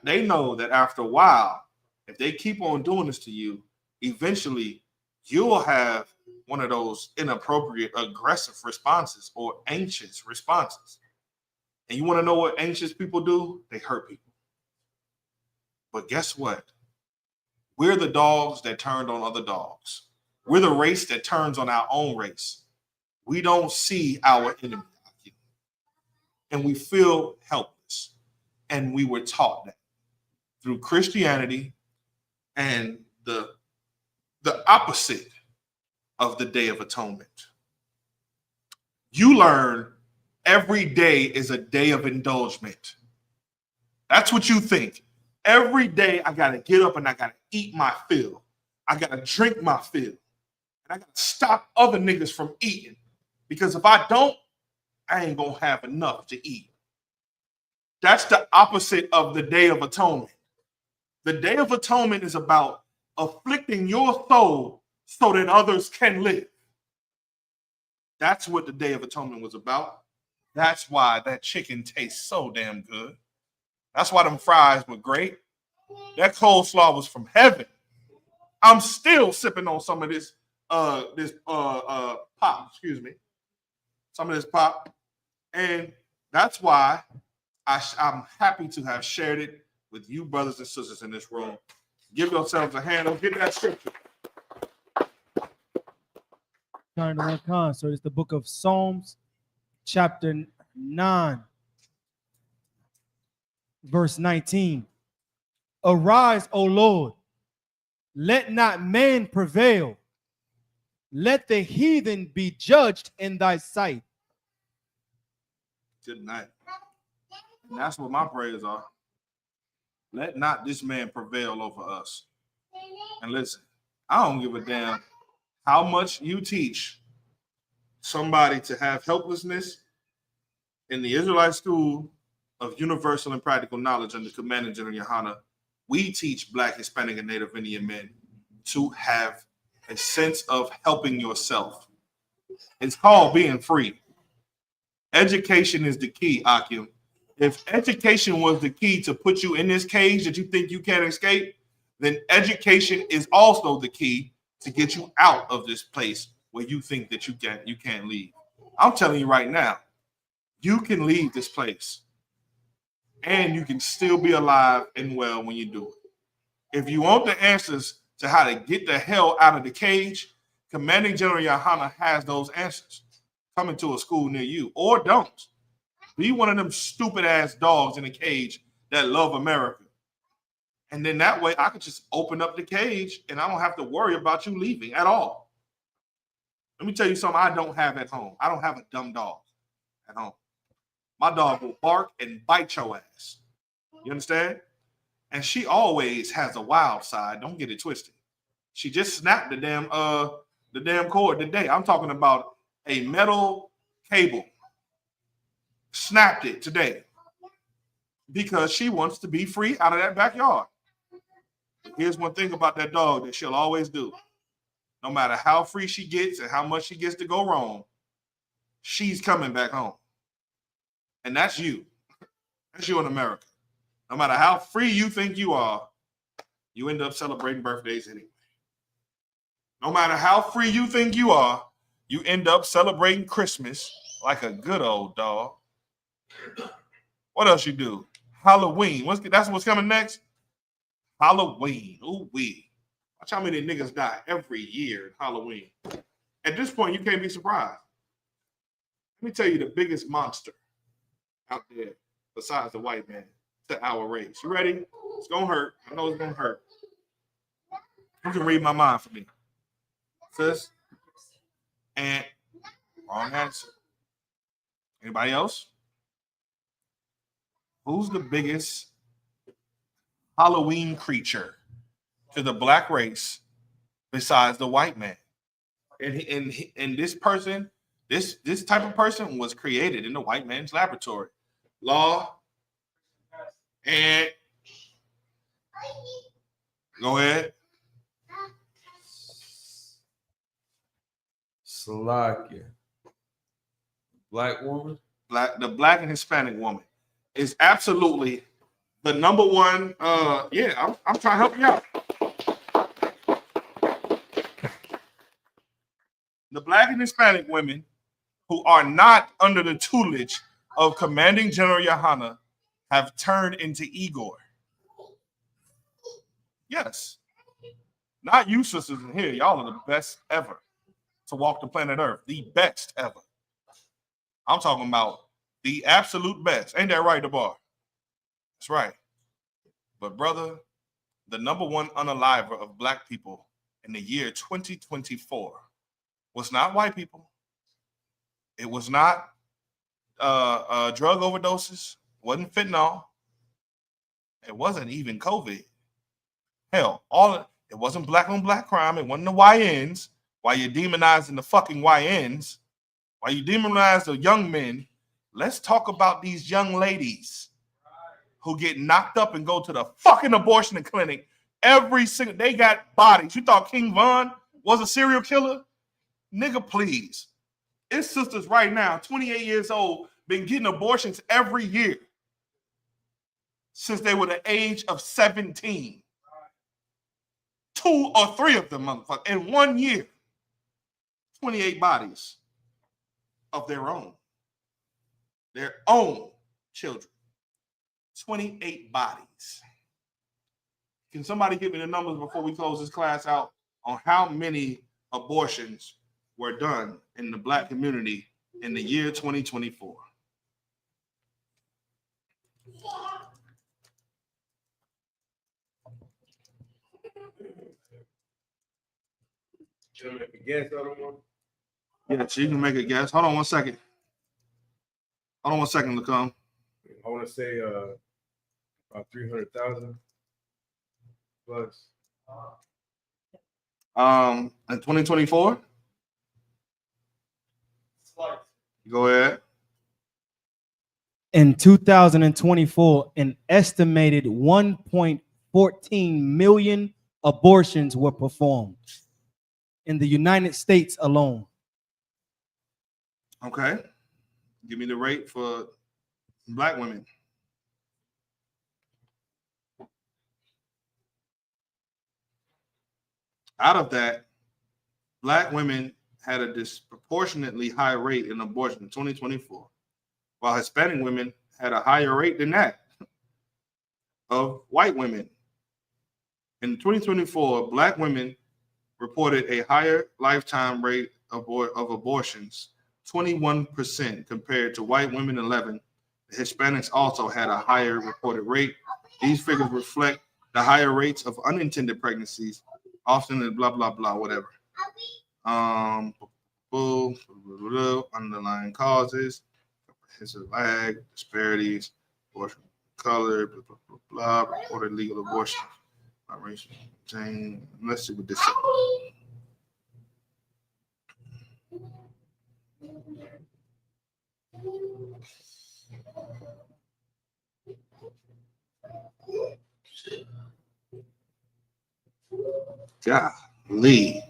They know that after a while, if they keep on doing this to you, eventually you'll have one of those inappropriate, aggressive responses or anxious responses. And you want to know what anxious people do? They hurt people. But guess what? We're the dogs that turned on other dogs. We're the race that turns on our own race. We don't see our enemy. And we feel helpless. And we were taught that through Christianity and the opposite of the Day of Atonement. You learn every day is a day of indulgence. That's what you think. Every day I got to get up and I got to eat my fill. I got to drink my fill. And I got to stop other niggas from eating. Because if I don't, I ain't going to have enough to eat. That's the opposite of the Day of Atonement. The Day of Atonement is about afflicting your soul so that others can live. That's what the Day of Atonement was about. That's why that chicken tastes so damn good. That's why them fries were great. That coleslaw was from heaven. I'm still sipping on some of this pop, some of this pop. And that's why I'm happy to have shared it with you brothers and sisters in this room. Give yourselves a hand up. Get that scripture. Turn to one con. So it's the book of Psalms, chapter 9, verse 19. Arise, O Lord, let not man prevail. Let the heathen be judged in thy sight. Good night. And that's what my prayers are. Let not this man prevail over us. And listen, I don't give a damn how much you teach somebody to have helplessness in the Israelite School of Universal and Practical Knowledge under Commander General Yohana. We teach Black, Hispanic, and Native Indian men to have a sense of helping yourself. It's called being free. Education is the key, Akim. If education was the key to put you in this cage that you think you can't escape, then education is also the key to get you out of this place where you think that you can't leave. I'm telling you right now, you can leave this place and you can still be alive and well when you do it. If you want the answers to how to get the hell out of the cage, Commanding General Yohana has those answers. Coming to a school near you, or don't. Be one of them stupid ass dogs in a cage that love America. And then that way I could just open up the cage and I don't have to worry about you leaving at all. Let me tell you something I don't have at home. I don't have a dumb dog at home. My dog will bark and bite your ass. You understand? And she always has a wild side. Don't get it twisted. She just snapped the damn cord today. I'm talking about a metal cable. Snapped it today because she wants to be free out of that backyard. Here's one thing about that dog that she'll always do. No matter how free she gets and how much she gets to go wrong, she's coming back home. And that's you. That's you in America. No matter how free you think you are, you end up celebrating birthdays anyway. No matter how free you think you are, you end up celebrating Christmas like a good old dog. What else you do? Halloween. That's what's coming next? Halloween. Ooh wee. Watch how many niggas die every year in Halloween. At this point, you can't be surprised. Let me tell you the biggest monster out there besides the white man to our race. You ready? It's gonna hurt. I know it's gonna hurt. You can read my mind for me. Sis? And wrong answer. Anybody else? Who's the biggest Halloween creature to the black race besides the white man? And this person, this type of person was created in the white man's laboratory. Law and go ahead. Slovakia. Black woman? The black and Hispanic woman is absolutely the number one. I'm trying to help you out. The black and Hispanic women who are not under the tutelage of Commanding General Yohana have turned into Igor. Yes. Not you sisters in here. Y'all are the best ever to walk the planet Earth. The best ever. I'm talking about the absolute best. Ain't that right, DeBar? That's right. But brother, the number one unaliver of black people in the year 2024 was not white people. It was not drug overdoses. It wasn't fentanyl. It wasn't even COVID. Hell, it wasn't black on black crime. It wasn't the YNs. Why you demonizing the fucking YNs? Why you demonize the young men? Let's talk about these young ladies who get knocked up and go to the fucking abortion clinic every single. They got bodies. You thought King Von was a serial killer? Nigga, please. His sisters right now, 28 years old, been getting abortions every year since they were the age of 17. 2 or 3 of them, motherfuckers, in 1 year. 28 bodies of their own. Their own children. 28 bodies. Can somebody give me the numbers before we close this class out on how many abortions were done in the black community in the year 2024? Can I make a guess on one? Yeah, so you can make a guess. Hold on one second. Hold on one second, Lacombe. I want to say about 300,000 plus. In 2024? Go ahead. In 2024, an estimated 1.14 million abortions were performed in the United States alone. Okay. Give me the rate for black women. Out of that, Black women had a disproportionately high rate in abortion in 2024, while Hispanic women had a higher rate than that of white women. In 2024, Black women reported a higher lifetime rate of abortions, 21% compared to white women, 11%. The Hispanics also had a higher reported rate. These figures reflect the higher rates of unintended pregnancies, often in blah, blah, blah, whatever. Underlying causes, comprehensive lag, disparities, abortion color, blah, blah, blah, blah, reported legal abortion. Racial change. Let's see what this is. Godly.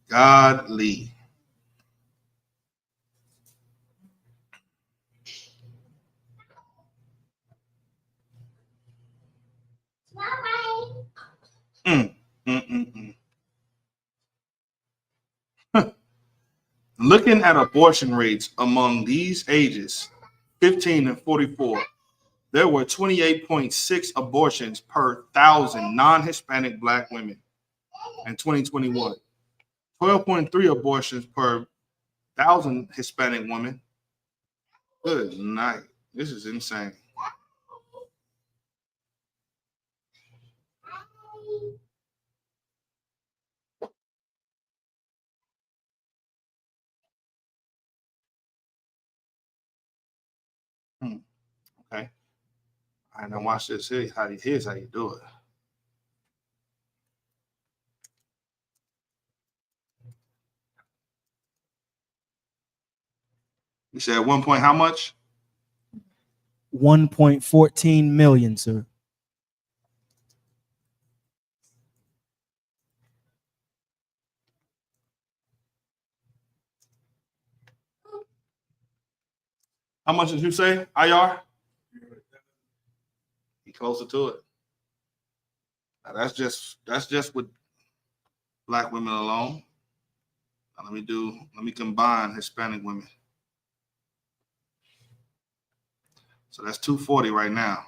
Godly. Looking at abortion rates among these ages, 15 and 44, there were 28.6 abortions per 1,000 non-Hispanic Black women in 2021, 12.3 abortions per 1,000 Hispanic women. Good night. This is insane. Okay. All right, now watch this. Here's how you do it. You said 1 point how much? 1.14 million, sir. How much did you say, IR? He closer to it. Now that's just with Black women alone. Now let me combine Hispanic women. So that's 240 right now.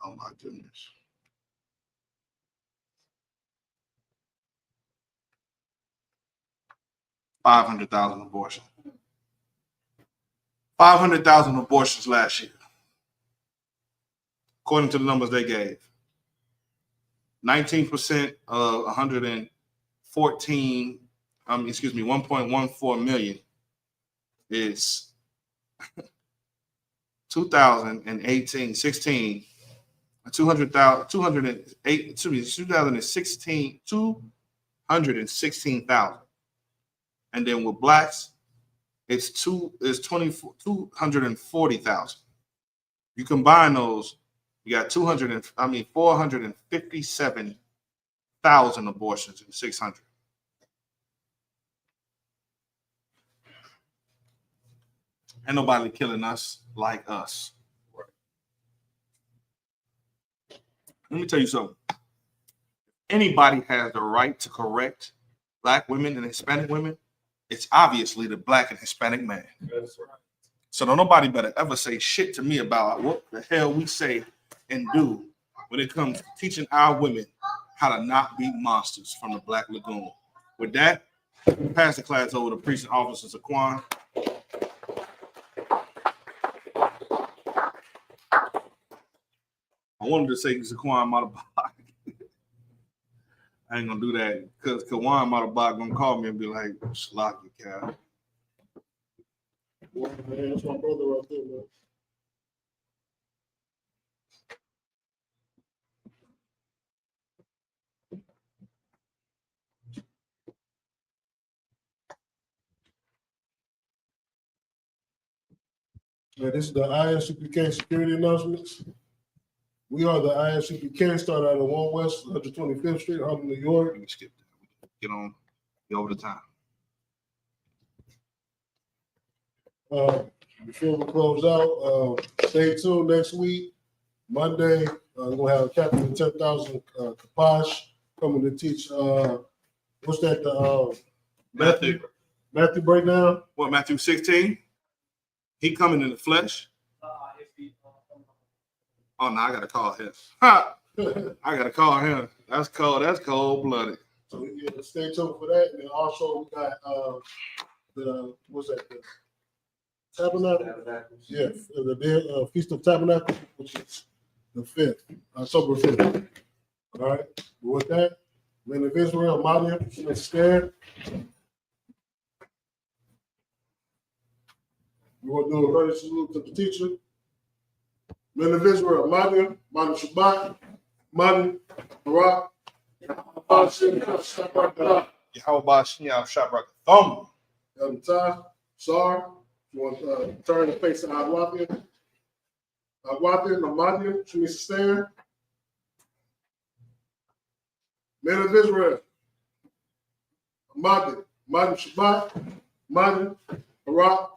Oh my goodness. $500,000 abortions. 500,000 abortions last year, according to the numbers they gave. 19% of 1.14 million is 2016, 216,000. And then with Blacks, it's 240,000. You combine those, you got 457,000 abortions and 600. Ain't nobody killing us like us. Let me tell you something. Anybody has the right to correct Black women and Hispanic women. It's obviously the Black and Hispanic man. That's right. So nobody better ever say shit to me about what the hell we say and do when it comes to teaching our women how to not be monsters from the Black Lagoon. With that, pass the class over to Precinct Officer Zaquan. I wanted to say Zaquan Matabak. I ain't gonna do that because Kawan Matabak gonna call me and be like, "Slocky, Cal." Well, man, that's my brother right there, man. This is the Isupk security announcements. We are the ISUPK, start out at 1 West 125th Street, Harlem, New York. Let me skip that. Get over the time. Before we close out, stay tuned next week. Monday, we're going to have Captain 10,000 Kapash coming to teach, what's that, Matthew breakdown? What, Matthew 16? He coming in the flesh? Oh, no, I got to call him. I got to call him. That's cold. That's cold-blooded. So, yeah, stay tuned for that. And then also, we got what's that? The Tabernacle? Yeah, the day, Feast of Tabernacle, which is the 5th, October 5th. All right. But with that, men of Israel, Madia, let's stand. We're going to do a courtesy salute to the teacher. Men of Israel, Madia, Madia Shabbat, Madia, Barak, Yahweh Shabbat Shabbat Thumb. Elmtai, Sar, you want to turn and face Agwathian? Agwathian, Madia, Shemi stand. Men of Israel, Madia, Madia Shabbat, Madia, Barak,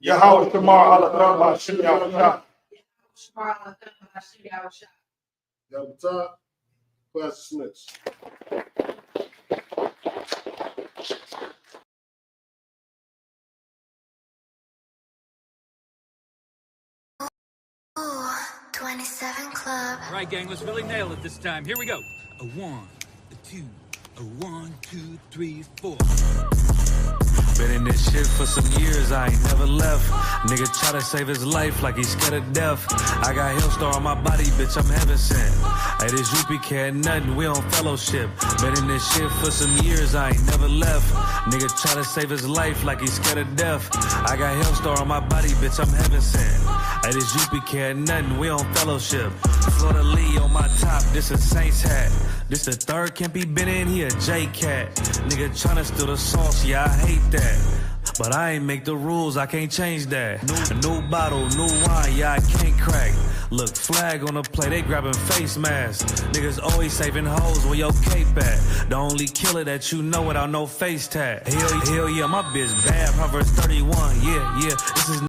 Yahweh Shamar Allah Hashem Yahweh. Elmtai, class dismissed. Ooh, 27 Club. All right, gang, let's really nail it this time. Here we go. A 1, a 2, a 1, 2, 3, 4. Been in this shit for some years, I ain't never left. Nigga try to save his life like he's scared of death. I got Hillstar on my body, bitch, I'm heaven sent. Hey, this UPK ain't nothing, we on fellowship. Been in this shit for some years, I ain't never left. Nigga try to save his life like he's scared of death. I got Hillstar on my body, bitch, I'm heaven sent. Hey, this UPK ain't nothing, we on fellowship. Florida Lee on my top, this a Saints hat. This the third can't be been in, he a J-Cat. Nigga tryna steal the sauce, yeah, I hate that. But I ain't make the rules, I can't change that. New bottle, new wine, yeah, I can't crack. Look, flag on the play, they grabbing face masks. Niggas always saving hoes where your cape at. The only killer that you know without no face tag. Hell yeah, my bitch bad, Proverbs 31, yeah, this is